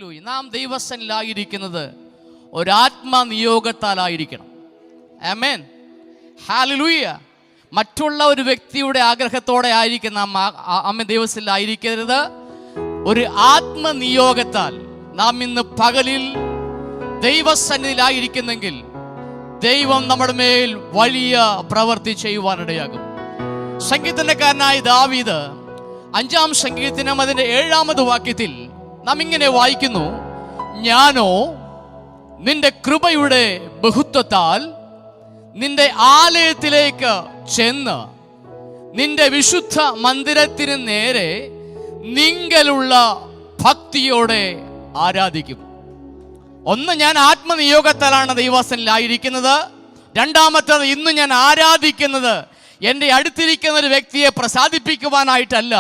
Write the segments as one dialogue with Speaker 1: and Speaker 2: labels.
Speaker 1: Hallelujah. നാം ദൈവസന്നിധിയിലായിരിക്കുന്നത് ഒരാത്മനിയോഗത്താലായിരിക്കണം. ആമേൻ. Hallelujah. മറ്റുള്ള ഒരു വ്യക്തിയുടെ ആഗ്രഹത്തോടെ ആയിരിക്കും നാം ദൈവസന്നിധിയിലായിരിക്കരുത്. ഒരു ആത്മനിയോഗത്താൽ നാം ഇന്ന് പകലിൽ ദൈവസന്നിധിയിലായിരിക്കുന്നെങ്കിൽ ദൈവം നമ്മുടെ മേൽ വലിയ പ്രവൃത്തി ചെയ്യുവാനിടയാകും. സംഗീതക്കാരനായ ദാവീദ് 5-ാം സങ്കീർത്തനം അതിന്റെ 7-ാമത് വാക്യത്തിൽ നാം ഇങ്ങനെ വായിക്കുന്നു: ഞാനോ നിന്റെ കൃപയുടെ ബഹുത്വത്താൽ നിന്റെ ആലയത്തിലേക്ക് ചെന്ന് നിന്റെ വിശുദ്ധ മന്ദിരത്തിന് നേരെ നിങ്കലുള്ള ഭക്തിയോടെ ആരാധിക്കും. ഒന്ന്, ഞാൻ ആത്മനിയോഗത്താലാണ് ദൈവസന്നിധിയിലായിരിക്കുന്നത്. രണ്ടാമത്തേത്, ഇന്ന് ഞാൻ ആരാധിക്കുന്നത് എൻ്റെ അടുത്തിരിക്കുന്ന ഒരു വ്യക്തിയെ പ്രസാദിപ്പിക്കുവാനായിട്ടല്ല,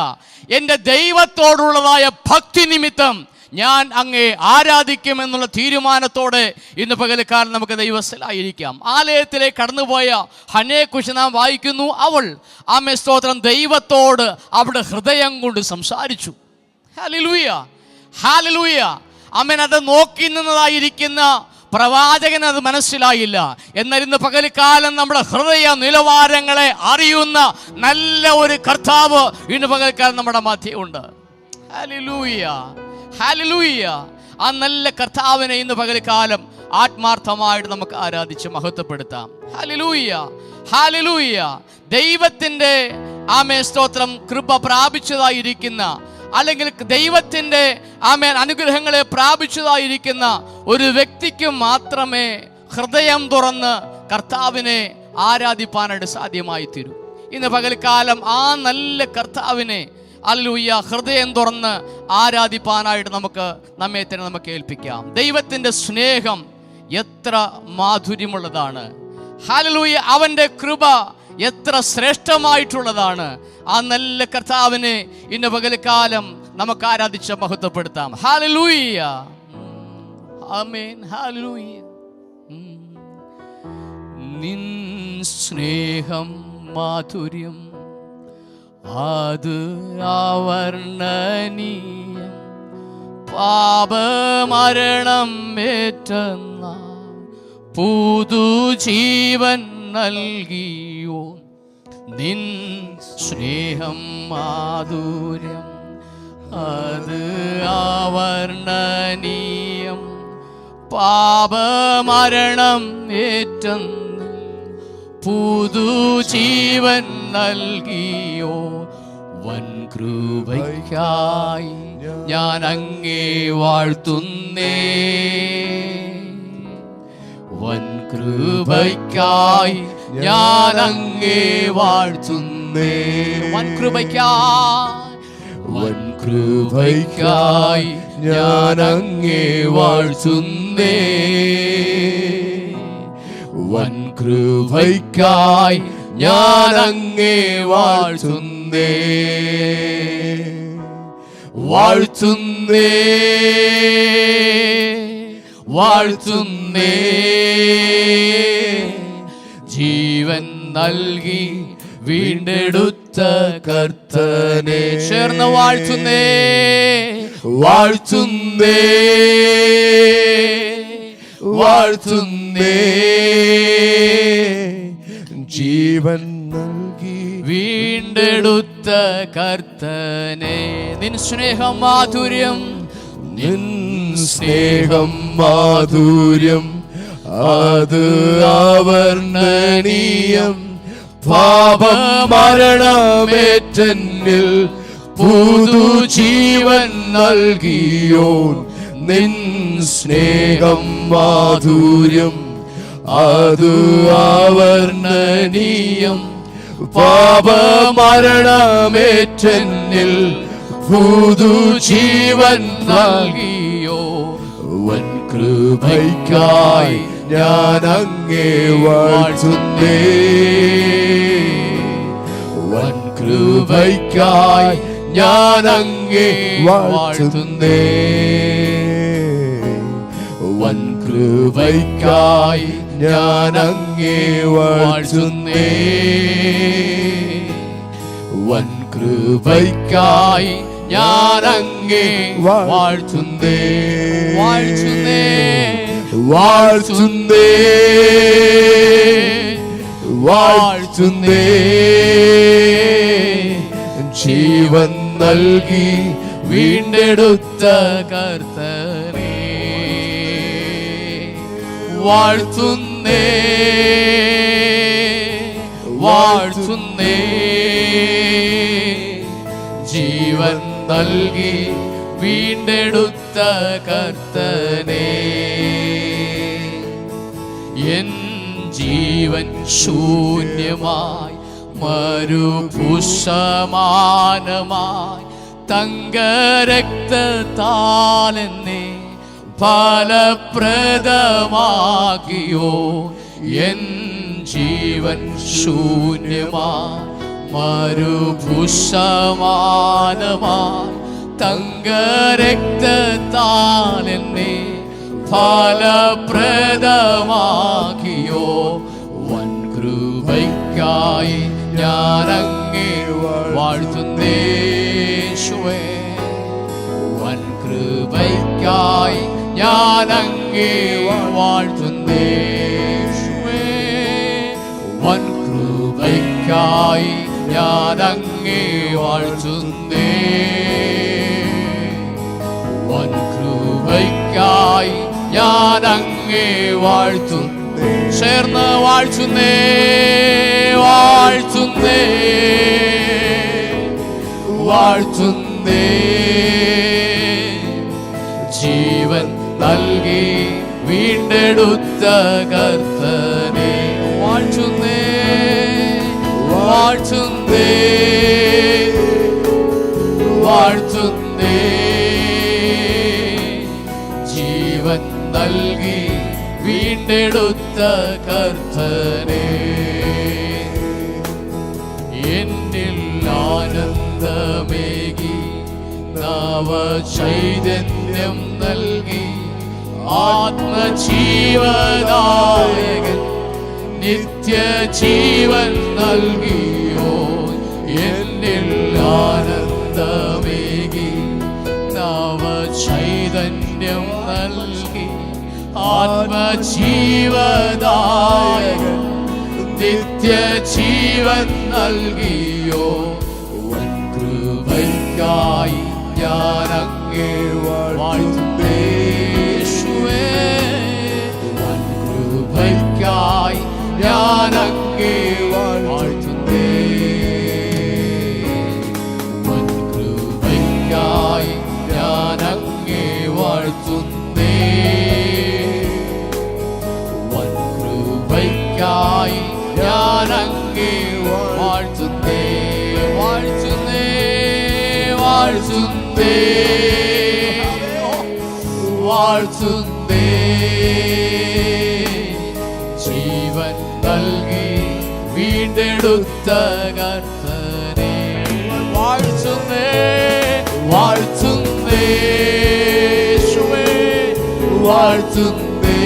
Speaker 1: എൻ്റെ ദൈവത്തോടുള്ളതായ ഭക്തി നിമിത്തം ഞാൻ അങ്ങേ ആരാധിക്കുമെന്നുള്ള തീരുമാനത്തോടെ ഇന്ന് പകൽക്കാലം നമുക്ക് ദൈവസന്നിധിയിലായിരിക്കാം. ആലയത്തിലേക്ക് കടന്നുപോയ ഹന്നയെക്കുറിച്ച് നാം വായിക്കുന്നു. അവൾ ആമേൻ സ്തോത്രം ദൈവത്തോട് അവിടെ ഹൃദയം കൊണ്ട് സംസാരിച്ചു. ഹല്ലേലൂയ, ഹല്ലേലൂയ. ആമേൻ. അത് നോക്കി നിന്നതായിരിക്കുന്ന പ്രവാചകന് അത് മനസ്സിലായില്ല. എന്നാൽ ഇന്ന് പകൽക്കാലം നമ്മുടെ ഹൃദയ നിലവാരങ്ങളെ അറിയുന്ന നല്ല ഒരു കർത്താവ് ഇന്ന് പകൽക്കാലം നമ്മുടെ മധ്യമുണ്ട്. Hallelujah, hallelujah. ആ നല്ല കർത്താവിനെ ഇന്ന് പകൽക്കാലം ആത്മാർത്ഥമായിട്ട് നമുക്ക് ആരാധിച്ച് മഹത്വപ്പെടുത്താം. Hallelujah, hallelujah. ദൈവത്തിൻ്റെ ആമേൻ സ്തോത്രം കൃപ പ്രാപിച്ചതായിരിക്കുന്ന, അല്ലെങ്കിൽ ദൈവത്തിൻ്റെ ആമേൻ അനുഗ്രഹങ്ങളെ പ്രാപിച്ചതായിരിക്കുന്ന ഒരു വ്യക്തിക്ക് മാത്രമേ ഹൃദയം തുറന്ന് കർത്താവിനെ ആരാധിപ്പാനായിട്ട് സാധ്യമായി തീരൂ. ഇന്ന് പകൽക്കാലം ആ നല്ല കർത്താവിനെ ഹല്ലേലൂയ ഹൃദയം തുറന്ന് ആരാധിപ്പാനായിട്ട് നമ്മെ തന്നെ നമുക്ക് ഏൽപ്പിക്കാം. ദൈവത്തിൻ്റെ സ്നേഹം എത്ര മാധുര്യമുള്ളതാണ്. ഹല്ലേലൂയ. അവൻ്റെ കൃപ എത്ര ശ്രേഷ്ഠമായിട്ടുള്ളതാണ്. ആ നല്ല കർത്താവിനെ ഇന്ന് പകൽക്കാലം നമുക്ക് ആരാധിച്ച് മഹത്വപ്പെടുത്താം. ഹല്ലേലൂയ, ആമേൻ, ഹല്ലേലൂയ. നിൻ സ്നേഹം മാധുര്യം അത് അവർണ്ണനീയം, പാപമരണം ഏറ്റെന്ന പുതുജീവൻ നൽകിയോ. നിൻ സ്നേഹം മാധുര്യം അത് അവർണ്ണനീയം, പാപമരണം ഏറ്റെന്ന് പുതുജീവൻ നൽകിയോ. വൻ കൃപയ്ക്കായി ഞാൻ അങ്ങേ വാഴ്ത്തുന്നേ, വൻ കൃപയ്ക്കായി ഞാൻ അങ്ങേ വാഴ്ത്തുന്നേ. വൻ കൃപയ്ക്കായി, വൻ കൃപയ്ക്കായി ഞാൻ അങ്ങേ വാഴ്ത്തുന്നേ, വൻ കൃപയ്ക്കായി ഞാൻ അങ്ങേ വാഴ്ത്തുന്നേ, വാഴ്ത്തുന്നേ, വാഴ്ത്തുന്നേ. ജീവൻ നൽകി വീണ്ടെടുത്ത കർത്തനെ ചേർന്ന് വാഴ്ത്തുന്നേ, വാഴ്ത്തുന്നേ, വാഴ്ത്തുന്നേ. ജീവൻ നൽകി വീണ്ടെടുത്ത കർത്തനെ. നിൻ സ്നേഹം മാധുര്യം, നിൻ സ്നേഹം മാധുര്യം അത് അവർണ്ണനീയം, പാപമരണമേറ്റെന്നിൽ പുതുജീവൻ നൽകിയോൻ. നിൻ സ്നേഹം മാധുര്യം അത് അവർണ്ണനീയം, പാപമരണമേറ്റെന്നിൽ പുതുജീവൻ നൽകിയോ. വൻ കൃപയ്ക്കായി ഞാൻ അങ്ങേ വാഴ്ത്തുന്നേ, വൻ കൃപയ്ക്കായി ഞാൻ അങ്ങേ വാഴ്ത്തുന്നേ, വൻ കൃപയ്ക്കായി ഞാൻ അങ്ങേ വാഴ്ത്തുന്നേ, വൻ കൃപയ്ക്കായി ഞാൻ അങ്ങേ വാഴ്ത്തുന്നേ, വാഴ്ത്തുന്നേ, വാഴ്ത്തുന്നേ, വാഴ്ത്തുന്നേ. ജീവൻ നൽകി വീണ്ടെടുത്ത കർത്തനേ, വാഴ്ത്തുന്നേ, വാഴ്ത്തുന്നേ. ജീവൻ നൽകി വീണ്ടെടുത്ത കർത്തനേ, എൻ ജീവൻ ശൂന്യമായി മരുഭൂഷമാനമായി തങ്കരക്തത്താലെന്നെ ഫലപ്രദമാക്കിയോ. എൻ ജീവൻ ശൂന്യമായി മരുഭൂഷമാനമായി തങ്കരക്തത്താലെന്നെ ഫലപ്രദമാക്കിയോ. വൻ കൃപയ്ക്കായി ഞാൻ അങ്ങേ വാഴ്ത്തുന്നേ യേശുവേ, വൻ കൃപയ്ക്കായി ഞാൻ അങ്ങേ വാഴ്ത്തുന്നേ യേശുവേ, വൻ കൃപയ്ക്കായി ഞാൻ അങ്ങേ വാഴ്ത്തുന്നേ, വൻ കൃപയ്ക്കായി ഞാൻ അങ്ങേ വാഴ്ത്തുന്നേ. ചേർന്ന് വാഴ്ത്തുന്നേ, വാഴ്ത്തുന്നേ, വാഴ്ത്തുന്നേ. ജീവൻ നൽകി വീണ്ടെടുത്ത കർത്തനേ, വാഴ്ത്തുന്നേ, വാഴ്ത്തുന്നേ, വാഴ്ത്തുന്നേ. ജീവൻ നൽകി വീണ്ടെടുത്ത കർത്തനേ, എന്നിൽ ആനന്ദമേകി നവചൈതന്യം നൽകി ആത്മജീവദായകൻ നിത്യജീവൻ നൽകിയോ. എന്നിൽ ആനന്ദമേകി നവചൈതന്യം നൽകി ആത്മജീവദായകൻ നിത്യജീവൻ നൽകിയോ. വൻ കൃപയ്ക്കായി ഞാൻ അങ്ങേ വാഴ്ത്തുന്നേ യേശുവേ, വൻ കൃപയ്ക്കായി ഞാൻ അങ്ങേ വാഴ്ത്തുന്നേ, വൻ കൃപയ്ക്കായി ഞാൻ അങ്ങേ വാഴ്ത്തുന്നേ, വൻ കൃപയ്ക്കായി ഞാൻ അങ്ങേ വാഴ്ത്തുന്നേ, വാഴ്ത്തുന്നേ, വാഴ്ത്തുന്നേ, വാഴ്ത്തുന്നേ. ജീവൻ നൽകി വീണ്ടെടുത്ത കർത്തനേ, വാഴ്ത്തുന്നേ, വാഴ്ത്തുന്നേ യേശുവേ, വാഴ്ത്തുന്നേ.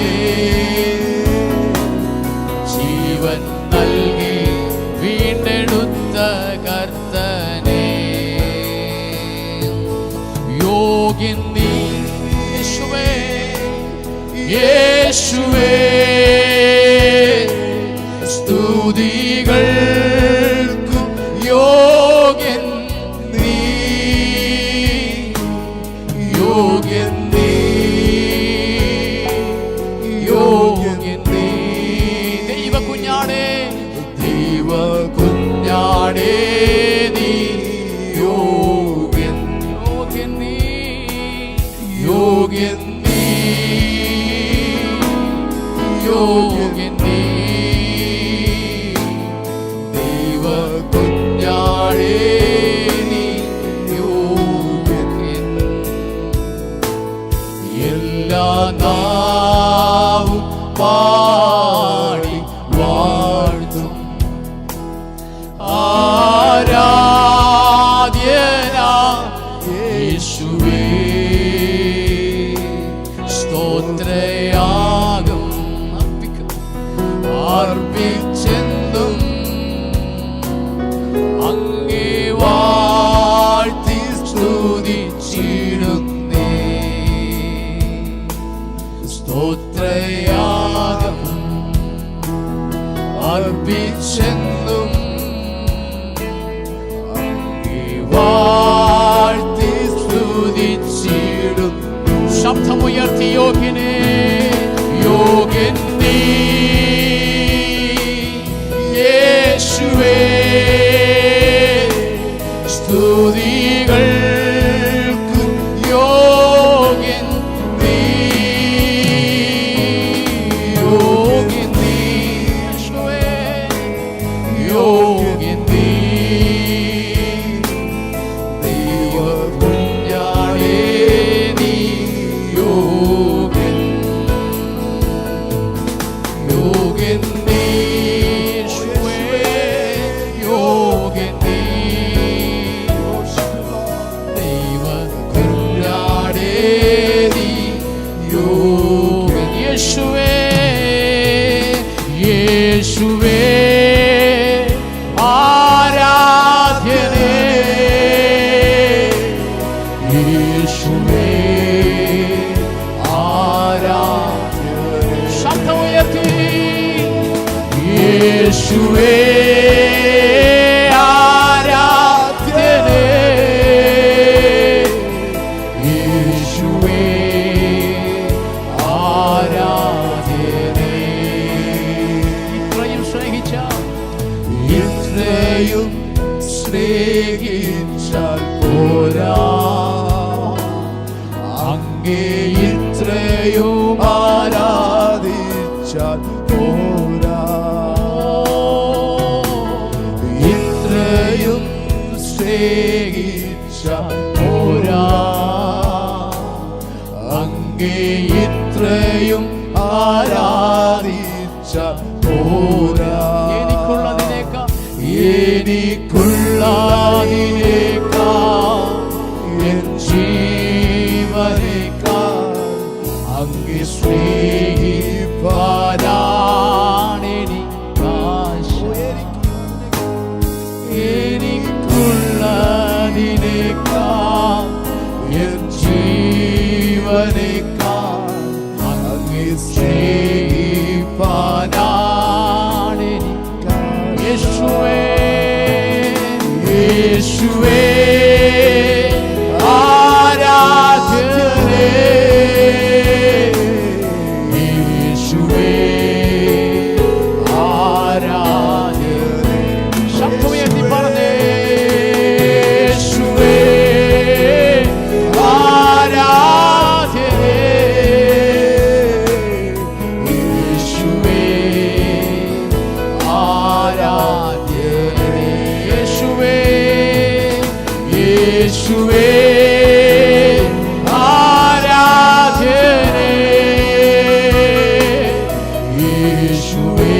Speaker 1: ജീവൻ നൽകി വീണ്ടെടുത്ത കർത്തനേ, യോഗ്യൻ നീ യേശുവേ, യേശുവേ. സ്തുതികൾക്കും യോഗ്യൻ നീ, യോഗ്യൻ നീ, യോഗ്യൻ നീ. ദൈവകുഞ്ഞാടേ, ദൈവകുഞ്ഞാടേ നീ യോഗ്യൻ, യോഗ്യൻ നീ, യോഗ്യൻ നീ, യോഗ്യൻ നീ. ദൈവകുഞ്ഞാടേ നീ യോഗ്യൻ. എല്ലാ നാവും പാടി വാഴ്ത്തും ആരാധ്യനാ യേശുവേ. സ്തോത്രയാഗം അർപ്പിച്ചെന്നും അങ്ങേ വാഴ്ത്തി സ്തുതി സ്തോത്രയാഗം അർപ്പിച്ചെന്നും വാഴ്ത്തി സ്തുതിച്ചിടുന്നു. ശബ്ദമുയർത്തി യോഗ്യനേ യോഗ്യൻ നീ യേശുവേ, സ്തുതികൾക്ക് യോഗ്യൻ നീ, യോഗ്യൻ നീ യേശുവേ, യോഗ്യൻ നീ ദൈവകുഞ്ഞാടേ നീ യോഗ്യൻ, യോഗ്യൻ നീ യേശുവേ, യോഗ്യൻ നീ ദൈവകുഞ്ഞാടേ നീ യോഗ്യൻ. യേശുവേ യേശുവേ ആരാധ്യനേ, യേശുവേ ആരാധ്യനേ. ശബ്ദമുയർത്തി യേശുവേ ആരാധ്യനേ, യേശുവേ ആരാധ്യനേ. ഇത്രയും സ്നേഹിച്ചാൽ പോരാ, അങ്ങേ ഇത്രയും ആരാധിച്ചാൽ പോരാ, ഇത്രയും സ്നേഹിച്ചാൽ പോരാ, അങ്ങേ ഇത്രയും ആരാധിച്ചാൽ പോരാ. എനിക്കുള്ളതിനേക്കാൾ എൻ ജീവനേക്കാൾ അങ്ങ് സ്നേഹിപ്പാനാണെനിക്കാശ. എനിക്കുള്ളതിനേക്കാൾ എൻ ജീവനേക്കാൾ അങ്ങ് സ്നേഹിപ്പാനാണെനിക്കാശ. യേശുവേ യേശുവേ ആരാധ്യനേ, യേശുവേ ആരാധ്യനേ. ശബ്ദമുയർത്തി പറഞ്ഞേ യേശുവേ ആരാധ്യനേ, യേശുവേ ആരാധ്യനേ. യേശുവേ യേശുവേ ആരാധ്യനേ, യേശുവേ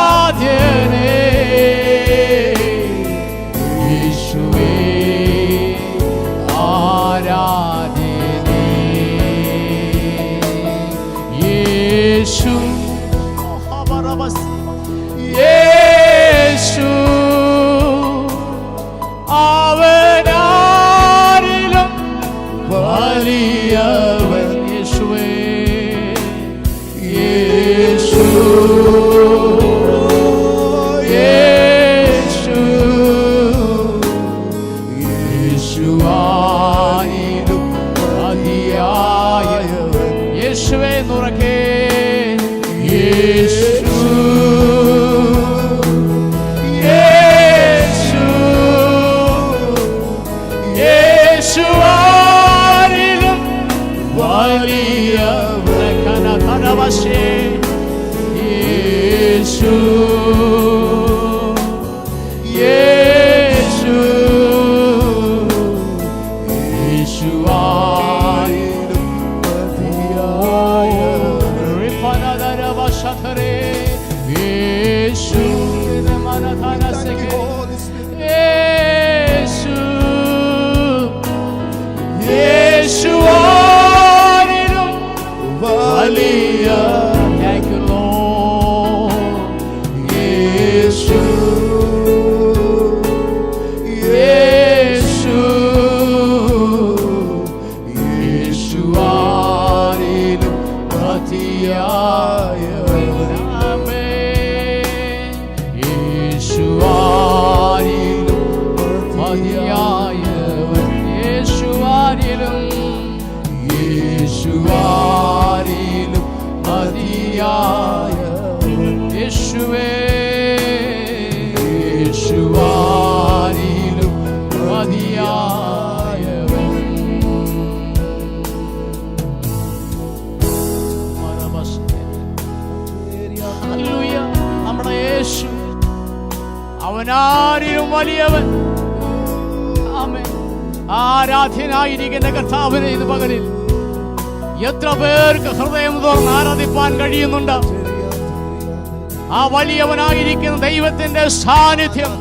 Speaker 1: ആരാധ്യനേ, യേശുവേ ആരാധ്യനേ. യേശു അവനാരിലും വലിയവൻ. യേശുവേ യേശു യേശു യേശുവായിലും മതിയായവൻ. യേശുവേ നുറക്കേ അവനാരിലും വലിയവൻ. ആമേൻ. ആരാധ്യനായിരിക്കുന്ന കർത്താവിനെ ഇന്ന് പകലിൽ എത്ര പേർക്ക് ഹൃദയം തുറന്ന് ആരാധിപ്പാൻ കഴിയുന്നുണ്ട്? ആ വലിയവനായിരിക്കുന്ന ദൈവത്തിന്റെ സാന്നിധ്യം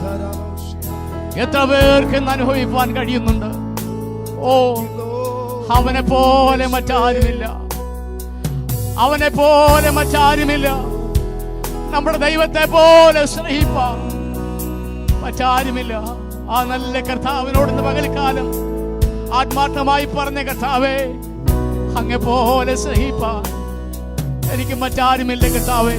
Speaker 1: എത്ര പേർക്ക് ഇന്ന് അനുഭവിപ്പാൻ കഴിയുന്നുണ്ട്? ഓ, അവനെ പോലെ മറ്റാരുമില്ല, അവനെ പോലെ മറ്റാരുമില്ല. നമ്മുടെ ദൈവത്തെ പോലെ സ്നേഹിപ്പാൻ മറ്റാരുമില്ല. ആ നല്ല കർത്താവിനോട് ഇന്ന് പകൽക്കാലം ആത്മാർത്ഥമായി പറഞ്ഞ കർത്താവേ, അങ്ങെ പോലെ സ്നേഹിപ്പാൻ എനിക്ക് മറ്റാരുമില്ല കർത്താവേ.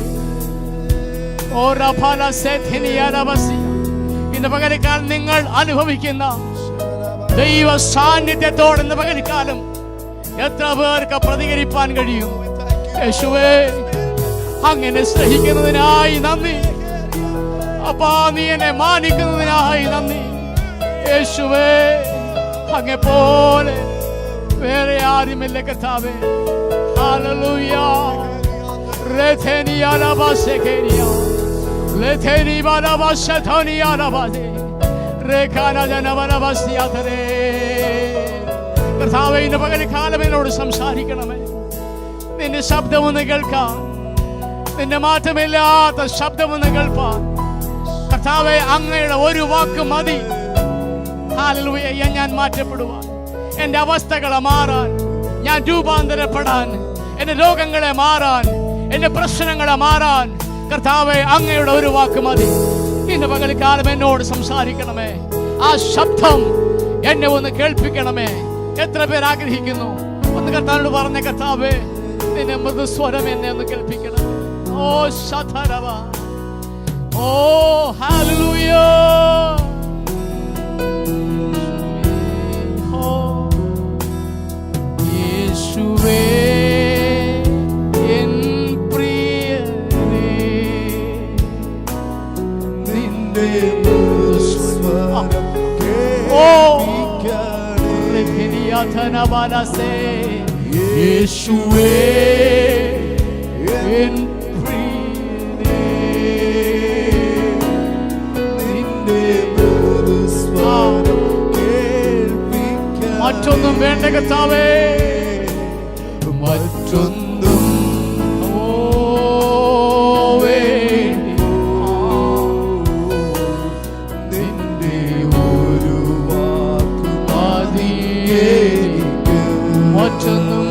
Speaker 1: ഇന്ന് പകൽക്കാലം നിങ്ങൾ അനുഭവിക്കുന്ന ദൈവ സാന്നിധ്യത്തോടെ ഇന്ന് പകൽക്കാലം എത്ര പേർക്ക് പ്രതികരിപ്പാൻ കഴിയും? യേശുവേ, അങ്ങനെ സ്നേഹിക്കുന്നതിനായി നന്ദി. അപ്പാ, നീ എന്നെ മാനിക്കുന്നതിനായി നന്ദി. യേശുവേ, അങ്ങെ പോലെ വേറെ ആരുമില്ല കർത്താവേ. ഹല്ലേലൂയ. കർത്താവേ, ഇന്ന് പകൽക്കാലം എന്നോട് സംസാരിക്കണമേ. നിന്റെ ശബ്ദമൊന്ന് കേൾക്കാൻ, നിന്റെ മാറ്റമില്ലാത്ത ശബ്ദമൊന്ന് കേൾപ്പാൻ കർത്താവേ, അങ്ങയുടെ ഒരു വാക്ക് മതി. ഹല്ലേലൂയ. ഞാൻ മാറ്റപ്പെടുവാൻ, എന്റെ അവസ്ഥകളെ മാറാൻ, ഞാൻ രൂപാന്തരപ്പെടാൻ, എന്റെ രോഗങ്ങളെ മാറാൻ, എന്റെ പ്രശ്നങ്ങളെ മാറാൻ കർത്താവേ, അങ്ങയുടെ ഒരു വാക്ക് മതി. ഇന്ന് പകൽക്കാലം എന്നോട് സംസാരിക്കണമേ. ആ ശബ്ദം എന്നെ ഒന്ന് കേൾപ്പിക്കണമേ. എത്ര പേർ ആഗ്രഹിക്കുന്നു? ഒന്ന് കർത്താവിനോട് പറഞ്ഞ, കർത്താവേ, നിന്റെ മൃദുസ്വരം എന്നെ ഒന്ന് കേൾപ്പിക്കണം. ഓ ശതരവ, ഓ ഹല്ലേലൂയ. ഓ യേശുവേ, എൻ പ്രിയനേ, നിന്റെ മൃദുസ്വരം കേൾപ്പിക്കണമേ. യേശുവേ, എൻ പ്രിയനേ, നിന്റെ മൃദുസ്വരം കേൾപ്പിക്കണമേ. മറ്റൊന്നും വേണ്ട കർത്താവേ, മറ്റൊന്നും വേണ്ടി. നിന്റെ ഒരു വാക്ക് മതിയേ. മറ്റൊന്നും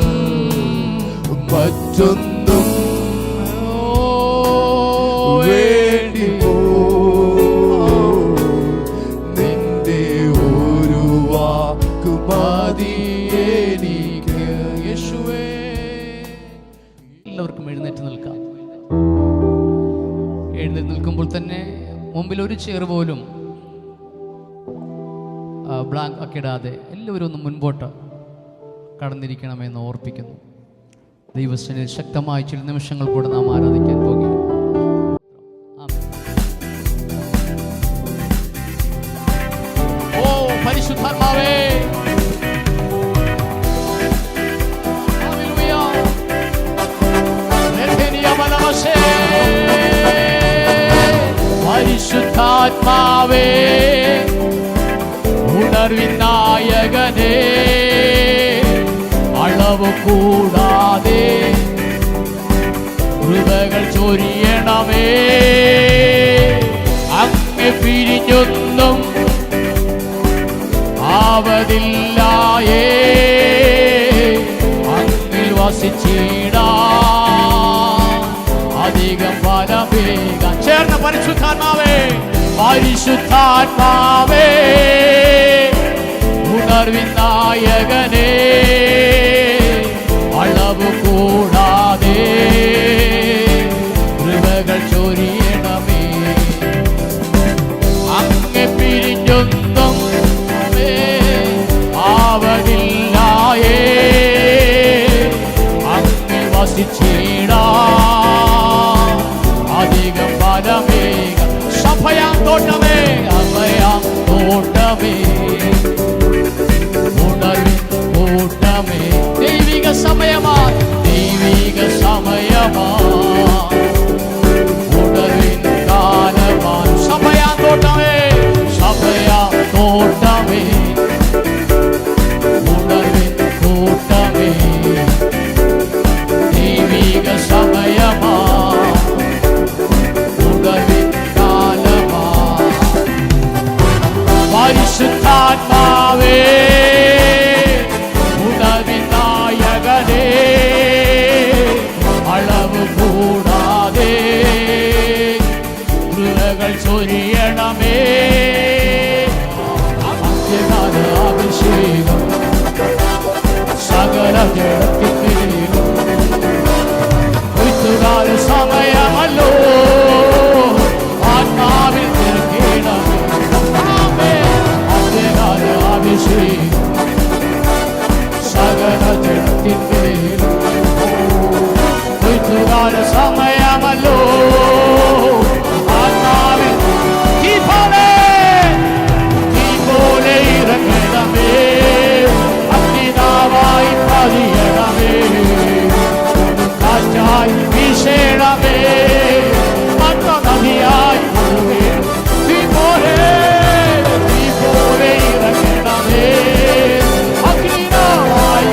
Speaker 1: വേണ്ടി. നിന്റെ ഒരു വാക്ക് മതിയേ എനിക്ക്. യേശുവേ. എല്ലാവർക്കും എഴുന്നേറ്റ് നിൽക്കാം. എഴുന്നേറ്റ് നിൽക്കുമ്പോൾ തന്നെ മുമ്പിൽ ഒരു ചെയർ പോലും ബ്ലാങ്ക് ആക്കിയിടാതെ എല്ലാവരും ഒന്ന് മുൻപോട്ട് കടന്നിരിക്കണമെന്ന് ഓർപ്പിക്കുന്നു. ദൈവസന്നിധിയിൽ ശക്തമായ ചില നിമിഷങ്ങൾ കൂടെ നാം ആരാധിക്കാൻ പോകുകയാണ്. ഓ പരിശുദ്ധാത്മാവേ, ഹല്ലേലൂയ. പരിശുദ്ധാത്മാവേ, ഉണർവിൻ നായകനേ, അളവ് കൂടാതെ കൃപകൾ ചൊരിയണമേ. അങ്ങെ പിരിഞ്ഞൊന്നും ആവതില്ലായേ, അങ്ങിൽ വസിച്ചിടാൻ അധികം ഫലമേകാൻ. ചേർന്ന പരിശുദ്ധാത്മാവേ, പരിശുദ്ധാത്മാവേ, ഉണർവിൻ നായകനേ, അളവ് കൂടാതെ കൃപകൾ ചൊരിയണമേ. അങ്ങെ പിരിഞ്ഞൊന്നും ആവതില്ലായേ, അങ്ങിൽ വസിച്ചിടാൻ അധികം ഫലമേക. സഭയാം തോട്ടമേ, അഭയാം തോട്ടമേ, ഉണർവിൻ കൂട്ടമേ, ദൈവിക സമയമാ, ദൈവിക സമയമാ, ഉണർവിൻ കാലമാ. സഭയാം തോട്ടമേ, സഭയാം തോട്ടമേ, ഉണർവിൻ കൂട്ടമേ, ദൈവിക സമയമാ, ഉണർവിൻ കാലമാ. പരിശുദ്ധാത്മാവേ, ഉണർവിൻ നായകനേ, അളവ് കൂടാതെ കൃപകൾ ചൊരിയണമേ. അഭിഷേകം സകല ജഡത്തിന്മേലും കൊയ്ത്തുകാല സമയമല്ലോ, ആത്മാവിൽ തീർക്കണമേ. അഭിഷേകം സകല ജഡത്തിന്മേലും കൊയ്ത്തുകാല സമയമല്ലോ, ആത്മാവിൽ തീ പോലെ ഇറങ്ങണമേ. അഗ്നിനാവായി പതിയണമേ, കാറ്റായി വീശണമേ, നദിയായി തീ പോലെ ഇറങ്ങണമേ. അഗ്നിനാവായി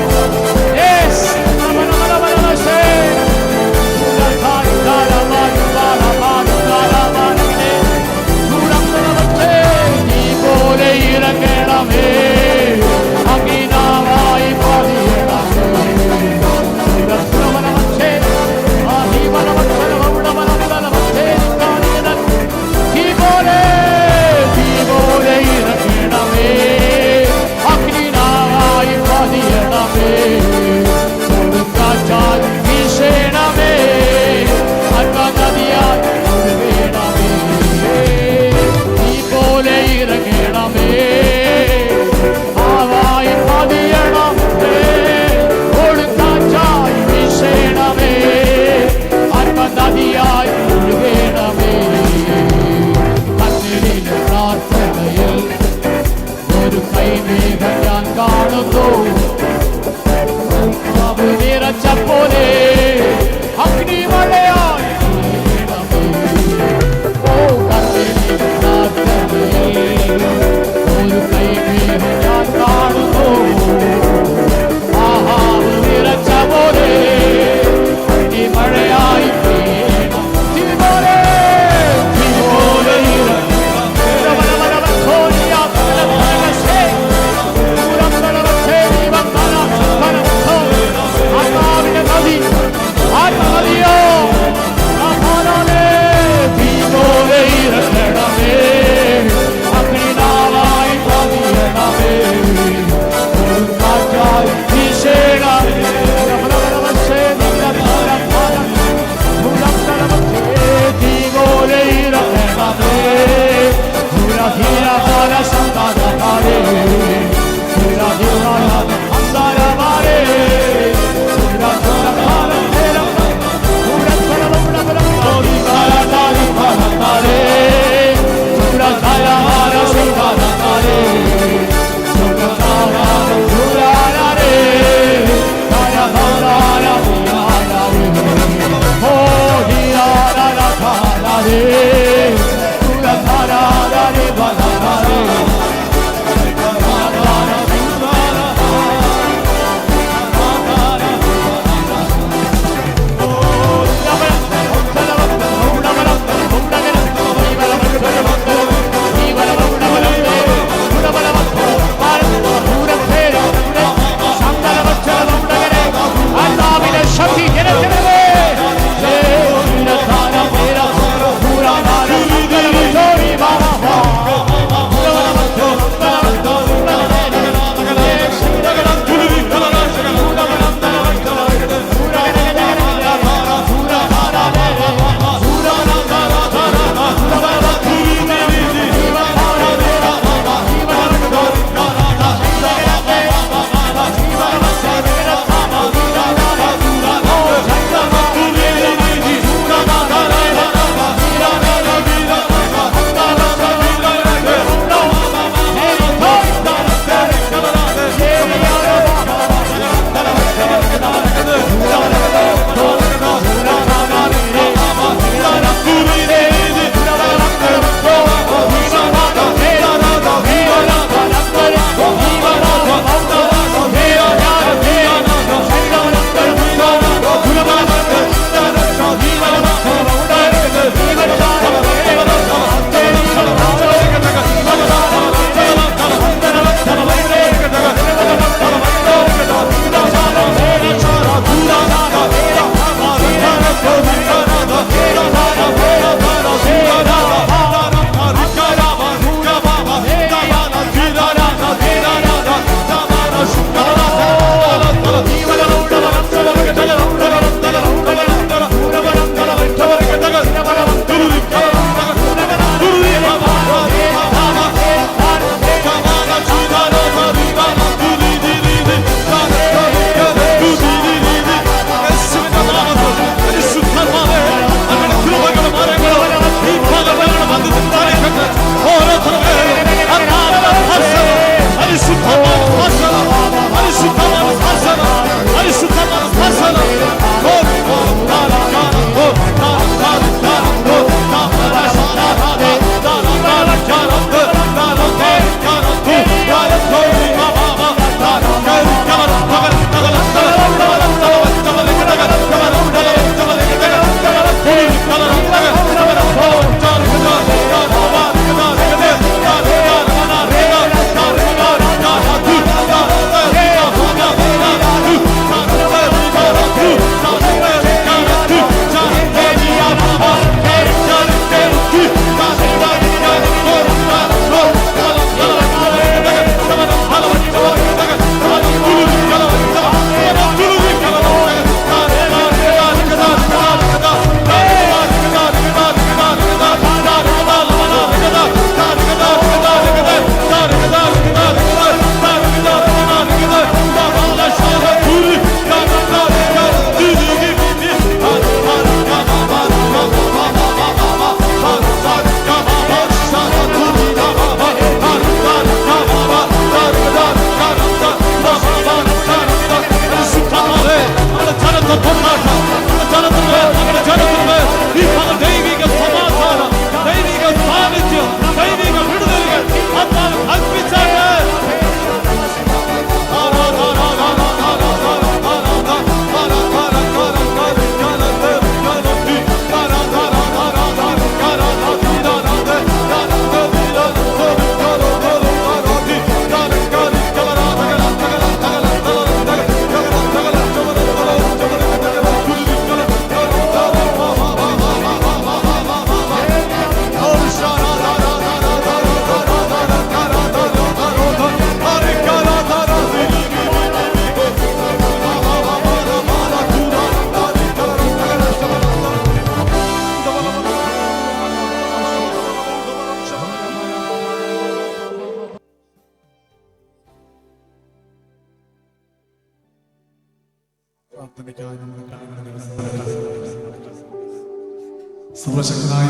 Speaker 2: സർവശക്തനായ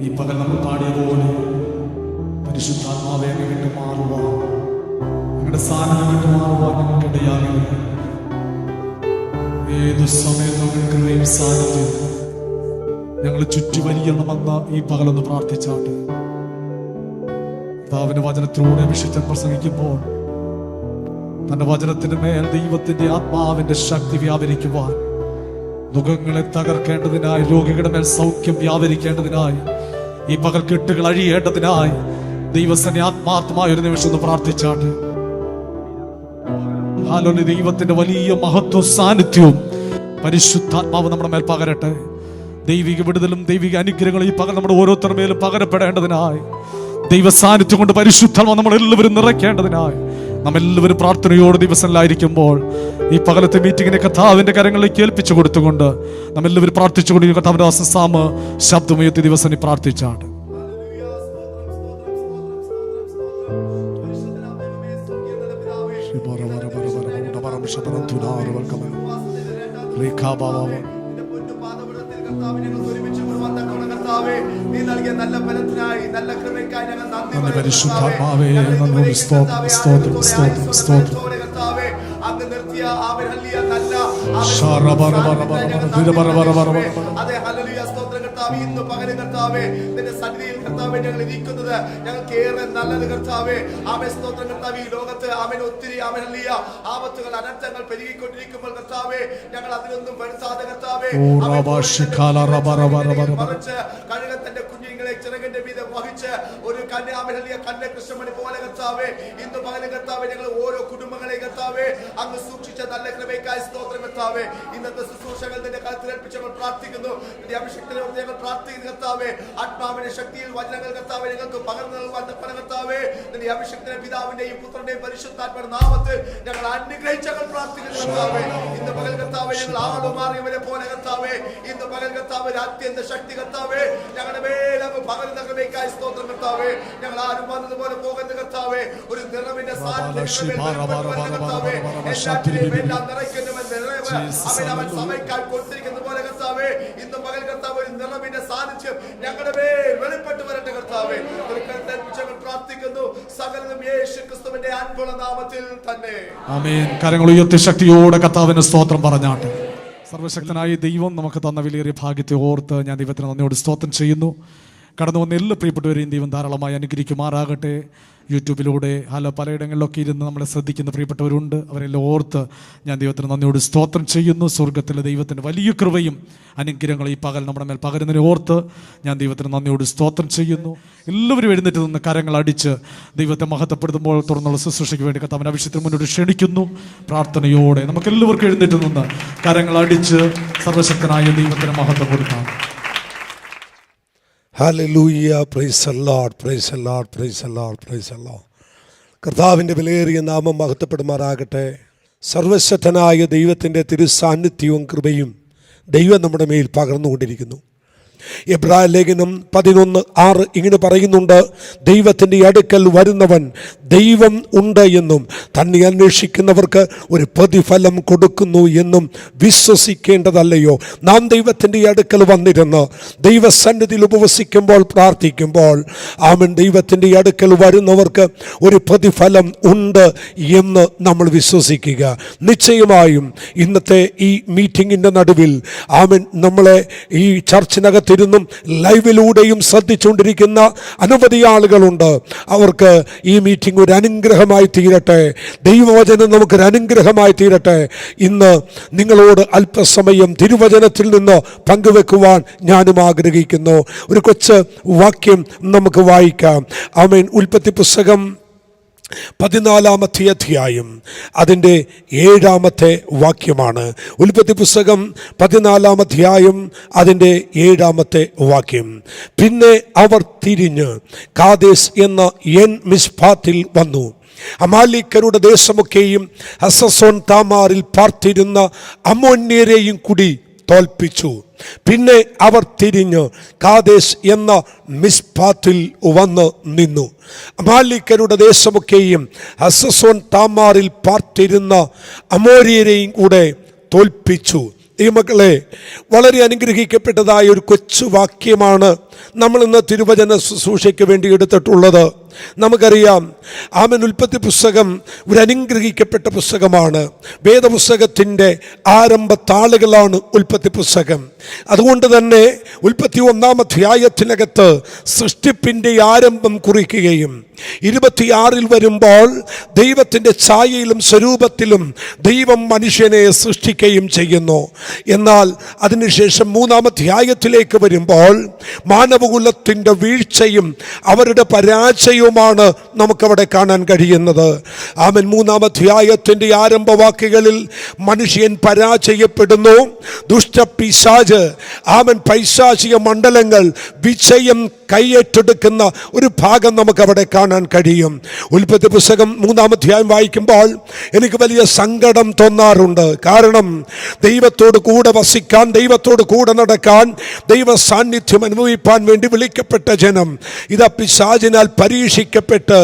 Speaker 2: ഈ പകൽ നമ്മൾ പാടിയ പോലെ പരിശുദ്ധാത്മാവെ വിട്ടു മാറുവാൻ, നിങ്ങളുടെ സ്ഥാനം വിട്ടു മാറുവാൻ നമുക്ക് ഇടയാകരുത്. ഏതു സമയത്തും കൃപയും സാന്നിധ്യം ഞങ്ങൾ ചുറ്റുവരിയണമെന്ന് ഈ പകലൊന്ന് പ്രാർത്ഥിച്ചാട്ട്. കർത്താവിന്റെ വചനത്തിലൂടെ അഭിഷിക്തൻ പ്രസംഗിക്കുമ്പോൾ തന്റെ വചനത്തിന് മേൽ ദൈവത്തിന്റെ ആത്മാവിന്റെ ശക്തി വ്യാപരിക്കുവാൻ, ദുഃഖങ്ങളെ തകർക്കേണ്ടതിനായി, രോഗികളുടെ മേൽ സൗഖ്യം വ്യാപരിക്കേണ്ടതിനായി, ഈ പകൽ കെട്ടുകൾ അഴിയേണ്ടതിനായി ദൈവത്തിന്റെ ആത്മാർത്ഥമായ ഒരു നിമിഷം ഒന്ന് പ്രാർത്ഥിച്ചാട്ട്. ഹാലോലി, ദൈവത്തിന്റെ വലിയ മഹത്വം സാന്നിധ്യവും പരിശുദ്ധാത്മാവ് നമ്മുടെ മേൽ പകരട്ടെ. ദൈവിക വിടുതലും ദൈവിക അനുഗ്രഹങ്ങളും ഈ പകൽ നമ്മുടെ ഓരോരുത്തരുടെ മേലും പകരപ്പെടേണ്ടതിനായി, ദൈവ സാന്നിധ്യം കൊണ്ട് പരിശുദ്ധാത്മാവ് നമ്മളെല്ലാവരും നിറയ്ക്കേണ്ടതിനായി നമ്മെല്ലാവരും പ്രാർത്ഥനയോട് ദിവസങ്ങളിലായിരിക്കുമ്പോൾ ഈ പകലത്തെ മീറ്റിങ്ങിനെ കർത്താവിന്റെ കരങ്ങളിലേക്ക് ഏൽപ്പിച്ചു കൊടുത്തുകൊണ്ട് നമ്മെല്ലാവരും പ്രാർത്ഥിച്ചുകൊണ്ട് കർത്താവിന്റെ ആസസാമ ശബ്ദമുയർത്തി ദിവസം പ്രാർത്ഥിച്ചാണ്. പരിശുദ്ധാത്മാവേ നന്ദി, സ്തോത്രം സ്തോത്രം സ്തോത്രം സ്തോത്രം.
Speaker 3: ഇന്ന് പകരം കർത്താവേ നിന്റെ സന്നിധിയിൽ കർത്താവേ ഞങ്ങൾ ഇരിക്കുന്നത് ഞങ്ങൾക്ക് ഏറെ നല്ലത് കർത്താവേ. ആമേ സ്തോത്രം കർത്താവേ. ഈ ലോകത്ത് ആമേൻ ഒത്തിരി ആമേൻ ഹല്ലേലൂയ ആപത്തുകൾ അനർത്ഥങ്ങൾ പെരുകിക്കൊണ്ടിരിക്കുമ്പോൾ കർത്താവേ ഞങ്ങൾ അതിലൊന്നും വരുത്താതെ കർത്താവേ കഴുകത്തിന്റെ കുഞ്ഞുങ്ങളെ ചിറകിന്റെ മീതെ വഹിച്ച് ഒരു കന്യ കൃഷ്ണമണി പോലെ കർത്താവേ ഇന്ന് പകരം കർത്താവേ ഞങ്ങൾ ഓരോ കുടുംബങ്ങളെ കർത്താവേ അങ്ങ് സൂക്ഷിച്ച നല്ല കൃപയ്ക്കായി സ്തോത്രം കർത്താവേ. ഇന്നത്തെ ശുശ്രൂഷകൾ നിന്റെ കരത്തിൽ ഏൽപ്പിച്ച് ഞങ്ങൾ പ്രാർത്ഥിക്കുന്നു. നിന്റെ അഭിഷേകത്തിനോട് ഞങ്ങൾ പ്രാർത്ഥിക്കുന്നു കർത്താവേ. ആത്മാവിന്റെ ശക്തിയിൽ വചനങ്ങൾ കർത്താവേ ഞങ്ങൾക്ക് പകർന്നു നൽകുവാൻ കർത്താവേ നിന്റെ അഭിഷേകത്തിലെ പിതാവിന്റെയും പുത്രന്റെയും പരിശുദ്ധാത്മാവിന്റെ നാമത്തിൽ ഞങ്ങൾ അനുഗ്രഹിച്ച് ഞങ്ങൾ പ്രാർത്ഥിക്കുന്നു കർത്താവേ. ഇന്ന് പകൽ കർത്താവേ ഞങ്ങൾ ആളുമാറിയവരെ പോലെ കർത്താവേ ഇന്ന് പകൽ കർത്താവേ അത്യന്ത ശക്തി കർത്താവേ ഞങ്ങളുടെ മേലങ്ങ് പകരുന്ന കൃപയ്ക്കായി സ്തോത്രം കർത്താവേ. ഞങ്ങൾ ആരും വന്നതുപോലെ പോകുന്ന കർത്താവേ ഒരു നിറവിന്റെ സാന്നിധ്യം എല്ലാം നിറയ്ക്കുന്നവൻ അവൻ സഭയ്ക്കായി കൊടുത്തിരിക്കുന്ന പോലെ കർത്താവേ ഇന്ന് പകൽ കർത്താവ് ഒരു നിറവിന്റെ സാന്നിധ്യം ഞങ്ങളുടെ മേൽ വെളിപ്പെട്ട് വരട്ടെ കർത്താവേ. പ്രാർത്ഥിക്കുന്നു സകലതും യേശു ക്രിസ്തുവിന്റെ അൻപുള്ള നാമത്തിൽ തന്നെ
Speaker 2: ആമേൻ. കരങ്ങൾ ഉയർത്തി ശക്തിയോടെ കർത്താവിന് സ്തോത്രം പറഞ്ഞാട്ടെ. സർവശക്തനായ ദൈവം നമുക്ക് തന്ന വിലയേറിയ ഭാഗ്യത്തെ ഓർത്ത് ഞാൻ ദൈവത്തിന് നന്ദിയോട് സ്തോത്രം ചെയ്യുന്നു. കടന്നു വന്ന എല്ലാ പ്രിയപ്പെട്ടവരെയും ദൈവം ധാരാളമായി അനുഗ്രഹിക്കുമാറാകട്ടെ. യൂട്യൂബിലൂടെ പലയിടങ്ങളിലൊക്കെ ഇരുന്ന് നമ്മളെ ശ്രദ്ധിക്കുന്ന പ്രിയപ്പെട്ടവരുണ്ട്. അവരെല്ലാം ഓർത്ത് ഞാൻ ദൈവത്തിന് നന്ദിയോട് സ്തോത്രം ചെയ്യുന്നു. സ്വർഗത്തിലെ ദൈവത്തിൻ്റെ വലിയ കൃപയും അനുഗ്രഹങ്ങളും ഈ പകൽ നമ്മുടെ മേൽ പകരുന്നതിനെ ഓർത്ത് ഞാൻ ദൈവത്തിന് നന്ദിയോട് സ്തോത്രം ചെയ്യുന്നു. എല്ലാവരും എഴുന്നേറ്റ് നിന്ന് കരങ്ങൾ അടിച്ച് ദൈവത്തെ മഹത്വപ്പെടുത്തുമ്പോൾ തുറന്നുള്ള ശുശ്രൂഷയ്ക്ക് വേണ്ടി കർത്താവിന്റെ അഭിഷേകത്തിന് മുന്നോട്ട് ക്ഷണിക്കുന്നു. പ്രാർത്ഥനയോടെ നമുക്ക് എല്ലാവർക്കും എഴുന്നേറ്റ് നിന്ന് കരങ്ങൾ അടിച്ച് സർവശക്തനായ ദൈവത്തിന് മഹത്വപ്പെടുത്താം.
Speaker 4: ഹല്ലേലൂയ, praise the Lord, praise the Lord, praise the Lord, praise the Lord. കർത്താവിൻ്റെ വിലയേറിയ നാമം മഹത്വപ്പെടുമാറാകട്ടെ. സർവശക്തനായ ദൈവത്തിൻ്റെ തിരുസാന്നിധ്യവും കൃപയും ദൈവം നമ്മുടെ മേൽ പകർന്നുകൊണ്ടിരിക്കുന്നു. എബ്രായ ലേഖനം 11:6 ഇങ്ങനെ പറയുന്നുണ്ട്, ദൈവത്തിൻ്റെ അടുക്കൽ വരുന്നവൻ ദൈവം ഉണ്ട് എന്നും തന്നെ അന്വേഷിക്കുന്നവർക്ക് ഒരു പ്രതിഫലം കൊടുക്കുന്നു എന്നും വിശ്വസിക്കേണ്ടതല്ലയോ? നാം ദൈവത്തിൻ്റെ അടുക്കൽ വന്നിരുന്ന് ദൈവസന്നിധിയിൽ ഉപവസിക്കുമ്പോൾ പ്രാർത്ഥിക്കുമ്പോൾ ആമേൻ ദൈവത്തിൻ്റെ അടുക്കൽ വരുന്നവർക്ക് ഒരു പ്രതിഫലം ഉണ്ട് എന്ന് നമ്മൾ വിശ്വസിക്കുക. നിശ്ചയമായും ഇന്നത്തെ ഈ മീറ്റിങ്ങിൻ്റെ നടുവിൽ ആമേൻ നമ്മളെ ഈ ചർച്ചിനകത്ത് ും ലൈവിലൂടെയും ശ്രദ്ധിച്ചുകൊണ്ടിരിക്കുന്ന അനവധി ആളുകളുണ്ട്. അവർക്ക് ഈ മീറ്റിംഗ് ഒരു അനുഗ്രഹമായി തീരട്ടെ. ദൈവവചനം നമുക്കൊരു അനുഗ്രഹമായി തീരട്ടെ. ഇന്ന് നിങ്ങളോട് അല്പസമയം തിരുവചനത്തിൽ നിന്ന് പങ്കുവെക്കുവാൻ ഞാനും ആഗ്രഹിക്കുന്നു. ഒരു കൊച്ചു വാക്യം നമുക്ക് വായിക്കാം. ആമേൻ. ഉൽപ്പത്തി പുസ്തകം 14-ാമത്തെ അധ്യായം അതിൻ്റെ 7-ാമത്തെ വാക്യമാണ്. ഉൽപ്പത്തി പുസ്തകം 14-ാം അധ്യായം അതിൻ്റെ 7-ാമത്തെ വാക്യം. പിന്നെ അവർ തിരിഞ്ഞ് കാദേശ് എന്ന എൻ മിസ്പാത്തിൽ വന്നു. അമാലിക്കരുടെ ദേശമൊക്കെയും ഹസസോൻ താമാറിൽ പാർത്തിരുന്ന അമ്മോന്യരെയും കൂടി തോൽപ്പിച്ചു. പിന്നെ അവർ തിരിഞ്ഞ് കാദേശ് എന്ന മിസ്പാത്തിൽ വന്ന് നിന്നു. അമാലിക്കരുടെ ദേശമൊക്കെയും ഹസസോൻ താമാറിൽ പാർത്തിരുന്ന അമോര്യരെയും കൂടെ തോൽപ്പിച്ചു. ഈ മക്കളെ, വളരെ അനുഗ്രഹിക്കപ്പെട്ടതായ ഒരു കൊച്ചു വാക്യമാണ് നമ്മൾ ഇന്ന് തിരുവചന ശുശ്രൂഷയ്ക്ക് വേണ്ടി എടുത്തിട്ടുള്ളത്. നമുക്കറിയാം, ആമേൻ, ഉൽപ്പത്തി പുസ്തകം ഒരു അനുഗ്രഹിക്കപ്പെട്ട പുസ്തകമാണ്. വേദപുസ്തകത്തിൻ്റെ ആരംഭ താളുകളാണ് ഉൽപ്പത്തി പുസ്തകം. അതുകൊണ്ട് തന്നെ 21-ാം അധ്യായത്തിനകത്ത് സൃഷ്ടിപ്പിൻ്റെ ആരംഭം കുറിക്കുകയും 26-ൽ വരുമ്പോൾ ദൈവത്തിൻ്റെ ഛായയിലും സ്വരൂപത്തിലും ദൈവം മനുഷ്യനെ സൃഷ്ടിക്കുകയും ചെയ്യുന്നു. എന്നാൽ അതിനുശേഷം 3-ാം അധ്യായത്തിലേക്ക് വരുമ്പോൾ മാനവകുലത്തിൻ്റെ വീഴ്ചയും അവരുടെ പരാജയവുമാണ് നമുക്കവിടെ കാണാൻ കഴിയുന്നത്. ആമേൻ, 3-ാം അധ്യായത്തിൻ്റെ ആരംഭവാക്യങ്ങളിൽ മനുഷ്യൻ പരാജയപ്പെടുന്നു. ദുഷ്ടപിശാച്, ആമേൻ, പൈശാചിക മണ്ഡലങ്ങൾ വിജയം കൈയേറ്റെടുക്കുന്ന ഒരു ഭാഗം നമുക്കവിടെ കാണാൻ കഴിയും. ഉൽപ്പത്തി പുസ്തകം 3-ാം അധ്യായം വായിക്കുമ്പോൾ എനിക്ക് വലിയ സങ്കടം തോന്നാറുണ്ട്. കാരണം ദൈവത്തോട് കൂടെ വസിക്കാൻ, ദൈവത്തോട് കൂടെ നടക്കാൻ, ദൈവ സാന്നിധ്യം അനുഭവിപ്പാൻ വേണ്ടി വിളിക്കപ്പെട്ട ജനം ഇതാ പിശാചിനാൽ പരീക്ഷിക്കപ്പെട്ട്,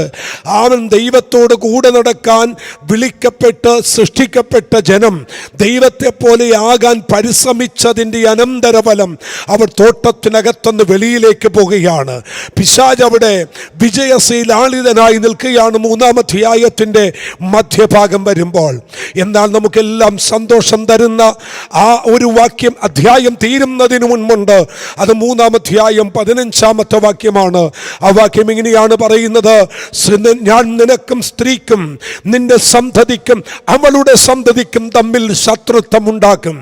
Speaker 4: അവൻ ദൈവത്തോട് കൂടെ നടക്കാൻ വിളിക്കപ്പെട്ട് സൃഷ്ടിക്കപ്പെട്ട ജനം ദൈവത്തെ പോലെ ആകാൻ പരിശ്രമിച്ചതിൻ്റെ അനന്തരഫലം അവർ തോട്ടത്തിനകത്തുനിന്ന് വെളിയിലേക്ക് പോകുകയാണ്. പിശാച് അവിടെ വിജയശീലാളിതനായി നിൽക്കുകയാണ് 3-ാം അധ്യായത്തിൻ്റെ മധ്യഭാഗം വരുമ്പോൾ. എന്നാൽ നമുക്കെല്ലാം സന്തോഷം തരുന്ന ആ ഒരു വാക്യം അധ്യായം തീരുന്നതിന് മുൻപുണ്ട്. അത് 3-ാം അധ്യായം 15-ാമത്തെ വാക്യമാണ്. ആ വാക്യം ഇങ്ങനെയാണ് പറയുന്നത്: ഞാൻ നിനക്കും സ്ത്രീക്കും നിന്റെ സന്തതിക്കും അവളുടെ സന്തതിക്കും തമ്മിൽ ശത്രുത്വം ഉണ്ടാക്കും.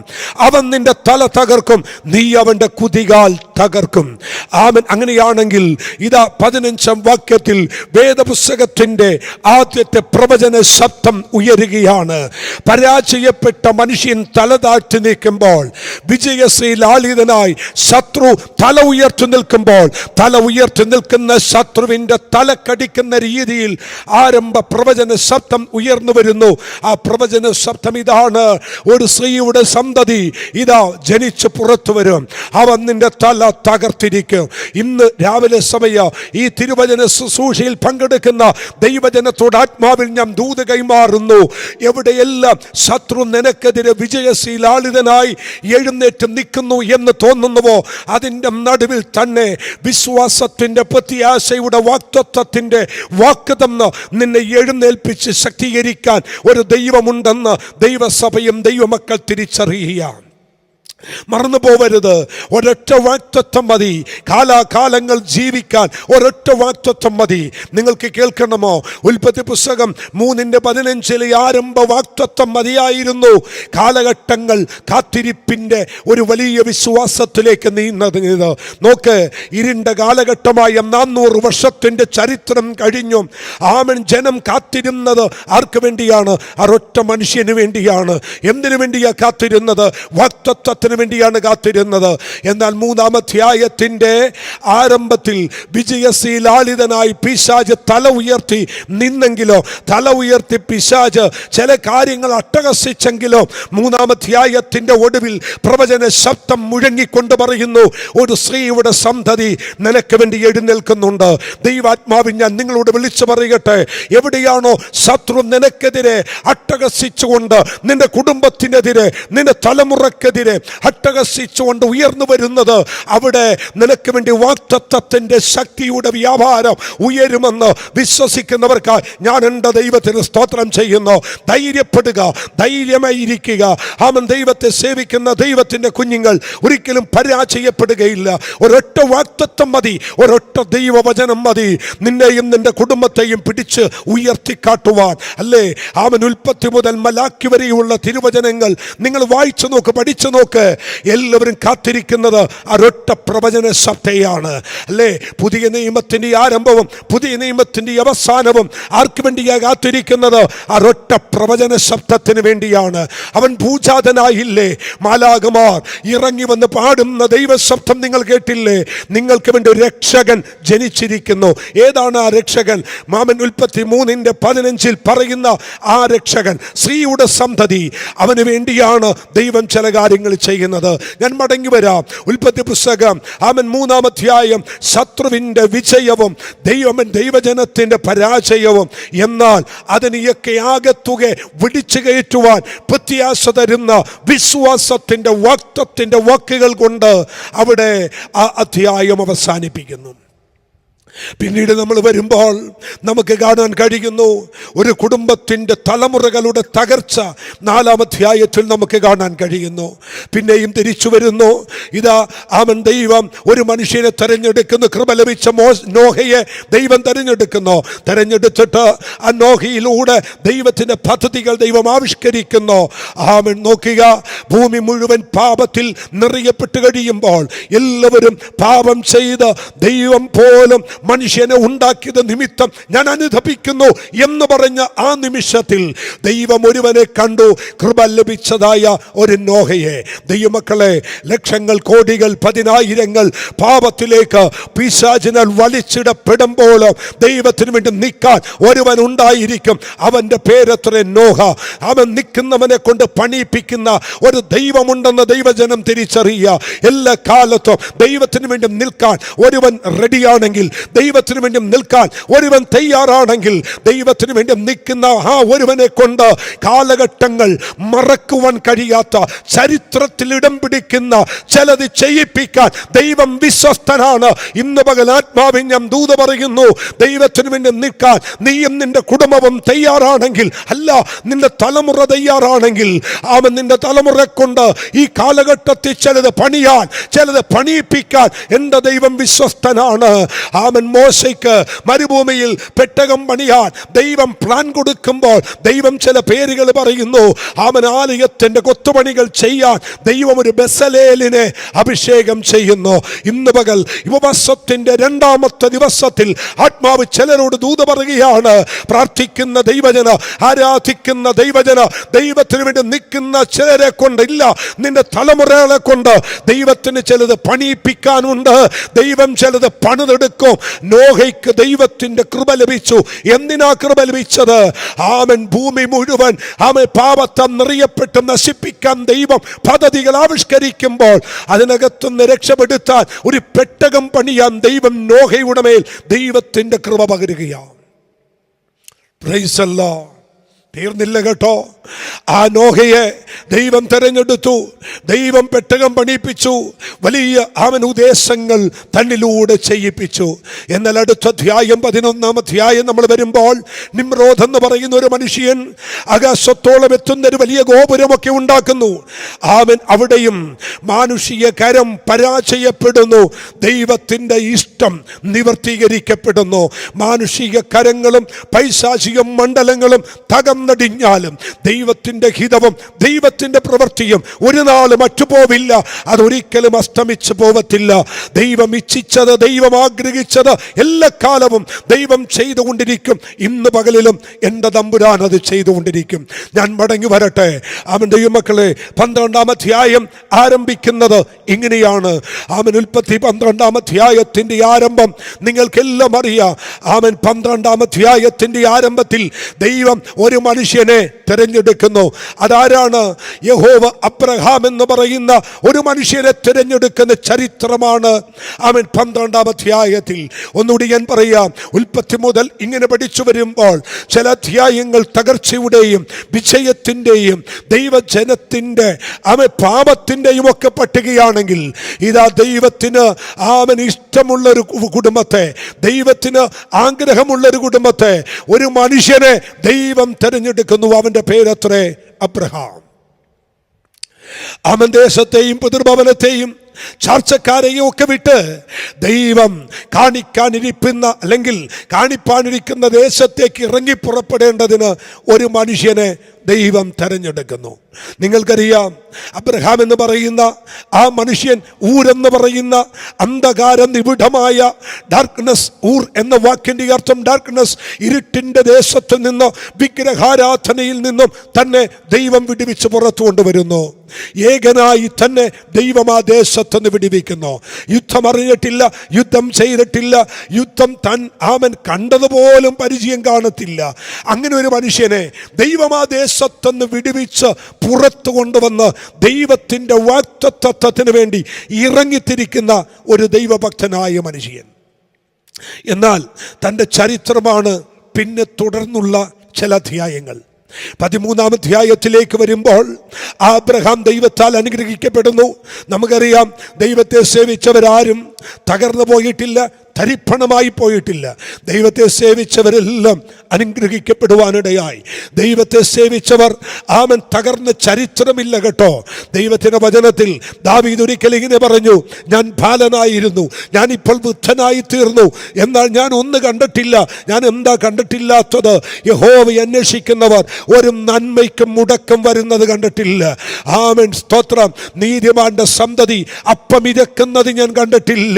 Speaker 4: അവൻ നിന്റെ തല തകർക്കും, നീ അവന്റെ കുതികാൽ തകർക്കും. ആമേൻ. അങ്ങനെയാണെങ്കിൽ ഇതാ 15-ാം വാക്യത്തിൽ വേദപുസ്തകത്തിന്റെ ആദ്യത്തെ പ്രവചന ശബ്ദം ഉയരുകയാണ്. പരാജയപ്പെട്ട മനുഷ്യൻ തല താഴ്ത്തി നിൽക്കുമ്പോൾ, വിജയശീലാളിതനായി ശത്രു തല ഉയർത്തി നിൽക്കുമ്പോൾ, തല ഉയർത്തി നിൽക്കുന്ന ശത്രുവിന്റെ തല കടിക്കുന്ന രീതിയിൽ ആരംഭ പ്രവചന ശബ്ദം ഉയർന്നു വരുന്നു. ആ പ്രവചന ശബ്ദം ഇതാണ്: ഒരു സ്ത്രീയുടെ സന്തതി ഇതാ ജനിച്ച് പുറത്തു വരും, അവൻ നിന്റെ തല തകർത്തിരിക്കും. ഇന്ന് രാവിലെ സമയം ഈ തിരുവചന ശുശ്രൂഷയിൽ പങ്കെടുക്കുന്ന ദൈവജനത്തോട് ആത്മാവിൽ ഞാൻ ദൂത് കൈമാറുന്നു. എവിടെയെല്ലാം ശത്രു നിനക്കെതിരെ വിജയശീലാളിതനായി എഴുന്നേറ്റ് നിൽക്കുന്നു എന്ന് തോന്നുന്നുവോ, അതിൻ്റെ നടുവിൽ തന്നെ വിശ്വാസത്തിൻ്റെ പ്രത്യാശയുടെ വാക്തത്വത്തിൻ്റെ വാക്ക് തന്ന് നിന്നെ എഴുന്നേൽപ്പിച്ച് ശക്തീകരിക്കാൻ ഒരു ദൈവമുണ്ടെന്ന് ദൈവസഭയും ദൈവമക്കൾ തിരിച്ചറിയുക. മറന്നു പോവരുത്. ഒരൊറ്റ വാക്തത്വം മതി കാലാകാലങ്ങൾ ജീവിക്കാൻ. ഒരൊറ്റ വാക്തത്വം മതി. നിങ്ങൾക്ക് കേൾക്കണമോ? ഉൽപ്പത്തി പുസ്തകം 3:15 ആരംഭ വാക്തത്വം മതിയായിരുന്നു കാലഘട്ടങ്ങൾ കാത്തിരിപ്പിൻ്റെ ഒരു വലിയ വിശ്വാസത്തിലേക്ക് നീങ്ങുന്നത്. നോക്ക്, ഇരുണ്ട കാലഘട്ടമായ 400 വർഷത്തിൻ്റെ ചരിത്രം കഴിഞ്ഞു. ആമൻ, ജനം കാത്തിരുന്നത് ആർക്ക് വേണ്ടിയാണ്? ഒരൊറ്റ മനുഷ്യന് വേണ്ടിയാണ്. എന്തിനു വേണ്ടിയാ കാത്തിരുന്നത്? വാക്തത്വത്തിന് വേണ്ടിയാണ് കാത്തിരുന്നത്. എന്നാൽ 3-ാം അധ്യായത്തിൻ്റെ ആരംഭത്തിൽ വിജയശീലാളിതനായി പിശാച് തല ഉയർത്തി നിന്നെങ്കിലോ, തല ഉയർത്തി പിശാച് ചില കാര്യങ്ങൾ അട്ടഹസിച്ചെങ്കിലോ, 3-ാം അധ്യായത്തിൻ്റെ ഒടുവിൽ പ്രവചന ശബ്ദം മുഴങ്ങിക്കൊണ്ട് പറയുന്നു: ഒരു സ്ത്രീയുടെ സന്തതി നിനക്ക് വേണ്ടി എഴുന്നേൽക്കുന്നുണ്ട്. ദൈവാത്മാവിൽ ഞാൻ നിങ്ങളോട് വിളിച്ചു പറയട്ടെ, എവിടെയാണോ ശത്രു നിനക്കെതിരെ അട്ടഹസിച്ചുകൊണ്ട്, നിന്റെ കുടുംബത്തിനെതിരെ, നിന്റെ തലമുറക്കെതിരെ അട്ടഹസിച്ചുകൊണ്ട് ഉയർന്നു വരുന്നത്, അവിടെ നിനക്ക് വേണ്ടി വാക്തത്വത്തിന്റെ ശക്തിയുടെ വ്യാപാരം ഉയരുമെന്ന് വിശ്വസിക്കുന്നവർക്ക് ഞാൻ എൻ്റെ ദൈവത്തിന് സ്തോത്രം ചെയ്യുന്നു. ധൈര്യപ്പെടുക, ധൈര്യമായിരിക്കുക. അവൻ ദൈവത്തെ സേവിക്കുന്ന ദൈവത്തിൻ്റെ കുഞ്ഞുങ്ങൾ ഒരിക്കലും പരാജയപ്പെടുകയില്ല. ഒരൊറ്റ വാക്തത്വം മതി, ഒരൊറ്റ ദൈവവചനം മതി നിന്നെയും നിന്റെ കുടുംബത്തെയും പിടിച്ച് ഉയർത്തിക്കാട്ടുവാൻ. അല്ലേ? അവൻ ഉൽപ്പത്തി മുതൽ മലാക്കി വരെയുള്ള തിരുവചനങ്ങൾ നിങ്ങൾ വായിച്ചു നോക്ക്, പഠിച്ചു നോക്ക്. എല്ലാവരും കാത്തിരിക്കുന്നത് ഒരൊറ്റ പ്രവചന ശബ്ദയാണ്. അല്ലേ? പുതിയ നിയമത്തിന്റെ ആരംഭവും പുതിയ നിയമത്തിന്റെ അവസാനവും ആർക്ക് വേണ്ടിയാ കാത്തിരിക്കുന്നത്? ഒരൊറ്റ പ്രവചന ശബ്ദത്തിന് വേണ്ടിയാണ്. അവൻ ഭൂജാതനായില്ലേ? മാലാഖമാർ ഇറങ്ങി വന്ന് പാടുന്ന ദൈവശബ്ദം നിങ്ങൾ കേട്ടില്ലേ? നിങ്ങൾക്ക് വേണ്ടി ഒരു രക്ഷകൻ ജനിച്ചിരിക്കുന്നു. ഏതാണ് ആ രക്ഷകൻ? മാമൻ ഉൽപ്പത്തി 3:15 പറയുന്ന ആ രക്ഷകൻ സ്ത്രീയുടെ സന്തതി. അവന് വേണ്ടിയാണ് ദൈവം ചില കാര്യങ്ങൾ ചെയ്യുന്നത്. ചെയ്യുന്നത്. ഞാൻ മടങ്ങി വരാം. ഉൽപ്പത്തി പുസ്തകം 3-ാം അധ്യായം ശത്രുവിൻ്റെ വിജയവും ദൈവജനത്തിൻ്റെ പരാജയവും. എന്നാൽ അതിനെയൊക്കെ ആകത്തുക വിടിച്ചു കയറ്റുവാൻ പ്രത്യാശ തരുന്ന വിശ്വാസത്തിൻ്റെ വാക്കുകൾ കൊണ്ട് അവിടെ ആ അധ്യായം അവസാനിപ്പിക്കുന്നു. പിന്നീട് നമ്മൾ വരുമ്പോൾ നമുക്ക് കാണാൻ കഴിയുന്നു ഒരു കുടുംബത്തിൻ്റെ തലമുറകളുടെ തകർച്ച 4-ാം അധ്യായത്തിൽ നമുക്ക് കാണാൻ കഴിയുന്നു. പിന്നെയും തിരിച്ചു വരുന്നു. ഇതാ ദൈവം ഒരു മനുഷ്യനെ തെരഞ്ഞെടുക്കുന്നു. കൃപ ലഭിച്ച നോഹയെ ദൈവം തെരഞ്ഞെടുത്തിട്ട് ആ നോഹയിലൂടെ ദൈവത്തിൻ്റെ പദ്ധതികൾ ദൈവം ആവിഷ്കരിക്കുന്നു. നോക്കുക, ഭൂമി മുഴുവൻ പാപത്തിൽ നിറയപ്പെട്ട് കഴിയുമ്പോൾ എല്ലാവരും പാപം ചെയ്ത് ദൈവം പോലും മനുഷ്യനെ ഉണ്ടാക്കിയത് നിമിത്തം ഞാൻ അനുതപിക്കുന്നു എന്ന് പറഞ്ഞ ആ നിമിഷത്തിൽ ദൈവം ഒരുവനെ കണ്ടു, കൃപ ലഭിച്ചതായ ഒരു നോഹയെ. ദൈവമക്കളെ, ലക്ഷങ്ങൾ, കോടികൾ, പതിനായിരങ്ങൾ പാപത്തിലേക്ക് പിശാചിനാൽ വലിച്ചിടപ്പെടുമ്പോൾ ദൈവത്തിന് വേണ്ടി നിൽക്കാൻ ഒരുവൻ ഉണ്ടായിരിക്കും. അവൻ്റെ പേരത്ര നോഹ. അവൻ നിൽക്കുന്നവനെ കൊണ്ട് പണിയിപ്പിക്കുന്ന ഒരു ദൈവമുണ്ടെന്ന് ദൈവജനം തിരിച്ചറിയുക. എല്ലാ കാലത്തും ദൈവത്തിന് വേണ്ടി നിൽക്കാൻ ഒരുവൻ റെഡിയാണെങ്കിൽ, ദൈവത്തിന് വേണ്ടി നിൽക്കാൻ ഒരുവൻ തയ്യാറാണെങ്കിൽ, ദൈവത്തിന് വേണ്ടി നിൽക്കുന്ന ആ ഒരുവനെ കൊണ്ട് കാലഘട്ടങ്ങൾ മറക്കുവാൻ കഴിയാത്ത, ചരിത്രത്തിൽ ഇടം പിടിക്കുന്ന ചിലത് ചെയ്യിപ്പിക്കാൻ ദൈവം വിശ്വസ്തനാണ്. ഇന്ന് പകൽ ആത്മാവിൽ ഞാൻ ദൂത പറയുന്നു, ദൈവത്തിന് വേണ്ടി നിൽക്കാൻ നീയും നിന്റെ കുടുംബവും തയ്യാറാണെങ്കിൽ, അല്ല നിന്റെ തലമുറ തയ്യാറാണെങ്കിൽ, അവൻ നിന്റെ തലമുറ കൊണ്ട് ഈ കാലഘട്ടത്തിൽ ചിലത് പണിയാൻ, ചിലത് പണിയിപ്പിക്കാൻ എൻ്റെ ദൈവം വിശ്വസ്തനാണ്. അവൻ മോശയ്ക്ക് മരുഭൂമിയിൽ പെട്ടകം പണിയാൻ ദൈവം പ്ലാൻ കൊടുക്കുമ്പോൾ ദൈവം ചില പേരുകൾ പറയുന്നു. അവൻ ആലയത്തിൻ്റെ കൊത്തുപണികൾ ചെയ്യാൻ ദൈവം ഒരു ബെസലേലിനെ അഭിഷേകം ചെയ്യുന്നു. ഇന്ന് പകൽ ഉപവാസത്തിൻ്റെ 2-ാമത്തെ ദിവസത്തിൽ ആത്മാവ് ചിലരോട് ദൂത പറയുകയാണ്. പ്രാർത്ഥിക്കുന്ന ദൈവജന, ആരാധിക്കുന്ന ദൈവജന, ദൈവത്തിന് വേണ്ടി നിൽക്കുന്ന ചിലരെ കൊണ്ടില്ല, നിന്റെ തലമുറകളെ കൊണ്ട് ദൈവത്തിന് ചിലത് പണിയിപ്പിക്കാനുണ്ട്. ദൈവം ചിലത് പണിതെടുക്കും. നോഹയ്ക്ക് ദൈവത്തിന്റെ കൃപ ലഭിച്ചു. എന്തിനാ കൃപ ലഭിച്ചത്? ഭൂമി മുഴുവൻ പാപത്തെ നിറയപ്പെട്ട് നശിപ്പിക്കാൻ ദൈവം പദ്ധതികൾ ആവിഷ്കരിക്കുമ്പോൾ അതിനകത്തുനിന്ന് രക്ഷപ്പെടുത്താൻ ഒരു പെട്ടകം പണിയാൻ ദൈവം നോഹയുടെ മേൽ ദൈവത്തിന്റെ കൃപ പകരുകയാണ്. Price the Lord. തീർന്നില്ല കേട്ടോ. ആ നോഹയെ ദൈവം തെരഞ്ഞെടുത്തു. ദൈവം പെട്ടകം പണിയിപ്പിച്ചു. വലിയ ഉദ്ദേശങ്ങൾ തന്നിലൂടെ ചെയ്യിപ്പിച്ചു. എന്നാൽ അടുത്ത അധ്യായം 11-ാം അധ്യായം നമ്മൾ വരുമ്പോൾ നിമ്രോദ് എന്ന് പറയുന്ന ഒരു മനുഷ്യൻ ആകാശത്തോളം എത്തുന്ന ഒരു വലിയ ഗോപുരമൊക്കെ ഉണ്ടാക്കുന്നു. അവിടെയും മാനുഷിക കരം പരാജയപ്പെടുന്നു. ദൈവത്തിൻ്റെ ഇഷ്ടം നിവർത്തീകരിക്കപ്പെടുന്നു. മാനുഷിക കരങ്ങളും പൈശാചിക മണ്ഡലങ്ങളും തകർന്നടിഞ്ഞാലും ദൈവത്തിൻ്റെ ഹിതവും ദൈവത്തിൻ്റെ പ്രവൃത്തിയും ഒരു നാളും അറ്റുപോവില്ല. അതൊരിക്കലും അസ്തമിച്ചു പോവത്തില്ല. ദൈവം ഇച്ഛിച്ചത്, ദൈവം ആഗ്രഹിച്ചത് എല്ലാ കാലവും ദൈവം ചെയ്തുകൊണ്ടിരിക്കും. ഇന്ന് പകലിലും എൻ്റെ തമ്പുരാൻ അത് ചെയ്തുകൊണ്ടിരിക്കും. ഞാൻ മടങ്ങി വരട്ടെ. ദൈവമക്കളെ, 12-ാം അധ്യായം ആരംഭിക്കുന്നത് ഇങ്ങനെയാണ്. ഉൽപ്പത്തി 12-ാം അധ്യായത്തിൻ്റെ ആരംഭം നിങ്ങൾക്കെല്ലാം അറിയാം. 12-ാം അധ്യായത്തിൻ്റെ ആരംഭത്തിൽ ദൈവം ഒരു മനുഷ്യനെ തിരഞ്ഞെടുക്കുന്നു. അതാരാണ്? യഹോവ അബ്രഹാം എന്ന് പറയുന്ന ഒരു മനുഷ്യനെ തിരഞ്ഞെടുക്കുന്ന ചരിത്രമാണ് 12-ാം അധ്യായത്തിൽ. ഒന്നുകൂടി ഞാൻ പറയാം. ഉൽപ്പത്തി മുതൽ ഇങ്ങനെ പഠിച്ചു വരുമ്പോൾ ചില അധ്യായങ്ങൾ തകർച്ചയുടെയും വിജയത്തിൻ്റെയും ദൈവജനത്തിൻ്റെ പാപത്തിൻ്റെയും ഒക്കെ പട്ടികയാണെങ്കിൽ, ഇതാ ദൈവത്തിന് ഇഷ്ടമുള്ളൊരു കുടുംബത്തെ, ദൈവത്തിന് ആഗ്രഹമുള്ളൊരു കുടുംബത്തെ, ഒരു മനുഷ്യനെ ദൈവം തിരഞ്ഞെടുക്കുന്നു. അവൻ്റെ പേരത്രേ അബ്രഹാം. ദേശത്തെയും പിതൃഭവനത്തെയും ചാർച്ചക്കാരെയും ഒക്കെ വിട്ട് ദൈവം കാണിക്കാനിരിക്കുന്ന അല്ലെങ്കിൽ കാണിപ്പാനിരിക്കുന്ന ദേശത്തേക്ക് ഇറങ്ങി പുറപ്പെടേണ്ടതിന് ഒരു മനുഷ്യനെ ദൈവം തെരഞ്ഞെടുക്കുന്നു. നിങ്ങൾക്കറിയാം, അബ്രഹാം എന്ന് പറയുന്ന ആ മനുഷ്യൻ ഊരെന്ന് പറയുന്ന അന്ധകാര നിബിഡമായ ഡാർക്ക്നെസ്, ഊർ എന്ന വാക്കിൻ്റെ അർത്ഥം ഡാർക്ക്നെസ്, ഇരുട്ടിൻ്റെ ദേശത്ത് നിന്ന്, വിഗ്രഹാരാധനയിൽ നിന്നും തന്നെ ദൈവം വിടുവിച്ച് പുറത്തു കൊണ്ടുവരുന്നു. ഏകനായി തന്നെ ദൈവം ആ ദേശത്തുനിന്ന് വിടുവിക്കുന്നു. യുദ്ധം അറിഞ്ഞിട്ടില്ല, യുദ്ധം ചെയ്തിട്ടില്ല, യുദ്ധം അവൻ കണ്ടതുപോലും പരിചയം കാണത്തില്ല. അങ്ങനെ ഒരു മനുഷ്യനെ ദൈവം ആ ദേശത്തുനിന്ന് വിടുവിച്ച് പുറത്തു കൊണ്ടുവന്ന് ദൈവത്തിൻ്റെ വാഗ്ദത്തത്തിന് വേണ്ടി ഇറങ്ങിത്തിരിക്കുന്ന ഒരു ദൈവഭക്തനായ മനുഷ്യൻ. എന്നാൽ തൻ്റെ ചരിത്രമാണ് പിന്നെ തുടർന്നുള്ള ചില അധ്യായങ്ങൾ. 13-ാം അധ്യായത്തിലേക്ക് വരുമ്പോൾ ആബ്രഹാം ദൈവത്താൽ അനുഗ്രഹിക്കപ്പെടുന്നു. നമുക്കറിയാം, ദൈവത്തെ സേവിച്ചവരാരും തകർന്നു പോയിട്ടില്ല, തരിപ്പണമായി പോയിട്ടില്ല. ദൈവത്തെ സേവിച്ചവരെല്ലാം അനുഗ്രഹിക്കപ്പെടുവാനിടയായി. ദൈവത്തെ സേവിച്ചവർ ആമൻ തകർന്ന ചരിത്രമില്ല കേട്ടോ. ദൈവത്തിൻ്റെ വചനത്തിൽ ദാവീദ് ഒരിക്കൽ ഇങ്ങനെ പറഞ്ഞു, ഞാൻ ബാലനായിരുന്നു, ഞാനിപ്പോൾ വൃദ്ധനായി തീർന്നു, എന്നാൽ ഞാൻ ഒന്ന് കണ്ടിട്ടില്ല. ഞാൻ എന്താ കണ്ടിട്ടില്ലാത്തത്? യഹോവയെ അന്വേഷിക്കുന്നവർ ഒരു നന്മയ്ക്കും മുടക്കം വരുന്നത് കണ്ടിട്ടില്ല. ആമൻ, സ്തോത്രം. നീതിമാന്റെ സന്തതി അപ്പം ഇരക്കുന്നത് ഞാൻ കണ്ടിട്ടില്ല.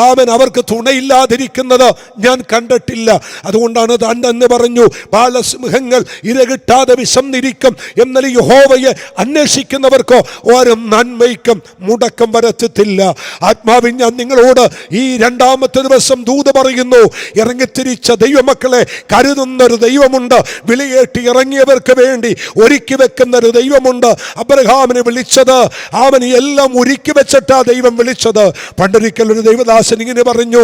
Speaker 4: ആമൻ, അവർക്ക് തുണയില്ലാതിരിക്കുന്നത് ഞാൻ കണ്ടിട്ടില്ല. അതുകൊണ്ടാണ് താൻ തന്നെ പറഞ്ഞു, ബാലസിംഹങ്ങൾ ഇരകിട്ടാതെ വിശന്നിരിക്കും, എന്നാൽ യഹോവയെ അന്വേഷിക്കുന്നവർക്ക് ഒരു നന്മയ്ക്കും മുടക്കം വരത്തില്ല. ആത്മാവിൽ ഞാൻ നിങ്ങളോട് ഈ 2-ാമത്തെ ദിവസം ദൂത് പറയുന്നു, ഇറങ്ങിത്തിരിച്ച ദൈവമക്കളെ കരുതുന്നൊരു ദൈവമുണ്ട്. വിളിയേറ്റി ഇറങ്ങിയവർക്ക് വേണ്ടി ഒരുക്കി വെക്കുന്ന ഒരു ദൈവമുണ്ട്. അബ്രഹാമിനെ വിളിച്ചത് അവൻ എല്ലാം ഒരുക്കി വെച്ചിട്ടാ ദൈവം വിളിച്ചത്. പണ്ടൊരിക്കൽ ഒരു ദൈവദാസൻ ഇങ്ങനെ പറഞ്ഞു,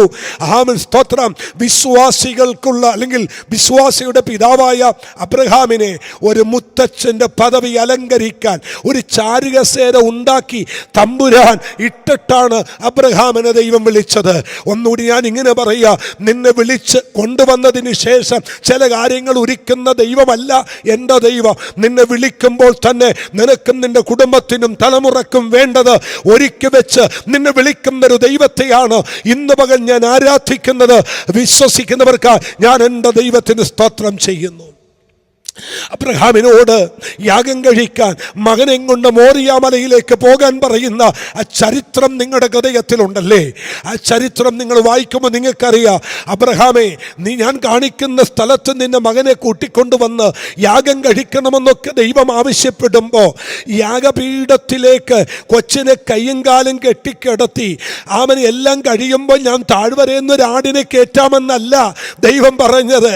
Speaker 4: ആമൻ, സ്തോത്രം, വിശ്വാസികൾക്കുള്ള അല്ലെങ്കിൽ വിശ്വാസിയുടെ പിതാവായ അബ്രഹാമിനെ ഒരു മുത്തച്ഛൻ്റെ പദവി അലങ്കരിക്കാൻ ഒരു ചാരുകസേര ഉണ്ടാക്കി തമ്പുരാൻ ഇട്ടിട്ടാണ് അബ്രഹാമിനെ ദൈവം വിളിച്ചത്. ഒന്നുകൂടി ഞാൻ ഇങ്ങനെ പറയുക, നിന്നെ വിളിച്ച് കൊണ്ടുവന്നതിന് ശേഷം ചില കാര്യങ്ങൾ ഒരുക്കുന്ന ദൈവമല്ല എൻ്റെ ദൈവം. നിന്നെ വിളിക്കുമ്പോൾ തന്നെ നിനക്കും നിന്റെ കുടുംബത്തിനും തലമുറക്കും വേണ്ടത് ഒരുക്കി വെച്ച് നിന്നെ വിളിക്കുന്നൊരു ദൈവത്തെയാണ് ഇന്ന് പകൽ ഞാൻ ആരാധിക്കുന്നത്. വിശ്വസിക്കുന്നവർക്ക് ഞാൻ എൻ്റെ ദൈവത്തിന് സ്തോത്രം ചെയ്യുന്നു. അബ്രഹാമിനോട് യാഗം കഴിക്കാൻ മകനെ കൊണ്ട് മോറിയ മലയിലേക്ക് പോകാൻ പറയുന്ന ആ ചരിത്രം നിങ്ങളുടെ ഹൃദയത്തിലുണ്ടല്ലേ? ആ ചരിത്രം നിങ്ങൾ വായിക്കുമ്പോൾ നിങ്ങൾക്കറിയാം, അബ്രഹാമേ, ഞാൻ കാണിക്കുന്ന സ്ഥലത്ത് നിന്റെ മകനെ കൂട്ടിക്കൊണ്ടുവന്ന് യാഗം കഴിക്കണമെന്നൊക്കെ ദൈവം ആവശ്യപ്പെടുമ്പോൾ യാഗപീഠത്തിലേക്ക് കൊച്ചിനെ കയ്യും കാലും കെട്ടിക്കിടത്തി അവന് എല്ലാം കഴിയുമ്പോൾ ഞാൻ താഴ്വരയെന്നൊരാടിനെ കയറ്റാമെന്നല്ല ദൈവം പറഞ്ഞത്.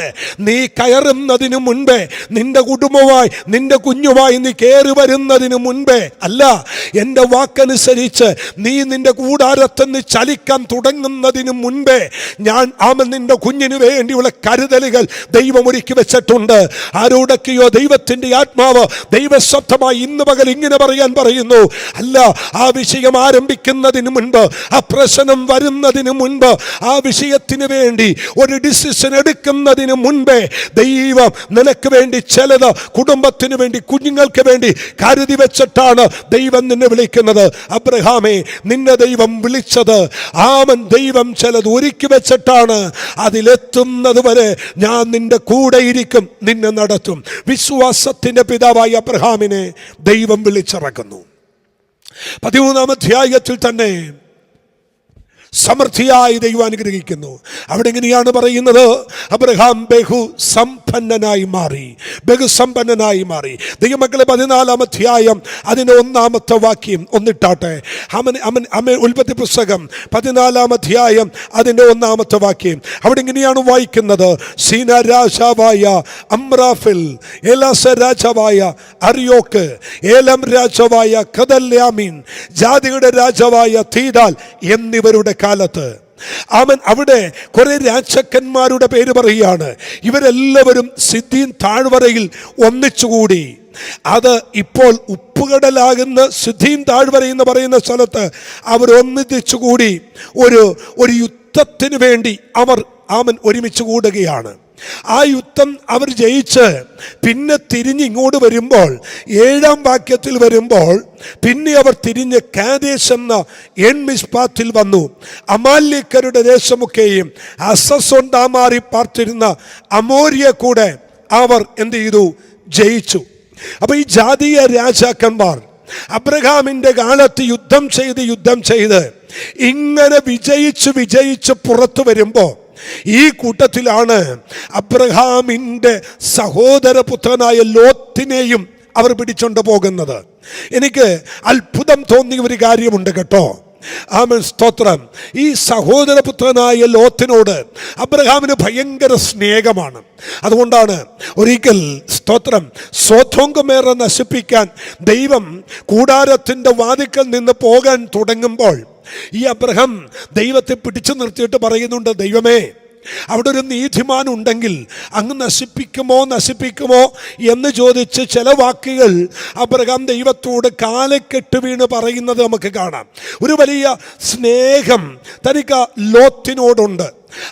Speaker 4: നീ കയറുന്നതിന് മുൻപേ, നിന്റെ കുടുംബമായി നിന്റെ കുഞ്ഞുമായി നീ കയറി വരുന്നതിന് മുൻപേ അല്ല, എൻ്റെ വാക്കനുസരിച്ച് നീ നിന്റെ കൂടാരത്തിന് ചലിക്കാൻ തുടങ്ങുന്നതിന് മുൻപേ ഞാൻ നിന്റെ കുഞ്ഞിന് വേണ്ടിയുള്ള കരുതലുകൾ ദൈവം ഒരുക്കി വെച്ചിട്ടുണ്ട്. ആരോടൊക്കെയോ ദൈവത്തിൻ്റെ ആത്മാവ് ദൈവശബ്ദമായി ഇന്ന് പകൽ ഇങ്ങനെ പറയാൻ പറയുന്നു, അല്ല, ആ വിഷയം ആരംഭിക്കുന്നതിന് മുൻപ്, ആ പ്രശ്നം വരുന്നതിന് മുൻപ്, ആ വിഷയത്തിന് വേണ്ടി ഒരു ഡിസിഷൻ എടുക്കുന്നതിന് മുൻപേ ദൈവം നിനക്ക് വേണ്ടി ചിലത് കുടുംബത്തിന് വേണ്ടി, കുഞ്ഞുങ്ങൾക്ക് വേണ്ടി കരുതി വെച്ചിട്ടാണ് ദൈവം നിന്നെ വിളിക്കുന്നത്. അബ്രഹാമേ, നിന്നെ ദൈവം വിളിച്ചത് ദൈവം ചിലത് ഒരുക്കി വെച്ചിട്ടാണ്. അതിലെത്തുന്നത് വരെ ഞാൻ നിന്റെ കൂടെ ഇരിക്കും, നിന്നെ നടത്തും. വിശ്വാസത്തിന്റെ പിതാവായ അബ്രഹാമിനെ ദൈവം വിളിച്ചിറക്കുന്നു. 13-ാം അധ്യായത്തിൽ തന്നെ സമൃദ്ധിയായി ദൈവം അനുഗ്രഹിക്കുന്നു. അവിടെ എങ്ങനെയാണ് പറയുന്നത്? അബ്രഹാം ബഹുസമ്പന്നനായി മാറി, ബഹുസമ്പന്നനായി മാറി. ദൈവമക്കളെ, 14-ാം അധ്യായം അതിൻ്റെ 1-ാമത്തെ വാക്യം ഒന്നിട്ടാട്ടെ. ഉൽപ്പത്തി പുസ്തകം 14-ാം അധ്യായം അതിൻ്റെ 1-ാമത്തെ വാക്യം. അവിടെ എങ്ങനെയാണ് വായിക്കുന്നത്? സീന രാജാവായ അമ്രാഫിൽ, ഏലാസ രാജാവായ അരിയോക്ക്, ഏലം രാജാവായ കദല്യാമീൻ, ജാതിയുടെ രാജാവായ തീദാൽ എന്നിവരുടെ കാലത്ത് അവിടെ കുറെ രാജാക്കന്മാരുടെ പേര് പറയുകയാണ്. ഇവരെല്ലാവരും സിദ്ദീം താഴ്വരയിൽ ഒന്നിച്ചുകൂടി. അത് ഇപ്പോൾ ഉപ്പുകടലാകുന്ന സിദ്ദീം താഴ്വര എന്ന് പറയുന്ന സ്ഥലത്ത് അവർ ഒന്നിച്ചുകൂടി ഒരു യുദ്ധത്തിന് വേണ്ടി അവർ ഒരുമിച്ച് കൂടുകയാണ്. ആ യുദ്ധം അവർ ജയിച്ച് പിന്നെ തിരിഞ്ഞ് ഇങ്ങോട്ട് വരുമ്പോൾ 7-ാം വാക്യത്തിൽ വരുമ്പോൾ പിന്നെ അവർ തിരിഞ്ഞ് കാദേശ് എന്ന എൻമിസ്പാത്തിൽ വന്നു. അമാല്യക്കരുടെ ദേശമൊക്കെയും അസസൊണ്ടാമാറി പാർത്തിരുന്ന അമോരിയെ കൂടെ അവർ എന്ത് ചെയ്തു? ജയിച്ചു. അപ്പൊ ഈ ജാതീയ രാജാക്കന്മാർ അബ്രഹാമിന്റെ കാലത്ത് യുദ്ധം ചെയ്ത് ഇങ്ങനെ വിജയിച്ച് പുറത്തു വരുമ്പോൾ ഈ കൂട്ടത്തിലാണ് അബ്രഹാമിൻ്റെ സഹോദരപുത്രനായ ലോത്തിനെയും അവർ പിടിച്ചോണ്ട് പോകുന്നത്. എനിക്ക് അത്ഭുതം തോന്നിയ ഒരു കാര്യമുണ്ട് കേട്ടോ. ആമേൻ, സ്തോത്രം. ഈ സഹോദരപുത്രനായ ലോത്തിനോട് അബ്രഹാമിന് ഭയങ്കര സ്നേഹമാണ്. അതുകൊണ്ടാണ് ഒരിക്കൽ, സ്തോത്രം, സോതോംഗൊമോറ നശിപ്പിക്കാൻ ദൈവം കൂടാരത്തിൻ്റെ വാതിക്കൽ നിന്ന് പോകാൻ തുടങ്ങുമ്പോൾ ഈ അബ്രഹാം ദൈവത്തെ പിടിച്ചു നിർത്തിയിട്ട് പറയുന്നുണ്ട്, ദൈവമേ, അവിടെ ഒരു നീതിമാൻ ഉണ്ടെങ്കിൽ അങ്ങ് നശിപ്പിക്കുമോ എന്ന് ചോദിച്ച് ചില വാക്കുകൾ അബ്രഹാം ദൈവത്തോട് കാലക്കെട്ട് വീണ് പറയുന്നത് നമുക്ക് കാണാം. ഒരു വലിയ സ്നേഹം തനിക്ക് ലോത്തിനോടുണ്ട്.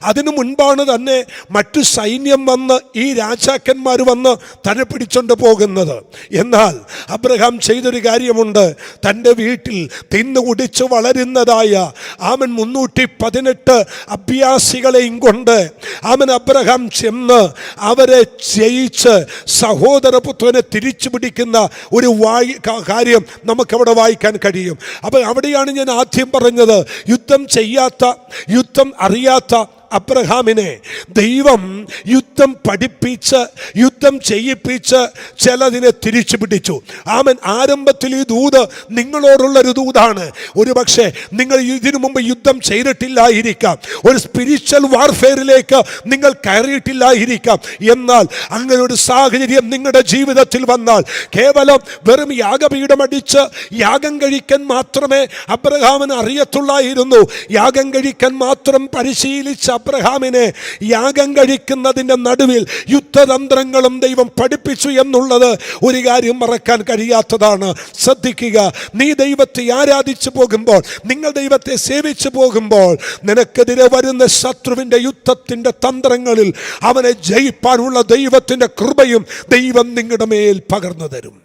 Speaker 4: അതിനു മുൻപാണ് തന്നെ മറ്റു സൈന്യം വന്ന്, ഈ രാജാക്കന്മാർ വന്ന് തന്നെ പിടിച്ചോണ്ട് പോകുന്നത്. എന്നാൽ അബ്രഹാം ചെയ്തൊരു കാര്യമുണ്ട്. തൻ്റെ വീട്ടിൽ തിന്നു കുടിച്ച് വളരുന്നതായ 318 അഭ്യാസികളെയും കൊണ്ട് അബ്രഹാം ചെന്ന് അവരെ ജയിച്ച് സഹോദരപുത്രനെ തിരിച്ചു പിടിക്കുന്ന ഒരു കാര്യം നമുക്കവിടെ വായിക്കാൻ കഴിയും. അപ്പോൾ അവിടെയാണ് ഞാൻ ആദ്യം പറഞ്ഞത്, യുദ്ധം ചെയ്യാത്ത, യുദ്ധം അറിയാത്ത അബ്രഹാമിനെ ദൈവം യുദ്ധം പഠിപ്പിച്ച്, യുദ്ധം ചെയ്യിപ്പിച്ച് ചിലതിനെ തിരിച്ചു പിടിച്ചു. ആരംഭത്തിൽ ഈ ദൂത് നിങ്ങളോടുള്ളൊരു ദൂതാണ്. ഒരു പക്ഷേ നിങ്ങൾ ഇതിനു മുമ്പ് യുദ്ധം ചെയ്തിട്ടില്ലായിരിക്കാം, ഒരു സ്പിരിച്വൽ വാർഫെയറിലേക്ക് നിങ്ങൾ കയറിയിട്ടില്ലായിരിക്കാം. എന്നാൽ അങ്ങനെ ഒരു സാഹചര്യം നിങ്ങളുടെ ജീവിതത്തിൽ വന്നാൽ, കേവലം വെറും യാഗപീഠമടിച്ച് യാഗം കഴിക്കാൻ മാത്രമേ അബ്രഹാമിന് അറിയത്തുള്ളായിരുന്നു. യാഗം കഴിക്കാൻ മാത്രം പരിശീലിച്ച അബ്രഹാമിനെ യാഗം കഴിക്കുന്നതിൻ്റെ നടുവിൽ യുദ്ധതന്ത്രങ്ങളും ദൈവം പഠിപ്പിച്ചു എന്നുള്ളത് ഒരു കാര്യം മറക്കാൻ കഴിയാത്തതാണ്. ശ്രദ്ധിക്കുക, നീ ദൈവത്തെ ആരാധിച്ചു പോകുമ്പോൾ, നിങ്ങൾ ദൈവത്തെ സേവിച്ചു പോകുമ്പോൾ, നിനക്കെതിരെ വരുന്ന ശത്രുവിൻ്റെ യുദ്ധത്തിൻ്റെ തന്ത്രങ്ങളിൽ അവനെ ജയിപ്പാനുള്ള ദൈവത്തിൻ്റെ കൃപയും ദൈവം നിങ്ങളുടെ മേൽ പകർന്നു തരും.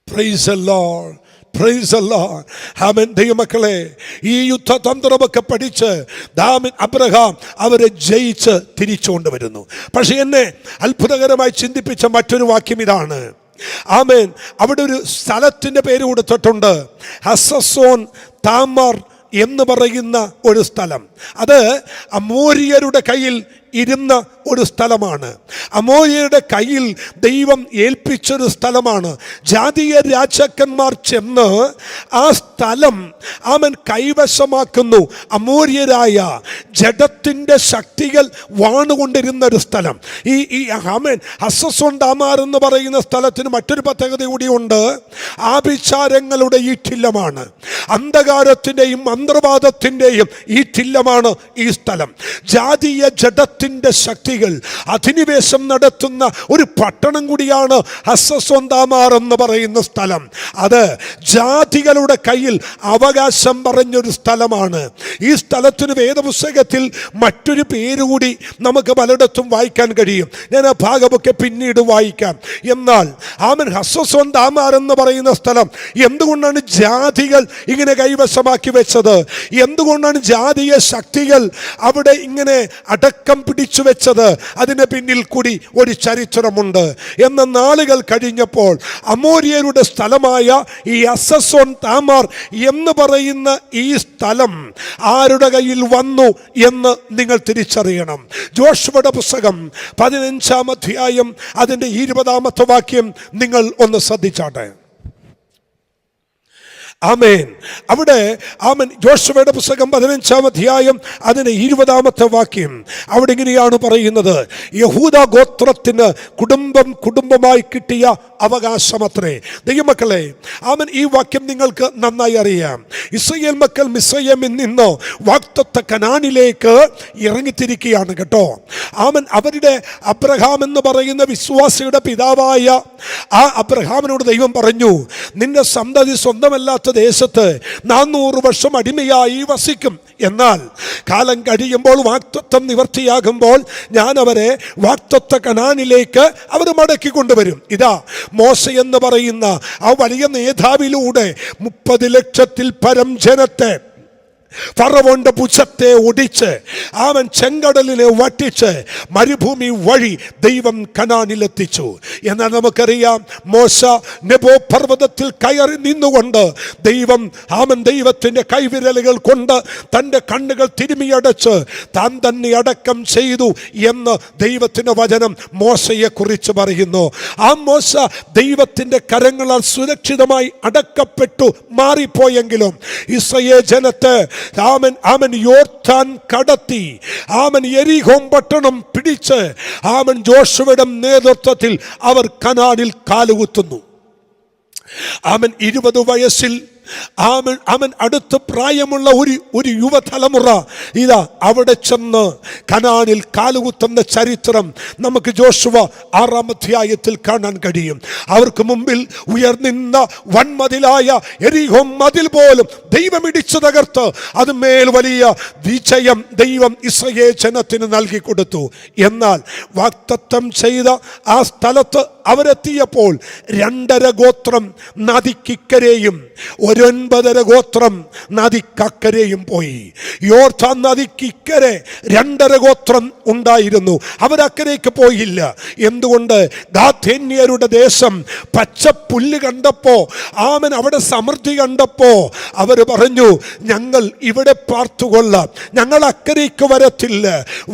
Speaker 4: Praise the Lord, praise the Lord. ആമേൻ. ദൈവമക്കളെ, ഈ യുദ്ധതന്ത്രമൊക്കെ പഠിച്ച് അബ്രഹാം അവരെ ജയിച്ച് തിരിച്ചുകൊണ്ട് വരുന്നു. പക്ഷെ എന്നെ അത്ഭുതകരമായി ചിന്തിപ്പിച്ച മറ്റൊരു വാക്യം ഇതാണ്. ആമേൻ. അവിടെ ഒരു സ്ഥലത്തിൻ്റെ പേര് കൊടുത്തിട്ടുണ്ട്, ഹസസോൻ താമാർ എന്ന് പറയുന്ന ഒരു സ്ഥലം. അത് അമോര്യരുടെ കയ്യിൽ ഇരുന്ന ഒരു സ്ഥലമാണ്. അമോര്യരുടെ കയ്യിൽ ദൈവം ഏൽപ്പിച്ചൊരു സ്ഥലമാണ്. ജാതീയ രാജാക്കന്മാർ ചെന്ന് ആ സ്ഥലം കൈവശമാക്കുന്നു. അമോര്യരായ ജഡത്തിൻ്റെ ശക്തികൾ വാണുകൊണ്ടിരുന്ന ഒരു സ്ഥലം. ഈ ഹസസോൻ താമാർ എന്ന് പറയുന്ന സ്ഥലത്തിന് മറ്റൊരു പ്രത്യേകത കൂടിയുണ്ട്. ആഭിചാരങ്ങളുടെ ഈറ്റില്ലമാണ്, അന്ധകാരത്തിൻ്റെയും മന്ത്രവാദത്തിൻ്റെയും ഈറ്റില്ലമാണ് ഈ സ്ഥലം. ജാതീയ ജഡത്തിൻ്റെ ശക്തികൾ അധിനിവേശം നടത്തുന്ന ഒരു പട്ടണം കൂടിയാണ് ഹസസോൻ താമാർ എന്ന് പറയുന്ന സ്ഥലം. അത് ജാതികളുടെ കയ്യിൽ അവകാശം പറഞ്ഞൊരു സ്ഥലമാണ്. ഈ സ്ഥലത്തിന് വേദപുസ്തകത്തിൽ മറ്റൊരു പേരുകൂടി നമുക്ക് പലയിടത്തും വായിക്കാൻ കഴിയും. ഞാൻ ആ ഭാഗമൊക്കെ പിന്നീട് വായിക്കാം. എന്നാൽ ഹസസോൻ താമാർ എന്ന് പറയുന്ന സ്ഥലം എന്തുകൊണ്ടാണ് ജാതികൾ ഇങ്ങനെ കൈവശമാക്കി വെച്ചത്? എന്തുകൊണ്ടാണ് ജാതീയ ശക്തികൾ അവിടെ ഇങ്ങനെ അടക്കം പിടിച്ചു വെച്ചത്? അതിന് പിന്നിൽ കൂടി ഒരു ചരിത്രമുണ്ട്. എന്ന നാളുകൾ കഴിഞ്ഞപ്പോൾ അമോര്യരുടെ സ്ഥലമായ ഈ ഹസസോൻ താമാർ എന്ന് പറയുന്ന ഈ സ്ഥലം ആരുടെ കയ്യിൽ വന്നു എന്ന് നിങ്ങൾ തിരിച്ചറിയണം. ജോഷുവയുടെ പുസ്തകം 15-ാം അധ്യായം അതിൻ്റെ 20-ാമത്തെ വാക്യം നിങ്ങൾ ഒന്ന് ശ്രദ്ധിച്ചാട്ടെ. ആമേൻ. അവിടെ ജോഷുവയുടെ പുസ്തകം 15-ാം അധ്യായം അതിന് 20-ാമത്തെ വാക്യം അവിടെ ഇങ്ങനെയാണ് പറയുന്നത്, യഹൂദ ഗോത്രത്തിന് കുടുംബമായി കിട്ടിയ അവകാശമത്രേ. ദൈവമക്കളെ, ഈ വാക്യം നിങ്ങൾക്ക് നന്നായി അറിയാം. ഇസ്രായേൽ മക്കൾ മിസ്രയീമിൽ നിന്ന് വാഗ്ദത്ത കനാനിലേക്ക് ഇറങ്ങിത്തിരിക്കുകയാണ് കേട്ടോ. അവരുടെ അബ്രഹാം എന്ന് പറയുന്ന വിശ്വാസിയുടെ പിതാവായ ആ അബ്രഹാമിനോട് ദൈവം പറഞ്ഞു, നിന്റെ സന്തതി സ്വന്തമല്ലാത്ത ദേശത്ത് 400 വർഷം അടിമയായി വസിക്കും. എന്നാൽ കാലം കഴിയുമ്പോൾ, വാഗ്ദത്തം നിവർത്തിയാകുമ്പോൾ ഞാൻ അവരെ വാഗ്ദത്ത കനാനിലേക്ക് അവർ മടക്കി കൊണ്ടുവരും. ഇതാ മോശ എന്ന് പറയുന്ന ആ വലിയ നേതാവിലൂടെ 30 ലക്ഷത്തിൽ പരം ജനത്തെ ഫറവോന്റെ ഭുജത്തെ ഒടിച്ച് അവൻ ചെങ്കടലിനെ വറ്റിച്ച് മരുഭൂമി വഴി ദൈവം കനാനിലെത്തിച്ചു. എന്നാൽ നമുക്കറിയാം, മോശ നെബോ പർവ്വതത്തിൽ കയറി നിന്നുകൊണ്ട് ദൈവത്തിന്റെ കൈവിരലുകൾ കൊണ്ട് തൻ്റെ കണ്ണുകൾ തിരുമിയടച്ച് താൻ തന്നെ അടക്കം ചെയ്തു എന്ന് ദൈവത്തിന്റെ വചനം മോശയെ കുറിച്ച് പറയുന്നു. ആ മോശ ദൈവത്തിന്റെ കരങ്ങളാൽ സുരക്ഷിതമായി അടക്കപ്പെട്ടു മാറിപ്പോയെങ്കിലും ഇസ്രായേൽ ജനത്തെ അവൻ യോർദാൻ കടത്തി, അവൻ യെരിഹോ പട്ടണം പിടിച്ച് ജോഷുവയുടെ നേതൃത്വത്തിൽ അവർ കനാനിൽ കാലുകുത്തുന്നു. അവൻ 20 വയസ്സിൽ അവൻ അടുത്ത പ്രായമുള്ള ഒരു യുവതലമുറ ഇതാ അവിടെ ചെന്ന് കനാനിൽ കാലുകുത്തുന്ന ചരിത്രം നമുക്ക് ജോഷുവ 6-ാം അധ്യായത്തിൽ കാണാൻ കഴിയും. അവർക്ക് മുമ്പിൽ ഉയർന്നിരുന്ന വൻമതിലായ യെരിഹോ മതിൽ പോലും ദൈവം ഇടിച്ചു തകർത്ത് അതുമേൽ വലിയ വിജയം ദൈവം ഇസ്രായേൽ ജനത്തിന് നൽകി കൊടുത്തു. എന്നാൽ വാഗ്ദത്തം ചെയ്ത ആ സ്ഥലത്ത് അവരെത്തിയപ്പോൾ 2.5 ഗോത്രം നദിക്കിക്കരെയും 9.5 ഗോത്രം നദിക്കക്കരെയും പോയി. യോർദാൻ നദിക്കിക്കരെ 2.5 ഗോത്രം ഉണ്ടായിരുന്നു. അവരക്കരയ്ക്ക് പോയില്ല. എന്തുകൊണ്ട്? ഗാഥേന്യരുടെ ദേശം പച്ചപ്പുല്ല് കണ്ടപ്പോ, അവിടെ സമൃദ്ധി കണ്ടപ്പോ അവർ പറഞ്ഞു, ഞങ്ങൾ ഇവിടെ പാർത്തുകൊള്ളാം, ഞങ്ങൾ അക്കരയ്ക്ക് വരത്തില്ല.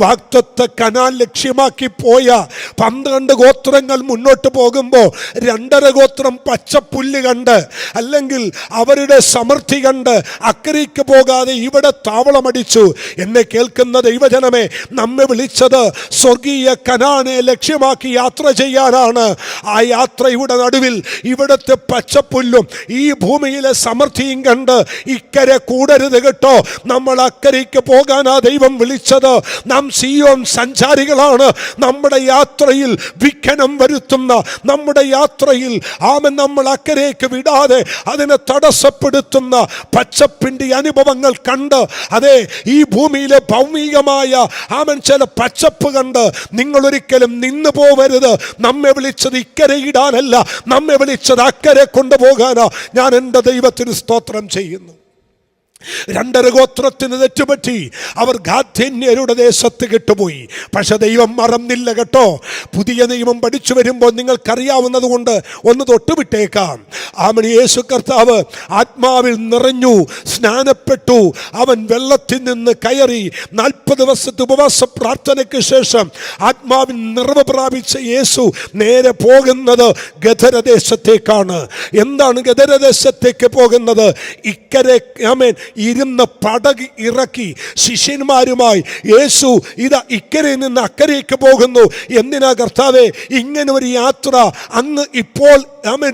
Speaker 4: വാഗ്ദത്ത കനാൻ ലക്ഷ്യമാക്കി പോയ 12 ഗോത്രങ്ങൾ മുന്നോട്ട് പോകുമ്പോൾ 2.5 ഗോത്രം പച്ചപ്പുല്ല് കണ്ട്, അല്ലെങ്കിൽ അവരുടെ സമൃദ്ധി കണ്ട് അക്കരയ്ക്ക് പോകാതെ ഇവിടെ താവളമടിച്ചു. എന്നെ കേൾക്കുന്ന ദൈവജനമേ, നമ്മെ വിളിച്ചത് സ്വർഗീയ കനാനെ ലക്ഷ്യമാക്കി യാത്ര ചെയ്യാനാണ്. ആ യാത്രയുടെ നടുവിൽ ഇവിടുത്തെ പച്ചപ്പുല്ലും ഈ ഭൂമിയിലെ സമൃദ്ധിയും കണ്ട് ഇക്കരെ കൂടരുത് കേട്ടോ. നമ്മൾ അക്കരയ്ക്ക് പോകാനാ ദൈവം വിളിച്ചത്. നാം സിയോൻ സഞ്ചാരികളാണ്. നമ്മുടെ യാത്രയിൽ വിഘ്നം വരുത്തുന്ന, നമ്മുടെ യാത്രയിൽ നമ്മൾ അക്കരയ്ക്ക് വിടാതെ അതിനെ തടസ്സപ്പെടുത്തുന്ന പച്ചപ്പിന്റെ അനുഭവങ്ങൾ കണ്ട്, അതെ, ഈ ഭൂമിയിലെ ഭൗമികമായ ചില പച്ചപ്പ് കണ്ട് നിങ്ങൾ ഒരിക്കലും നിന്നു പോവരുത്. നമ്മെ വിളിച്ചത് ഇക്കരയിടാനല്ല, നമ്മെ വിളിച്ചത് അക്കരെ കൊണ്ടുപോകാനാ. ഞാൻ എൻ്റെ ദൈവത്തിന് സ്തോത്രം ചെയ്യുന്നു. 2.5 ഗോത്രത്തിന് തെറ്റുപറ്റി. അവർ ഗാഥേന്യരുടെ ദേശത്ത് കെട്ടുപോയി. പക്ഷെ ദൈവം മറന്നില്ല കേട്ടോ. പുതിയ നിയമം പഠിച്ചു വരുമ്പോൾ നിങ്ങൾക്കറിയാവുന്നത് കൊണ്ട് ഒന്ന് തൊട്ടുവിട്ടേക്കാം. യേശു കർത്താവ് ആത്മാവിൽ നിറഞ്ഞു, സ്നാനപ്പെട്ടു. അവൻ വെള്ളത്തിൽ നിന്ന് കയറി 40 ദിവസത്തെ ഉപവാസ പ്രാർത്ഥനയ്ക്ക് ശേഷം ആത്മാവിൽ നിറവ് പ്രാപിച്ച യേശു നേരെ പോകുന്നത് ഗദരദേശത്തേക്കാണ്. എന്താണ് ഗദരദേശത്തേക്ക് പോകുന്നത്? ഇക്കരെ ഇരുന്ന് പടക് ഇറക്കി ശിഷ്യന്മാരുമായി യേശു ഇതാ ഇക്കരയിൽ നിന്ന് അക്കരയ്ക്ക് പോകുന്നു. എന്തിനാ കർത്താവേ ഇങ്ങനെ ഒരു യാത്ര അങ്ങ് ഇപ്പോൾ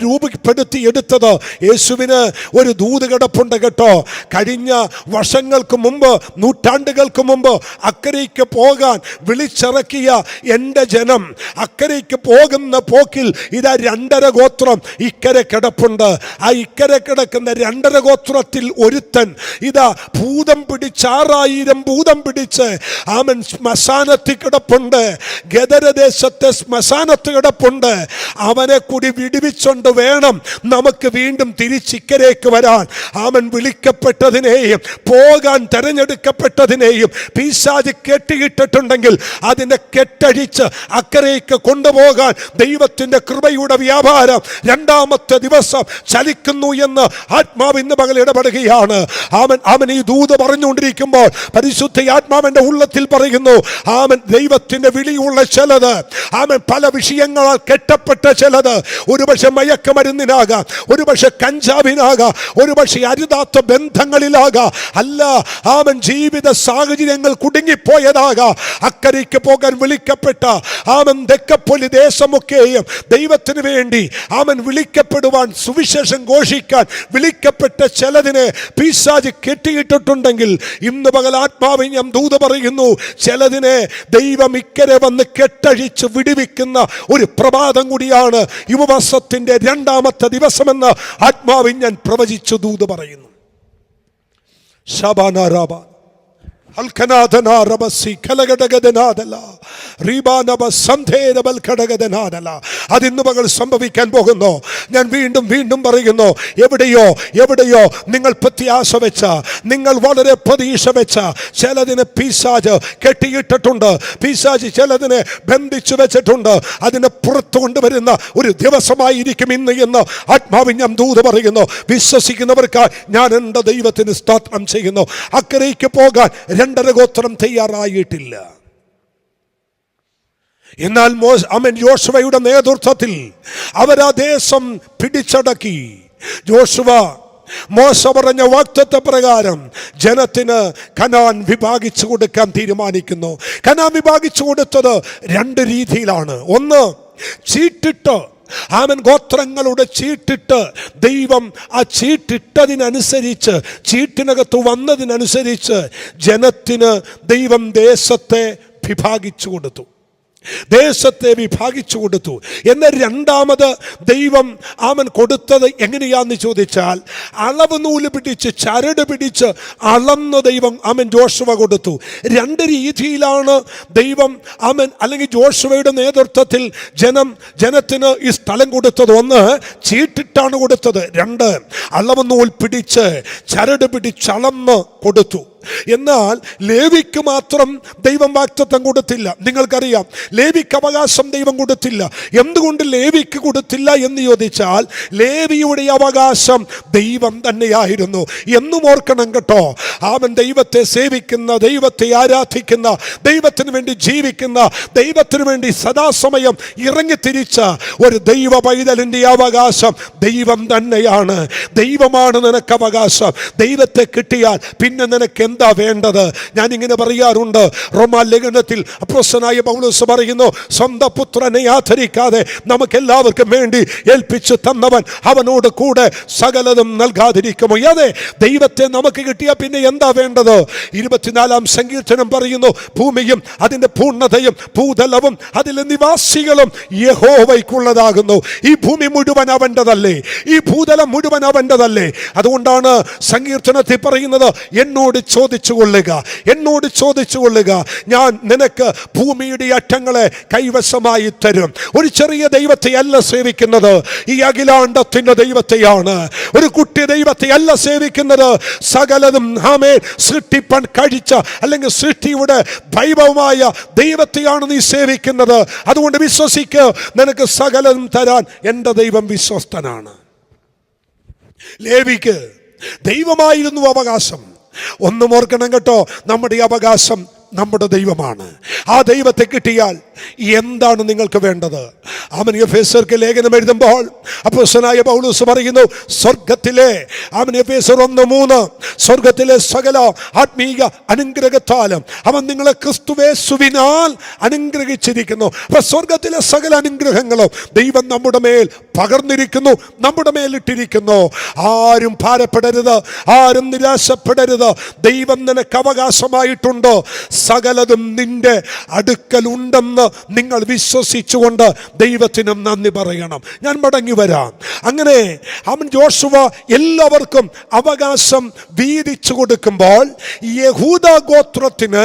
Speaker 4: രൂപപ്പെടുത്തി എടുത്തത്? യേശുവിന് ഒരു ദൂത് കിടപ്പുണ്ട് കേട്ടോ. കഴിഞ്ഞ വർഷങ്ങൾക്ക് മുമ്പ്, നൂറ്റാണ്ടുകൾക്ക് മുമ്പ് അക്കരയ്ക്ക് പോകാൻ വിളിച്ചിറക്കിയ എൻ്റെ ജനം അക്കരയ്ക്ക് പോകുന്ന പോക്കിൽ ഇതാ 2.5 ഗോത്രം ഇക്കരെ കിടപ്പുണ്ട്. ആ ഇക്കരെ കിടക്കുന്ന 2.5 ഗോത്രത്തിൽ ഒരുത്തൻ ഇതാ ഭൂതം പിടിച്ച് 6000 ഭൂതം പിടിച്ച് ശ്മശാനത്തിൽ കിടപ്പുണ്ട്. ഗദരദേശത്തെ ശ്മശാനത്ത് കിടപ്പുണ്ട്. അവനെ കൂടി വിടുവിച്ചുകൊണ്ട് വേണം നമുക്ക് വീണ്ടും തിരിച്ചിക്കരേക്ക് വരാൻ. വിളിക്കപ്പെട്ടതിനെയും പോകാൻ തെരഞ്ഞെടുക്കപ്പെട്ടതിനെയും പിശാച് കെട്ടിയിട്ടിട്ടുണ്ടെങ്കിൽ അതിനെ കെട്ടഴിച്ച് അക്കരയ്ക്ക് കൊണ്ടുപോകാൻ ദൈവത്തിന്റെ കൃപയുടെ വ്യാപാരം 2ാമത്തെ ദിവസം ചലിക്കുന്നു എന്ന് ആത്മാവ് ഇന്ന് പകൽ ഇടപെടുകയാണ്. ഈ ദൂത് പറഞ്ഞുകൊണ്ടിരിക്കുമ്പോൾ പരിശുദ്ധ ആത്മാവിന്റെ ഉള്ളത്തിൽ പറയുന്നു, ദൈവത്തിന്റെ വിളിയുള്ള ചിലത്, പല വിഷയങ്ങളാൽ കെട്ടപ്പെട്ട ചിലത്, ഒരുപക്ഷെ മയക്കുമരുന്നിനാകാം, ഒരുപക്ഷെ കഞ്ചാവിനാകാം, ഒരുപക്ഷെ അരുതാത്ത ബന്ധങ്ങളിലാകാം, അല്ല ജീവിത സാഹചര്യങ്ങൾ കുടുങ്ങിപ്പോയതാകാം. അക്കരയ്ക്ക് പോകാൻ വിളിക്കപ്പെട്ട തെക്കപ്പൊലി ദേശമൊക്കെയും ദൈവത്തിന് വേണ്ടി വിളിക്കപ്പെടുവാൻ, സുവിശേഷം ഘോഷിക്കാൻ വിളിക്കപ്പെട്ട ചിലതിനെ പിശാച് കെട്ടിയിട്ടിട്ടുണ്ടെങ്കിൽ ഇന്ന് പകൽ ആത്മാവിൽ ഞാൻ ദൂത് പറയുന്നു, ചിലതിനെ ദൈവം ഇക്കരെ വന്ന് കെട്ടഴിച്ച് വിടുവിക്കുന്ന ഒരു പ്രഭാതം കൂടിയാണ് ഉപവാസത്തിന്റെ 2ാമത്തെ ദിവസമെന്ന് ആത്മാവിൽ ഞാൻ പ്രവചിച്ചു ദൂത് പറയുന്നു. അതിന്ന് പകൽ സംഭവിക്കാൻ പോകുന്നു. ഞാൻ വീണ്ടും വീണ്ടും പറയുന്നു, എവിടെയോ എവിടെയോ നിങ്ങൾ പ്രത്യാശ വെച്ച, നിങ്ങൾ വളരെ പ്രതീക്ഷ വെച്ച ചിലതിനെ പിശാച് കെട്ടിയിട്ടിട്ടുണ്ട്. പിശാച് ചിലതിനെ ബന്ധിച്ചു വെച്ചിട്ടുണ്ട്. അതിനെ പുറത്തു കൊണ്ടുവരുന്ന ഒരു ദിവസമായിരിക്കും ഇന്ന് എന്ന് ആത്മാവിൽ ഞാൻ ദൂത് പറയുന്നു. വിശ്വസിക്കുന്നവർക്ക് ഞാൻ എൻ്റെ ദൈവത്തിന് സ്തോത്രം ചെയ്യുന്നു. അക്കരയ്ക്ക് പോകാൻ 2.5 ഗോത്രം തയ്യാറായിട്ടില്ല. എന്നാൽ യോശുവയുടെ നേതൃത്വത്തിൽ അവരാ ദേശം പിടിച്ചടക്കി. യോശുവ മോശ പറഞ്ഞ വാഗ്ദത്ത പ്രകാരം ജനത്തിന് കനാൻ വിഭാഗിച്ചു കൊടുക്കാൻ തീരുമാനിക്കുന്നു. കനാൻ വിഭാഗിച്ചു കൊടുത്തത് 2 രീതിയിലാണ്. ഒന്ന്, ചീട്ടിട്ട്, ഗോത്രങ്ങളുടെ ചീട്ടിട്ട് ദൈവം ആ ചീട്ടിട്ടതിനനുസരിച്ച്, ചീട്ടിനകത്ത് വന്നതിനനുസരിച്ച് ജനത്തിന് ദൈവം ദേശത്തെ വിഭാഗിച്ചു കൊടുത്തു. എന്നാൽ രണ്ടാമത് ദൈവം കൊടുത്തത് എങ്ങനെയാന്ന് ചോദിച്ചാൽ, അളവ് നൂല് പിടിച്ച്, ചരട് പിടിച്ച് അളന്ന് ദൈവം ജോഷുവ കൊടുത്തു. 2 രീതിയിലാണ് ദൈവം അല്ലെങ്കിൽ ജോഷുവയുടെ നേതൃത്വത്തിൽ ജനത്തിന് ഈ സ്ഥലം കൊടുത്തത്. 1, ചീട്ടിട്ടാണ് കൊടുത്തത്. 2, അളവ് നൂൽ പിടിച്ച് ചരട് പിടിച്ചളന്ന് കൊടുത്തു. എന്നാൽ ലേവിക്ക് മാത്രം ദൈവം വാഗ്ദത്തം കൊടുത്തില്ല. നിങ്ങൾക്കറിയാം, ലേവിക്ക് അവകാശം ദൈവം കൊടുത്തില്ല. എന്തുകൊണ്ട് ലേവിക്ക് കൊടുത്തില്ല എന്ന് ചോദിച്ചാൽ, ലേവിയുടെ അവകാശം ദൈവം തന്നെയായിരുന്നു. എന്നും ഓർക്കണം കേട്ടോ. ദൈവത്തെ സേവിക്കുന്ന, ദൈവത്തെ ആരാധിക്കുന്ന, ദൈവത്തിന് വേണ്ടി ജീവിക്കുന്ന, ദൈവത്തിന് വേണ്ടി സദാസമയം ഇറങ്ങിത്തിരിച്ച ഒരു ദൈവ പൈതലിൻ്റെ അവകാശം ദൈവം തന്നെയാണ്. ദൈവമാണ് നിനക്ക് അവകാശം. ദൈവത്തെ കിട്ടിയാൽ പിന്നെ നിനക്ക് എന്താ വേണ്ടത്? ഞാൻ ഇങ്ങനെ പറയാറുണ്ട്, റോമാലേഖനത്തിൽ അപ്പോസ്തലനായ പൗലോസ് പറയുന്നു, സ്വന്തം പുത്രനെ ആദരിക്കാതെ നമുക്ക് എല്ലാവർക്കും വേണ്ടി ഏൽപ്പിച്ചു തന്നവൻ അവനോട് കൂടെ സകലതും നൽകാതിരിക്കുമോ? അതെ, ദൈവത്തെ നമുക്ക് കിട്ടിയാൽ പിന്നെ എന്താ വേണ്ടത്? 24-ാം സങ്കീർത്തനം പറയുന്നു, ഭൂമിയും അതിന്റെ പൂർണ്ണതയും ഭൂതലവും അതിലെ നിവാസികളും യഹോവയ്ക്കുള്ളതാകുന്നു. ഈ ഭൂമി മുഴുവൻ അവൻ്റെതല്ലേ? ഈ ഭൂതലം മുഴുവൻ അവൻ്റെതല്ലേ? അതുകൊണ്ടാണ് സങ്കീർത്തനത്തിൽ പറയുന്നത്, എന്നോട് ചോദിച്ചു കൊള്ളുക, ഞാൻ നിനക്ക് ഭൂമിയുടെ അറ്റങ്ങളെ കൈവശമായി തരും. ഒരു ചെറിയ ദൈവത്തെ അല്ല സേവിക്കുന്നത്, ഈ അഖിലാണ്ടത്തിന്റെ ദൈവത്തെയാണ്. ഒരു കുട്ടി ദൈവത്തെ അല്ല സേവിക്കുന്നത്, സകലതും സൃഷ്ടിപ്പൻ കഴിച്ച അല്ലെങ്കിൽ സൃഷ്ടിയുടെ വൈഭവമായ ദൈവത്തെയാണ് നീ സേവിക്കുന്നത്. അതുകൊണ്ട് വിശ്വസിക്ക്, നിനക്ക് സകലതും തരാൻ എൻ്റെ ദൈവം വിശ്വസ്തനാണ്. ലേവിക്ക് ദൈവമായിരുന്നു അവകാശം. ഒന്നും ഓർക്കണം കേട്ടോ, നമ്മുടെ അവകാശം നമ്മുടെ ദൈവമാണ്. ആ ദൈവത്തെ കിട്ടിയാൽ എന്താണ് നിങ്ങൾക്ക് വേണ്ടത്? എഫേസ്യർക്ക് ലേഖനം എഴുതുമ്പോൾ അപ്പോസ്തലനായ പൗലോസ് പറയുന്നു, സ്വർഗത്തിലെ എഫേസ്യർ 1:3 സ്വർഗത്തിലെ സകല ആത്മീയ അനുഗ്രഹത്താലും അവൻ നിങ്ങളെ ക്രിസ്തുയേശുവിനാൽ അനുഗ്രഹിച്ചിരിക്കുന്നു. അപ്പൊ സ്വർഗത്തിലെ സകല അനുഗ്രഹങ്ങളും ദൈവം നമ്മുടെ മേൽ പകർന്നിരിക്കുന്നു, നമ്മുടെ മേലിട്ടിരിക്കുന്നു. ആരും ഭാരപ്പെടരുത്, ആരും നിരാശപ്പെടരുത്. ദൈവം നിനക്ക് അവകാശമായിട്ടുണ്ട്. സകലതും നിന്റെ അടുക്കലുണ്ടെന്ന് നിങ്ങൾ വിശ്വസിച്ചുകൊണ്ട് ദൈവത്തിനും നന്ദി പറയണം. ഞാൻ മടങ്ങി വരാം. അങ്ങനെ യോശുവ എല്ലാവർക്കും അവകാശം വീതിച്ചു കൊടുക്കുമ്പോൾ യഹൂദ ഗോത്രത്തിന്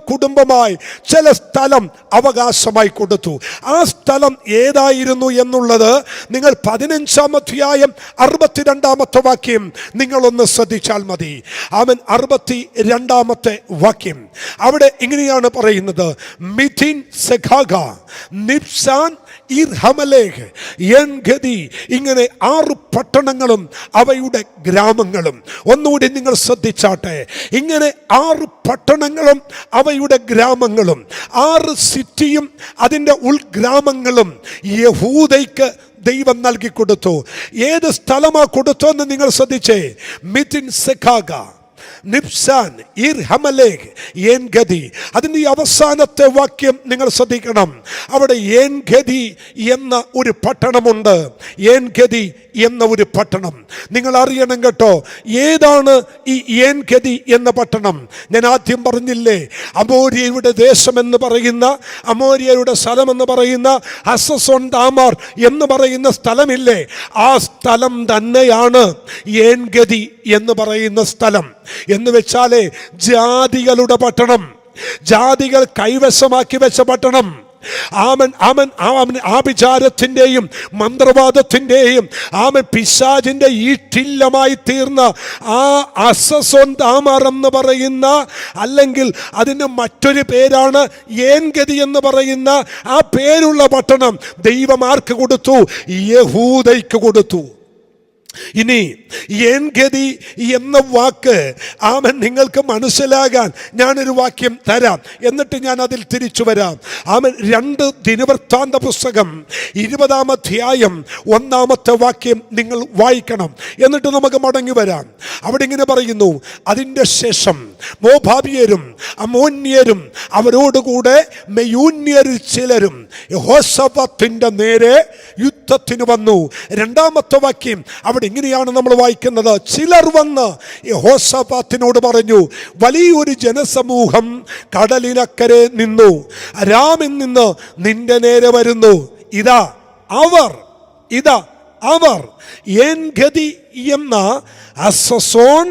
Speaker 4: കുടുംബമായി ചില സ്ഥലം അവകാശമായി കൊടുത്തു. ആ സ്ഥലം ഏതായിരുന്നു എന്നുള്ളത് നിങ്ങൾ 15-ാം അധ്യായം 62-ാമത്തെ വാക്യം നിങ്ങളൊന്ന് ശ്രദ്ധിച്ചാൽ മതി. 62-ാമത്തെ വാക്യം അവിടെ ഇങ്ങനെയാണ് പറയുന്നത്, മിഥിൻ, സെഖാഗ, നിബ്സാൻ, ഇർഹമലേഖ്, എൻഗദി, ഇങ്ങനെ 6 പട്ടണങ്ങളും അവയുടെ ഗ്രാമങ്ങളും. ഒന്നുകൂടി നിങ്ങൾ ശ്രദ്ധിച്ചാട്ടെ, ഇങ്ങനെ 6 പട്ടണങ്ങളും അവയുടെ ഗ്രാമങ്ങളും, 6 സിറ്റിയും അതിൻ്റെ ഉൾഗ്രാമങ്ങളും യഹൂദയ്ക്ക് ദൈവം നൽകി കൊടുത്തു. ഏത് സ്ഥലമാ കൊടുത്തോന്ന് നിങ്ങൾ ശ്രദ്ധിച്ചേ. മിഥിൻ, സെഖാഗ, നിബ്സാൻ, ഇർഹമലേഖ്, എൻഗദി. അതിൻ്റെ അവസാനത്തെ വാക്യം നിങ്ങൾ ശ്രദ്ധിക്കണം. അവിടെ എൻഗദി എന്ന ഒരു പട്ടണമുണ്ട്. എൻഗദി എന്ന ഒരു പട്ടണം നിങ്ങൾ അറിയണം കേട്ടോ. ഏതാണ് ഈ എൻഗദി എന്ന പട്ടണം? ഞാൻ ആദ്യം പറഞ്ഞില്ലേ, അമോര്യയുടെ ദേശമെന്ന് പറയുന്ന, അമോര്യയുടെ സ്ഥലമെന്ന് പറയുന്ന ഹസസോൻ താമാർ എന്ന് പറയുന്ന സ്ഥലമില്ലേ, ആ സ്ഥലം തന്നെയാണ് ഏൻഗതി എന്ന് പറയുന്ന സ്ഥലം. എന്ന് വെച്ചാലേ ജാതികളുടെ പട്ടണം, ജാതികൾ കൈവശമാക്കി വെച്ച പട്ടണം. ആഭിചാരത്തിന്റെയും മന്ത്രവാദത്തിന്റെയും പിശാചിന്റെ ഈറ്റില്ലമായി തീർന്ന ആ അസസോൻ താമാർ എന്ന് പറയുന്ന, അല്ലെങ്കിൽ അതിന് മറ്റൊരു പേരാണ് ഏൻഗതി എന്ന് പറയുന്ന ആ പേരുള്ള പട്ടണം ദൈവം ആർക്ക് കൊടുത്തു? യഹൂദയ്ക്ക് കൊടുത്തു. ഇനി ഏൻഗതി എന്ന വാക്ക് നിങ്ങൾക്ക് മനസ്സിലാകാൻ ഞാനൊരു വാക്യം തരാം, എന്നിട്ട് ഞാൻ അതിൽ തിരിച്ചു വരാം. 2 ദിനവൃത്താന്ത പുസ്തകം 20-ാം അധ്യായം 1-ാമത്തെ വാക്യം നിങ്ങൾ വായിക്കണം, എന്നിട്ട് നമുക്ക് മടങ്ങി വരാം. അവിടെ ഇങ്ങനെ പറയുന്നു, അതിൻ്റെ ശേഷം മോഭാബിയരും അമ്മോന്യരും അവരോടുകൂടെ മെയൂന്യരിൽ ചിലരും യഹോശാഫാത്തിന്റെ നേരെ യുദ്ധത്തിന് വന്നു. 2-ാമത്തെ വാക്യം അവിടെ ഇങ്ങനെയാണ് നമ്മൾ വായിക്കുന്നത്, ചിലർ വന്ന് യഹോശാഫാത്തിനോട് പറഞ്ഞു, വലിയൊരു ജനസമൂഹം കടലിനക്കരെ നിന്നു, അരാമിൽ നിന്ന് നിന്റെ നേരെ വരുന്നു. ഇതാ അവർ ഏൻഗതി എന്ന അസസോൻ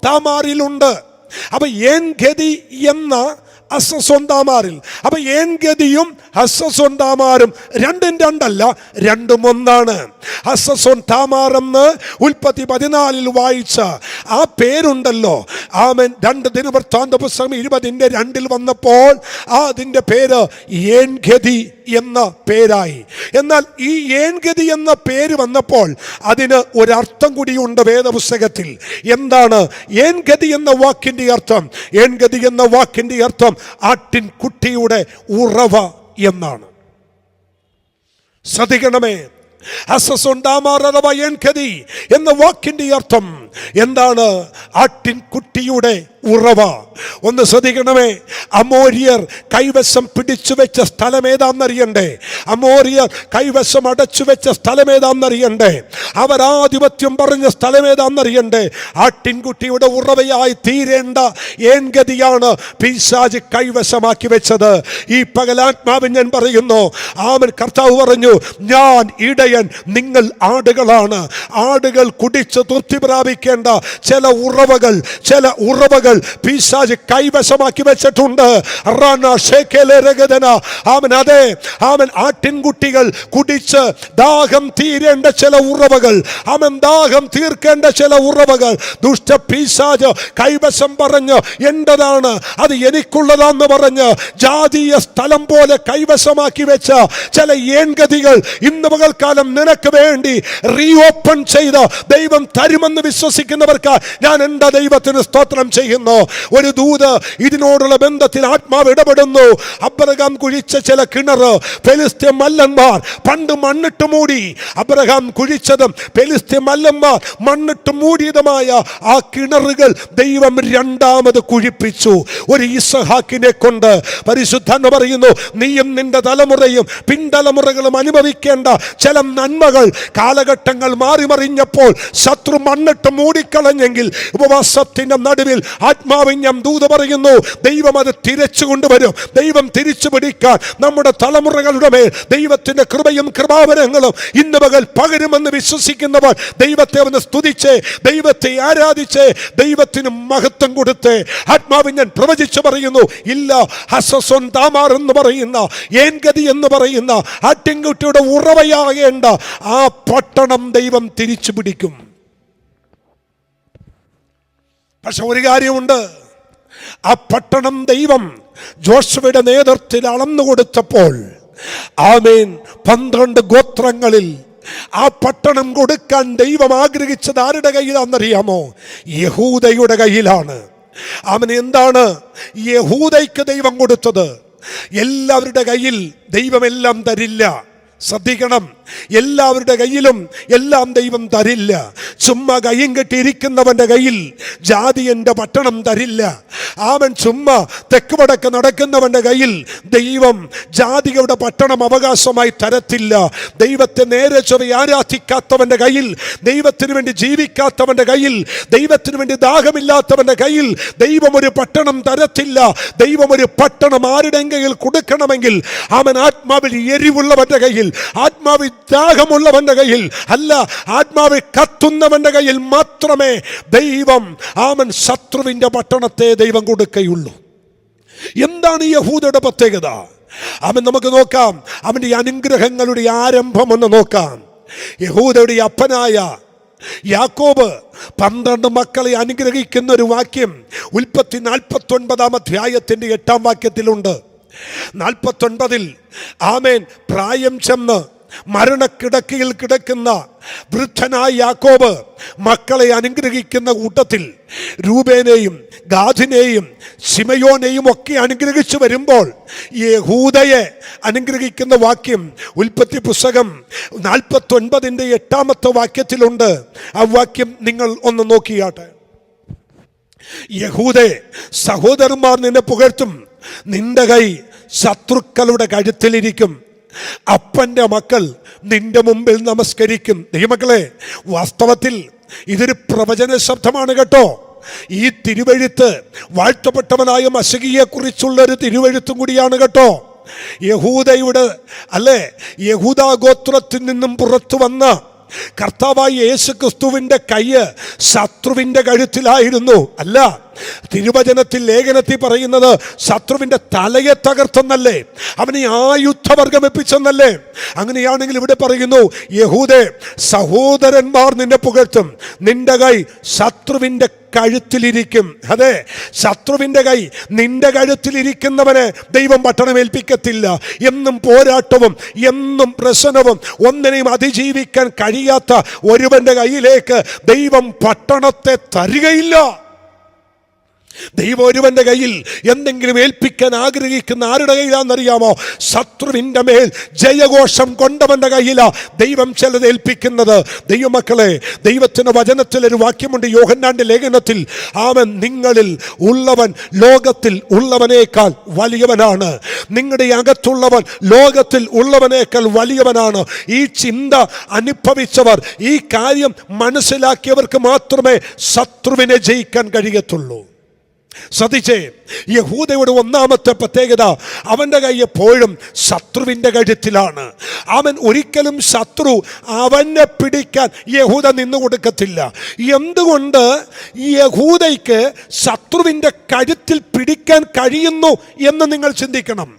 Speaker 4: താമാറിലുണ്ട്. അപ്പൊ ഏൻഗതി എന്ന അസസോൻ താമാറിൽ, അപ്പൊ ഏൻഗതിയും ഹസസോൻ താമാറും രണ്ടും രണ്ടല്ല, രണ്ടും ഒന്നാണ്. ഹസസോൻ താമാർ എന്ന് ഉൽപ്പത്തി 14 വായിച്ച ആ പേരുണ്ടല്ലോ, 2 ദിനവൃത്താന്ത പുസ്തകം 20:2 വന്നപ്പോൾ അതിൻ്റെ പേര് ഏൻഗതി എന്ന പേരായി. എന്നാൽ ഈ ഏൻഗതി എന്ന പേര് വന്നപ്പോൾ അതിന് ഒരർത്ഥം കൂടിയുണ്ട് വേദപുസ്തകത്തിൽ. എന്താണ് ഏൻഗതി എന്ന വാക്കിന്റെ അർത്ഥം? ഏൻഗതി എന്ന വാക്കിന്റെ അർത്ഥം ആട്ടിൻ കുട്ടിയുടെ ഉറവ എന്നാണ്. ശ്രദ്ധിക്കണമേ, ഹസസോൻ താമാർ അഥവാ ഏൻഗതി എന്ന വാക്കിന്റെ അർത്ഥം എന്താണ്? ആട്ടിൻ കുട്ടിയുടെ ഉറവ. ഒന്ന് ശ്രദ്ധിക്കണമേ, അമോര്യർ കൈവശം പിടിച്ചു വെച്ച സ്ഥലം ഏതാണെന്നറിയണ്ടേ? അമോര്യർ കൈവശം അടച്ചു വെച്ച സ്ഥലം ഏതാണെന്നറിയണ്ടേ? അവർ ആധിപത്യം പറഞ്ഞ സ്ഥലം ഏതാണെന്നറിയണ്ടേ? ആട്ടിൻകുട്ടിയുടെ ഉറവയായി തീരേണ്ട ഏൻഗതിയാണ് പിശാച് കൈവശമാക്കി വെച്ചത്. ഈ പകലാത്മാവിൻ ഞാൻ പറയുന്നു, കർത്താവ് പറഞ്ഞു, ഞാൻ ഇടയൻ, നിങ്ങൾ ആടുകളാണ്. ആടുകൾ കുടിച്ച് തൃപ്തി പ്രാപിക്കേണ്ട ചില ഉറവകൾ പിശാച് കൈവശമാക്കി വെച്ചിട്ടുണ്ട്. അതെ, ആട്ടിൻകുട്ടികൾ കുടിച്ച് ദാഹം തീരേണ്ട ചില ഉറവകൾ, ദാഹം തീർക്കേണ്ട ചില ഉറവകൾ ദുഷ്ട പിശാച് കൈവശം പറഞ്ഞ് എന്റേതാണ്, അത് എനിക്കുള്ളതാന്ന് പറഞ്ഞ് ജാതീയ സ്ഥലം പോലെ കൈവശമാക്കി വെച്ച ചില ഏൻഗതികൾ ഇന്ന് പകൽക്കാലം നിനക്ക് വേണ്ടി റീഓപ്പൺ ചെയ്ത് ദൈവം തരുമെന്ന് വിശ്വസിക്കുന്നവർക്ക് ഞാൻ എൻ്റെ ദൈവത്തിന് സ്തോത്രം ചെയ്യുന്നു. ഒരു ദൂത് ഇതിനോടുള്ള ബന്ധത്തിൽ ആത്മാവ് ഇടപെടുന്നു. അബ്രഹാം കുഴിച്ച ചില കിണർ ഫെലിസ്ത്യ മല്ലന്മാർ പണ്ട് മണ്ണിട്ട് മൂടി. അബ്രഹാം കുഴിച്ചതും ഫെലിസ്ത്യ മല്ലന്മാർ മണ്ണിട്ട് മൂടിയതുമായ ആ കിണറുകൾ ദൈവം രണ്ടാമത് കുഴിപ്പിച്ചു ഒരു ഇസഹാക്കിനെ കൊണ്ട്. പരിശുദ്ധൻ പറയുന്നു, നീയും നിന്റെ തലമുറയും പിൻതലമുറകളും അനുഭവിക്കേണ്ട ചില നന്മകൾ കാലഘട്ടങ്ങൾ മാറിമറിഞ്ഞപ്പോൾ ശത്രു മണ്ണിട്ട് മൂടിക്കളഞ്ഞെങ്കിൽ ഉപവാസത്തിന്റെ നടുവിൽ ആത്മാവിഞ്ഞം ദൂത് പറയുന്നു, ദൈവം അത് തിരിച്ചു കൊണ്ടുവരും. ദൈവം തിരിച്ചു പിടിക്കാൻ നമ്മുടെ തലമുറകളുടെ മേൽ ദൈവത്തിന്റെ കൃപയും കൃപാവരങ്ങളും ഇന്ന് പകൽ പകരുമെന്ന് വിശ്വസിക്കുന്നവർ ദൈവത്തെ ഒന്ന് സ്തുതിച്ച്, ദൈവത്തെ ആരാധിച്ച്, ദൈവത്തിന് മഹത്വം കൊടുത്ത് ആത്മാവിഞ്ഞൻ പ്രവചിച്ചു പറയുന്നു, ഇല്ല, ഹസസോൻ താമാർ എന്ന് പറയുന്ന ഏൻഗതി എന്ന് പറയുന്ന ആട്ടിൻകുട്ടിയുടെ ഉറവയാകേണ്ട ആ പട്ടണം ദൈവം തിരിച്ചു പിടിക്കും. പക്ഷെ ഒരു കാര്യമുണ്ട്, ആ പട്ടണം ദൈവം ജോഷുവയുടെ നേതൃത്വത്തിൽ അളന്നു കൊടുത്തപ്പോൾ 12 ഗോത്രങ്ങളിൽ ആ പട്ടണം കൊടുക്കാൻ ദൈവം ആഗ്രഹിച്ചത് ആരുടെ കയ്യിലാണെന്നറിയാമോ? യഹൂദയുടെ കയ്യിലാണ്. എന്താണ് യഹൂദയ്ക്ക് ദൈവം കൊടുത്തത്? എല്ലാവരുടെ കയ്യിൽ ദൈവമെല്ലാം തരില്ല. ശ്രദ്ധിക്കണം, എല്ലാവരുടെ കയ്യിലും എല്ലാം ദൈവം തരില്ല. ചുമ്മാ കയ്യും കെട്ടിയിരിക്കുന്നവന്റെ കയ്യിൽ ജാതിയന്റെ പട്ടണം തരില്ല. ചുമ്മാ തെക്ക് വടക്ക് നടക്കുന്നവന്റെ കയ്യിൽ ദൈവം ജാതികളുടെ പട്ടണം അവകാശമായി തരത്തില്ല. ദൈവത്തെ നേരെ ചൊവ്വെ ആരാധിക്കാത്തവന്റെ കയ്യിൽ, ദൈവത്തിന് വേണ്ടി ജീവിക്കാത്തവന്റെ കയ്യിൽ, ദൈവത്തിന് വേണ്ടി ദാഹമില്ലാത്തവന്റെ കയ്യിൽ ദൈവം ഒരു പട്ടണം തരത്തില്ല. ദൈവം ഒരു പട്ടണം ആരുടെ കയ്യിൽ കൊടുക്കണമെങ്കിൽ ആത്മാവിൽ എരിവുള്ളവന്റെ കയ്യിൽ, ആത്മാവിൽ ദാഹമുള്ളവന്റെ കയ്യിൽ അല്ല, ആത്മാവിൽ കത്തുന്നവന്റെ കയ്യിൽ മാത്രമേ ദൈവം ശത്രുവിന്റെ പട്ടണത്തെ ദൈവം കൊടുക്കുകയുള്ളൂ. എന്താണ് ഈ യഹൂദയുടെ പ്രത്യേകത? നമുക്ക് നോക്കാം അവന്റെ അനുഗ്രഹങ്ങളുടെ ആരംഭം ഒന്ന് നോക്കാം. യഹൂദയുടെ അപ്പനായ യാക്കോബ് 12 മക്കളെ അനുഗ്രഹിക്കുന്ന ഒരു വാക്യം ഉൽപ്പത്തി 49 അധ്യായത്തിന്റെ 8 വാക്യത്തിലുണ്ട്. 49 ആമേൻ പ്രായം ചെന്ന് മരണക്കിടക്കയിൽ കിടക്കുന്ന വൃദ്ധനായ യാക്കോബ് മക്കളെ അനുഗ്രഹിക്കുന്ന കൂട്ടത്തിൽ രൂബേനെയും ഗാദിനെയും ശിമയോനെയും ഒക്കെ അനുഗ്രഹിച്ചു വരുമ്പോൾ യഹൂദയെ അനുഗ്രഹിക്കുന്ന വാക്യം ഉൽപ്പത്തി പുസ്തകം 49 8 വാക്യത്തിലുണ്ട്. ആ വാക്യം നിങ്ങൾ ഒന്ന് നോക്കിയാട്ടെ. യഹൂദേ, സഹോദരന്മാർ നിന്നെ പുകഴ്ത്തും, നിന്റെ കൈ ശത്രുക്കളുടെ കഴുത്തിലിരിക്കും, അപ്പന്റെ മക്കൾ നിന്റെ മുമ്പിൽ നമസ്കരിക്കും. ദൈവമക്കളെ, വാസ്തവത്തിൽ ഇതൊരു പ്രവചന ശബ്ദമാണ് കേട്ടോ. ഈ തിരുവെഴുത്ത് വാഴ്ത്തപ്പെട്ടവനായ മശകിയെ കുറിച്ചുള്ളൊരു തിരുവെഴുത്തും കൂടിയാണ് കേട്ടോ. യഹൂദയുടെ യഹൂദാ ഗോത്രത്തിൽ നിന്നും പുറത്തു വന്ന കർത്താവായ യേശു ക്രിസ്തുവിന്റെ കയ്യ് ശത്രുവിന്റെ കഴുത്തിലായിരുന്നു. അല്ല, തിരുവചനത്തിൽ ലേഖനത്തിൽ പറയുന്നത് ശത്രുവിന്റെ തലയെ തകർത്തെന്നല്ലേ, അവനെ ആയുധവർഗം എപ്പിച്ചെന്നല്ലേ. അങ്ങനെയാണെങ്കിൽ ഇവിടെ പറയുന്നു, യഹൂദേ, സഹോദരന്മാർ നിന്നെ പുകഴ്ത്തും, നിന്റെ കൈ ശത്രുവിന്റെ കഴുത്തിലിരിക്കും. അതെ, ശത്രുവിന്റെ കൈ നിന്റെ കഴുത്തിലിരിക്കുന്നവനെ ദൈവം പട്ടണമേൽപ്പിക്കത്തില്ല. എന്നും പോരാട്ടവും എന്നും പ്രശ്നവും ഒന്നിനെയും അതിജീവിക്കാൻ കഴിയാത്ത ഒരുവന്റെ കയ്യിലേക്ക് ദൈവം പട്ടണത്തെ തരികയില്ല. ദൈവം ഒരുവന്റെ കയ്യിൽ എന്തെങ്കിലും ഏൽപ്പിക്കാൻ ആഗ്രഹിക്കുന്ന ആരുടെ കയ്യിലാണെന്നറിയാമോ? ശത്രുവിന്റെ മേൽ ജയഘോഷം കൊണ്ടവന്റെ കയ്യിലാ ദൈവം ചിലത് ഏൽപ്പിക്കുന്നത്. ദൈവമക്കളെ, ദൈവത്തിന്റെ വചനത്തിൽ ഒരു വാക്യമുണ്ട് യോഹന്നാന്റെ ലേഖനത്തിൽ, അവൻ നിങ്ങളിൽ ഉള്ളവൻ ലോകത്തിൽ ഉള്ളവനേക്കാൾ വലിയവനാണ്. നിങ്ങളുടെ അകത്തുള്ളവൻ ലോകത്തിൽ ഉള്ളവനേക്കാൾ വലിയവനാണ്. ഈ ചിന്ത അനുഭവിച്ചവർ, ഈ കാര്യം മനസ്സിലാക്കിയവർക്ക് മാത്രമേ ശത്രുവിനെ ജയിക്കാൻ കഴിയത്തുള്ളൂ. ശ്രദ്ധിച്ചേ, യഹൂദയുടെ ഒന്നാമത്തെ പ്രത്യേകത, അവന്റെ കൈ എപ്പോഴും ശത്രുവിന്റെ കഴുത്തിലാണ്. അവൻ ഒരിക്കലും ശത്രു അവനെ പിടിക്കാൻ യഹൂദ നിന്നു കൊടുക്കത്തില്ല. എന്തുകൊണ്ട് യഹൂദയ്ക്ക് ശത്രുവിന്റെ കഴുത്തിൽ പിടിക്കാൻ കഴിയുന്നു എന്ന് നിങ്ങൾ ചിന്തിക്കണം.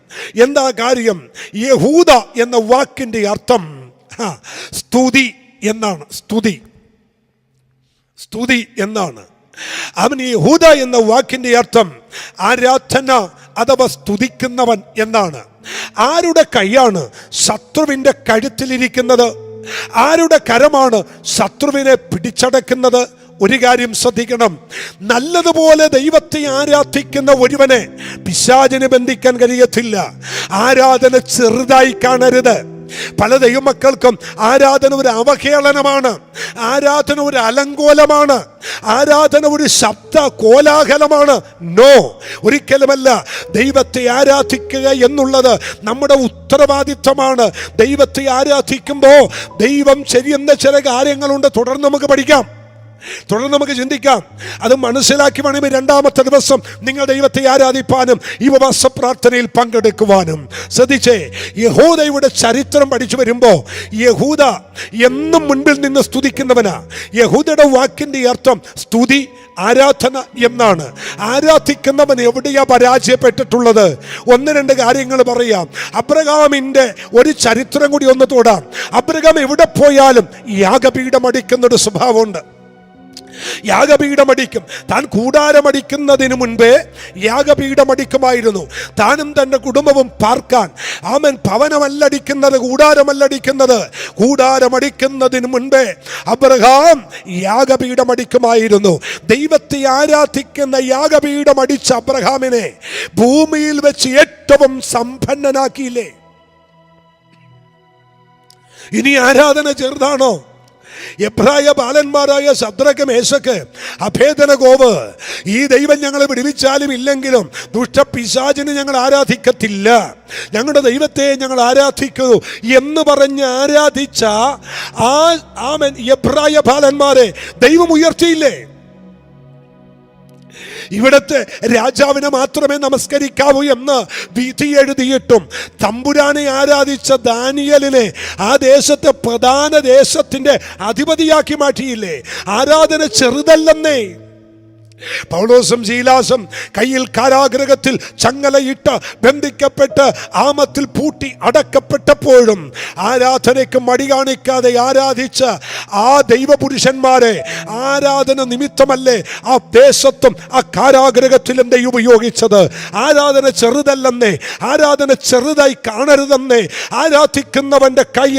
Speaker 4: എന്താ കാര്യം? യഹൂദ എന്ന വാക്കിന്റെ അർത്ഥം സ്തുതി എന്നാണ്. സ്തുതി എന്നാണ്. അവൻ യഹൂദ എന്ന വാക്കിന്റെ അർത്ഥം ആരാധന അഥവാ സ്തുതിക്കുന്നവൻ എന്നാണ്. ആരുടെ കൈയാണ് ശത്രുവിന്റെ കഴുത്തിലിരിക്കുന്നത്? ആരുടെ കരമാണ് ശത്രുവിനെ പിടിച്ചടക്കുന്നത്? ഒരു കാര്യം ശ്രദ്ധിക്കണം, നല്ലതുപോലെ ദൈവത്തെ ആരാധിക്കുന്ന ഒരുവനെ പിശാചിന് ബന്ധിക്കാൻ കഴിയത്തില്ല. ആരാധന ചെറുതായി കാണരുത്. പല ദൈവമക്കൾക്കും ആരാധന ഒരു അവഹേളനമാണ്, ആരാധന ഒരു അലങ്കോലമാണ്, ആരാധന ഒരു ശബ്ദ കോലാഹലമാണ്. നോ, ഒരിക്കലുമല്ല. ദൈവത്തെ ആരാധിക്കുക എന്നുള്ളത് നമ്മുടെ ഉത്തരവാദിത്വമാണ്. ദൈവത്തെ ആരാധിക്കുമ്പോൾ ദൈവം ചെയ്യുന്ന ചില കാര്യങ്ങളുണ്ട്. തുടർന്ന് നമുക്ക് പഠിക്കാം, തുടർന്ന് നമുക്ക് ചിന്തിക്കാം. അത് മനസ്സിലാക്കി വേണമെങ്കിൽ 2-ാമത്തെ ദിവസം നിങ്ങൾ ദൈവത്തെ ആരാധിപ്പാനും ഈ ഉപവാസ പ്രാർത്ഥനയിൽ പങ്കെടുക്കുവാനും. ശ്രദ്ധിച്ചേ, യഹൂദയുടെ ചരിത്രം പഠിച്ചു വരുമ്പോൾ യഹൂദ എന്നും മുൻപിൽ നിന്ന് സ്തുതിക്കുന്നവനാ. യഹൂദയുടെ വാക്കിന്റെ അർത്ഥം സ്തുതി, ആരാധന എന്നാണ്. ആരാധിക്കുന്നവൻ എവിടെയാ പരാജയപ്പെട്ടിട്ടുള്ളത്? 1-2 കാര്യങ്ങൾ പറയാം. അബ്രഹാമിന്റെ ഒരു ചരിത്രം കൂടി ഒന്ന് തൊടാം. അബ്രഹാം എവിടെ പോയാലും യാഗപീഠം അടിക്കുന്നൊരു സ്വഭാവമുണ്ട്. യാഗപീഠമടിക്കും. താൻ കൂടാരമടിക്കുന്നതിന് മുൻപേ യാഗപീഠമടിക്കുമായിരുന്നു. താനും തൻ്റെ കുടുംബവും പാർക്കാൻ. അവൻ ഭവനമല്ലടിക്കുന്നത്, കൂടാരമല്ലടിക്കുന്നത്. കൂടാരമടിക്കുന്നതിന് മുൻപേ അബ്രഹാം യാഗപീഠമടിക്കുമായിരുന്നു. ദൈവത്തെ ആരാധിക്കുന്ന യാഗപീഠമടിച്ച അബ്രഹാമിനെ ഭൂമിയിൽ വെച്ച് ഏറ്റവും സമ്പന്നനാക്കിയില്ലേ? ഇനി ആരാധന ചെറുതാണോ? എബ്രായ ബാലന്മാരായ ശദ്രക്ക്, മേശക്ക്, അഭേദനഗോവ്, ഈ ദൈവം ഞങ്ങളെ വിടുവിച്ചാലും ഇല്ലെങ്കിലും ദുഷ്ടപിശാചിനെ ഞങ്ങൾ ആരാധിക്കത്തില്ല, ഞങ്ങളുടെ ദൈവത്തെ ഞങ്ങൾ ആരാധിക്കൂ എന്ന് പറഞ്ഞ് ആരാധിച്ച എബ്രായ ബാലന്മാരെ ദൈവം ഉയർത്തിയില്ലേ? ഇവിടുത്തെ രാജാവിനെ മാത്രമേ നമസ്കരിക്കാവൂ എന്ന് വിധി എഴുതിയിട്ടും തമ്പുരാനെ ആരാധിച്ച ദാനിയേലിനെ ആ ദേശത്തെ പ്രധാന ദേശത്തിന്റെ അധിപതിയാക്കി മാറ്റിയില്ലേ? ആരാധന ചെറുതല്ലെന്നേ. പൗലോസും ശീലാസും കയ്യിൽ കാരാഗൃഹത്തിൽ ചങ്ങലയിട്ട് ബന്ധിക്കപ്പെട്ട് ആമത്തിൽ പൂട്ടി അടക്കപ്പെട്ടപ്പോഴും ആരാധനയ്ക്ക് മടി കാണിക്കാതെ ആരാധിച്ച ആ ദൈവപുരുഷന്മാരെ ആരാധന നിമിത്തമല്ലേ ആ ദേശത്തും ആ കാരാഗൃഹത്തിലും ദൈവം ഉപയോഗിച്ചത്? ആരാധന ചെറുതല്ലെന്നേ, ആരാധന ചെറുതായി കാണരുതെന്നേ. ആരാധിക്കുന്നവന്റെ കൈ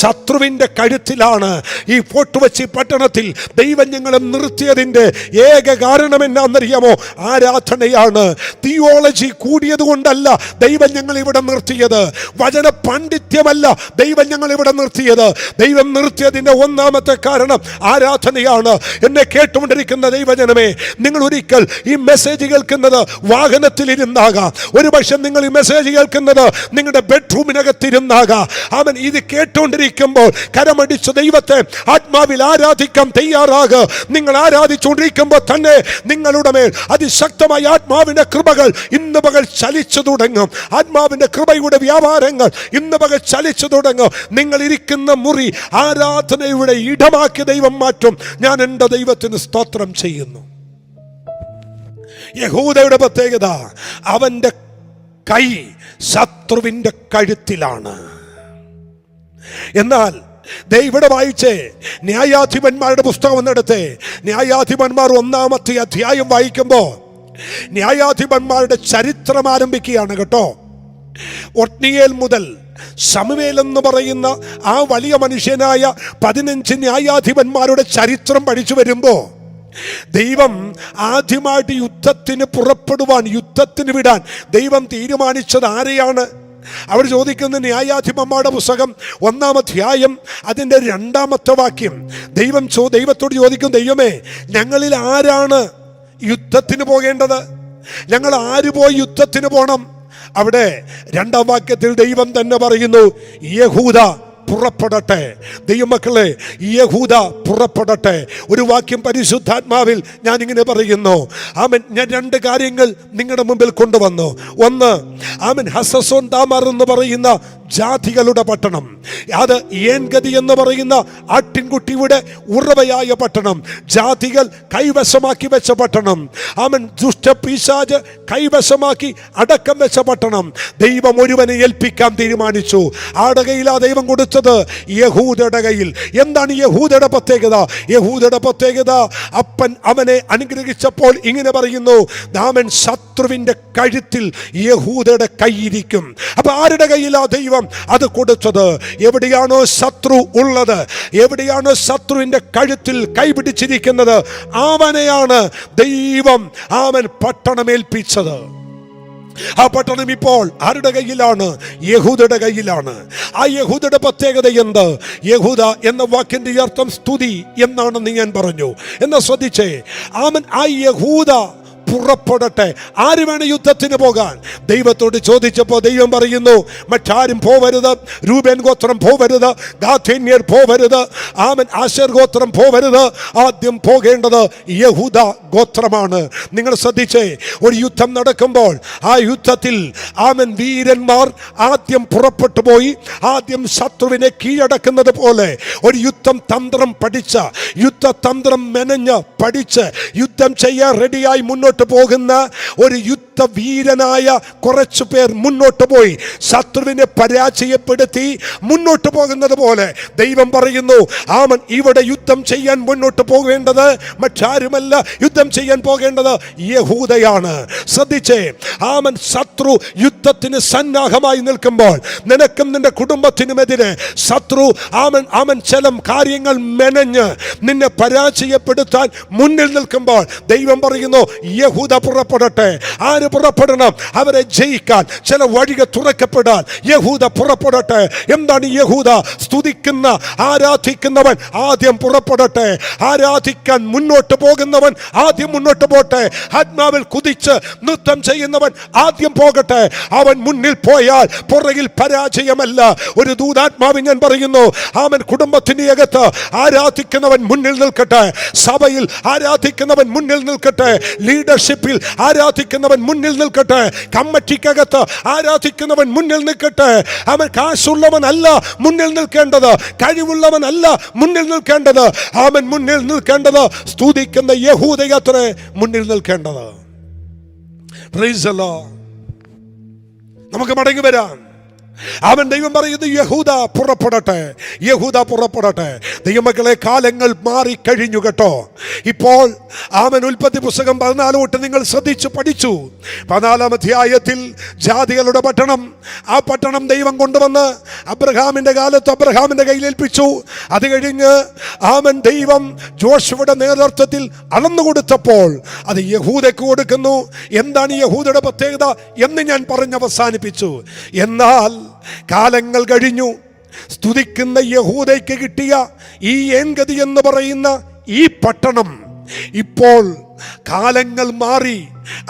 Speaker 4: ശത്രുവിന്റെ കഴുത്തിലാണ്. ഈ ഫോർട്ടുകൊച്ചി പട്ടണത്തിൽ ദൈവം ഞങ്ങളെ നിർത്തിയതിന്റെ ഏക കാരണം എന്നാണെന്നറിയാമോ? ആരാധനയാണ്. തിയോളജി കൂടിയത് കൊണ്ടല്ല ദൈവം ഞങ്ങൾ ഇവിടെ നിർത്തിയത്. വചന പാണ്ഡിത്യമല്ല ദൈവം ഞങ്ങൾ ഇവിടെ നിർത്തിയത്. ദൈവം നിർത്തിയതിന്റെ ഒന്നാമത്തെ കാരണം ആരാധനയാണ്. എന്നെ കേട്ടുകൊണ്ടിരിക്കുന്ന ദൈവജനമേ, നിങ്ങൾ ഒരിക്കൽ ഈ മെസ്സേജ് കേൾക്കുന്നത് വാഹനത്തിലിരുന്നാകാം. ഒരുപക്ഷെ നിങ്ങൾ ഈ മെസ്സേജ് കേൾക്കുന്നത് നിങ്ങളുടെ ബെഡ്റൂമിനകത്തിരുന്നാകാം. അവൻ ഇത് കേട്ടുകൊണ്ടിരിക്കുമ്പോൾ കരമടിച്ച് ദൈവത്തെ ആത്മാവിൽ ആരാധിക്കാൻ തയ്യാറാകുക. നിങ്ങൾ ആരാധിച്ചുകൊണ്ടിരിക്കുമ്പോൾ തന്നെ നിങ്ങളുടെ മേൽ അതിശക്തമായ ആത്മാവിന്റെ കൃപകൾ ഇന്ന് പകൽ ചലിച്ചു തുടങ്ങും. ആത്മാവിന്റെ കൃപയുടെ വ്യാപാരങ്ങൾ ഇന്ന് പകൽ ചലിച്ചു തുടങ്ങും. നിങ്ങൾ ഇരിക്കുന്ന മുറി ആരാധനയുടെ ഇടമാക്കി ദൈവം മാറ്റും. ഞാൻ എൻ്റെ ദൈവത്തിന് സ്തോത്രം ചെയ്യുന്നു. യഹൂദയുടെ പ്രത്യേകത, അവന്റെ കൈ ശത്രുവിന്റെ കഴുത്തിലാണ്. എന്നാൽ ഇവിടെ വായിച്ചേ, ന്യായാധിപന്മാരുടെ പുസ്തകം എന്നെടുത്ത് ന്യായാധിപന്മാർ 1-ാമത്തെ അധ്യായം വായിക്കുമ്പോൾ ന്യായാധിപന്മാരുടെ ചരിത്രം ആരംഭിക്കുകയാണ് കേട്ടോ. ഒത്നിയേൽ മുതൽ ശമൂവേൽ എന്ന് പറയുന്ന ആ വലിയ മനുഷ്യനായ 15 ന്യായാധിപന്മാരുടെ ചരിത്രം പഠിച്ചു വരുമ്പോൾ ദൈവം ആദ്യമായിട്ട് യുദ്ധത്തിന് പുറപ്പെടുവാൻ, യുദ്ധത്തിന് വിടാൻ ദൈവം തീരുമാനിച്ചത് ആരെയാണ്? അവർ ചോദിക്കുന്ന ന്യായാധിപന്മാരുടെ പുസ്തകം 1-ാം അധ്യായം അതിൻ്റെ 2-ാമത്തെ വാക്യം. ദൈവത്തോട് ചോദിക്കും, ദൈവമേ, ഞങ്ങളിൽ ആരാണ് യുദ്ധത്തിന് പോകേണ്ടത്? ഞങ്ങൾ ആര് പോയി യുദ്ധത്തിന് പോകണം? അവിടെ 2-ാം വാക്യത്തിൽ ദൈവം തന്നെ പറയുന്നു, യഹൂദ പുറപ്പെടട്ടെ. ദൈവമക്കളെ, യഹൂദ പുറപ്പെടട്ടെ. ഒരു വാക്യം പരിശുദ്ധാത്മാവിൽ ഞാൻ ഇങ്ങനെ പറയുന്നു. ആമൻ, ഞാൻ 2 കാര്യങ്ങൾ നിങ്ങളുടെ മുമ്പിൽ കൊണ്ടുവന്നു. ഒന്ന്, ആമൻ, ഹസസോൻ താമാർ എന്ന് പറയുന്ന ജാതികളുടെ പട്ടണം, അത് ഏൻഗതി എന്ന് പറയുന്ന ആട്ടിൻകുട്ടിയുടെ ഉറവയായ പട്ടണം, ജാതികൾ കൈവശമാക്കി വെച്ച പട്ടണം, അവൻ ദുഷ്ടപിശാച് കൈവശമാക്കി അടക്കം വെച്ച പട്ടണം ദൈവം ഒരുവനെ ഏൽപ്പിക്കാൻ തീരുമാനിച്ചു. ആരുടെ കയ്യിലാ ദൈവം കൊടുത്തത്? യഹൂദയുടെ കയ്യിൽ. എന്താണ് യഹൂദയുടെ പ്രത്യേകത? യഹൂദയുടെ പ്രത്യേകത, അപ്പൻ അവനെ അനുഗ്രഹിച്ചപ്പോൾ ഇങ്ങനെ പറയുന്നു, അവൻ ശത്രുവിന്റെ കഴുത്തിൽ യഹൂദയുടെ കൈയിരിക്കും. അപ്പൊ ആരുടെ കയ്യിലാ ദൈവം അത് കൊടുത്തത്? എവിടെയാണോ ശത്രു ഉള്ളത്, എവിടെയാണോ ശത്രുവിന്റെ കഴുത്തിൽ കൈപിടിച്ചിരിക്കുന്നത്, അവനെയാണ് ദൈവം അവൻ പട്ടണമേൽപ്പിച്ചത്. ആ പട്ടണം ഇപ്പോൾ ആരുടെ കയ്യിലാണ്? യഹൂദയുടെ കയ്യിലാണ്. ആ യഹൂദയുടെ പ്രത്യേകത എന്ത്? യഹൂദ എന്ന വാക്കിന്റെ അർത്ഥം സ്തുതി എന്നാണെന്ന് ഞാൻ പറഞ്ഞു. എന്നാ ശ്രദ്ധിച്ചേ, അവൻ ആ യഹൂദ പുറപ്പെടട്ടെ. ആര് വേണം യുദ്ധത്തിന് പോകാൻ? ദൈവത്തോട് ചോദിച്ചപ്പോൾ ദൈവം പറയുന്നു, മറ്റാരും പോവരുത്. രൂബേൻ ഗോത്രം പോവരുത്, ഗാദ്യന്യർ പോവരുത്, ആമൻ ആശേർ ഗോത്രം പോവരുത്. ആദ്യം പോകേണ്ടത് യഹൂദ ഗോത്രമാണ്. നിങ്ങൾ ശ്രദ്ധിച്ചേ, ഒരു യുദ്ധം നടക്കുമ്പോൾ ആ യുദ്ധത്തിൽ ആമൻ വീരന്മാർ ആദ്യം പുറപ്പെട്ടു പോയി ആദ്യം ശത്രുവിനെ കീഴടക്കുന്നത് പോലെ ഒരു യുദ്ധം തന്ത്രം പഠിച്ച, യുദ്ധതന്ത്രം മെനഞ്ഞ് പഠിച്ച് യുദ്ധം ചെയ്യാൻ റെഡിയായി മുന്നോട്ട് പോകുന്ന ഒരു യുദ്ധവീരനായ കുറച്ചു പേർ മുന്നോട്ട് പോയി ശത്രുവിനെ പരാജയപ്പെടുത്തി മുന്നോട്ട് പോകുന്നത് പോലെ ദൈവം പറയുന്നു, ആമൻ ഇവിടെ യുദ്ധം ചെയ്യാൻ മുന്നോട്ട് പോകേണ്ടത് മറ്റാരുമല്ല, യുദ്ധം ചെയ്യാൻ പോകേണ്ടത് യഹൂദയാണ്. ശ്രദ്ധിച്ചേ, ആമൻ ശത്രു യുദ്ധത്തിന് സന്നാഹമായി നിൽക്കുമ്പോൾ നിനക്കും നിന്റെ കുടുംബത്തിനുമെതിരെ ശത്രു ആമൻ ചില കാര്യങ്ങൾ മെനഞ്ഞ് നിന്നെ പരാജയപ്പെടുത്താൻ മുന്നിൽ നിൽക്കുമ്പോൾ ദൈവം പറയുന്നു, യഹൂദ പുറപ്പെടട്ടെ. ആര് പുറപ്പെടണം? അവരെ ജയിക്കാൻ ചില വഴികൾ തുറക്കപ്പെടാൻ യഹൂദ പുറപ്പെടട്ടെ. എന്താണ് യഹൂദ? സ്തുതിക്കുന്ന ആരാധിക്കുന്നവൻ ആദ്യം പുറപ്പെടട്ടെ. ആരാധിക്കാൻ മുന്നോട്ട് പോകുന്നവൻ ആദ്യം മുന്നോട്ട് പോട്ടെ. ആത്മാവിൽ കുതിച്ച് നൃത്തം ചെയ്യുന്നവൻ ആദ്യം പോകട്ടെ. അവൻ മുന്നിൽ പോയാൽ പുറകിൽ പരാജയമല്ല. ഒരു ദൂതാത്മാവിൽ ഞാൻ പറയുന്നു, അവൻ കുടുംബത്തിന്റെ അകത്ത് ആരാധിക്കുന്നവൻ മുന്നിൽ നിൽക്കട്ടെ, സഭയിൽ ആരാധിക്കുന്നവൻ മുന്നിൽ നിൽക്കട്ടെ, ലീഡർഷിപ്പ് ലീഡർഷിപ്പിൽ ആരാധിക്കുന്നവൻ മുന്നിൽ നിൽക്കട്ടെ. കമ്മിറ്റിക്കകത്ത് ആരാധിക്കുന്നവൻ മുന്നിൽ നിൽക്കട്ടെ. അവൻ കാശുള്ളവനല്ല മുന്നിൽ നിൽക്കേണ്ടത്, കഴിവുള്ളവനല്ല മുന്നിൽ നിൽക്കേണ്ടത്. അവൻ മുന്നിൽ നിൽക്കേണ്ടത് സ്തുതിക്കുന്ന യഹൂദയത്രേ മുന്നിൽ നിൽക്കേണ്ടത്. Price the Lord. നമുക്ക് മടങ്ങി വരാം. അവൻ ദൈവം പറയുന്നത് യഹൂദ പുറപ്പെടട്ടെ, യഹൂദ പുറപ്പെടട്ടെ. ദൈവമക്കളെ, കാലങ്ങൾ മാറിക്കഴിഞ്ഞു കേട്ടോ. ഇപ്പോൾ അവൻ ഉൽപ്പത്തി പുസ്തകം 14 തൊട്ട് നിങ്ങൾ ശ്രദ്ധിച്ചു പഠിച്ചു. 14-ാം അധ്യായത്തിൽ ജാതികളുടെ പട്ടണം, ആ പട്ടണം ദൈവം കൊണ്ടുവന്ന് അബ്രഹാമിന്റെ കാലത്ത് അബ്രഹാമിന്റെ കയ്യിൽ ഏൽപ്പിച്ചു. അത് കഴിഞ്ഞ് അവൻ ദൈവം ജോഷുവയുടെ നേതൃത്വത്തിൽ അളന്നു കൊടുത്തപ്പോൾ അത് യഹൂദയ്ക്ക് കൊടുക്കുന്നു. എന്താണ് യഹൂദയുടെ പ്രത്യേകത എന്ന് ഞാൻ പറഞ്ഞ് അവസാനിപ്പിച്ചു. എന്നാൽ കാലങ്ങൾ കഴിഞ്ഞു. സ്തുതിക്കുന്ന യഹൂദയ്ക്ക് കിട്ടിയ ഈ ഏൻഗതി എന്ന് പറയുന്ന ഈ പട്ടണം ഇപ്പോൾ കാലങ്ങൾ മാറി,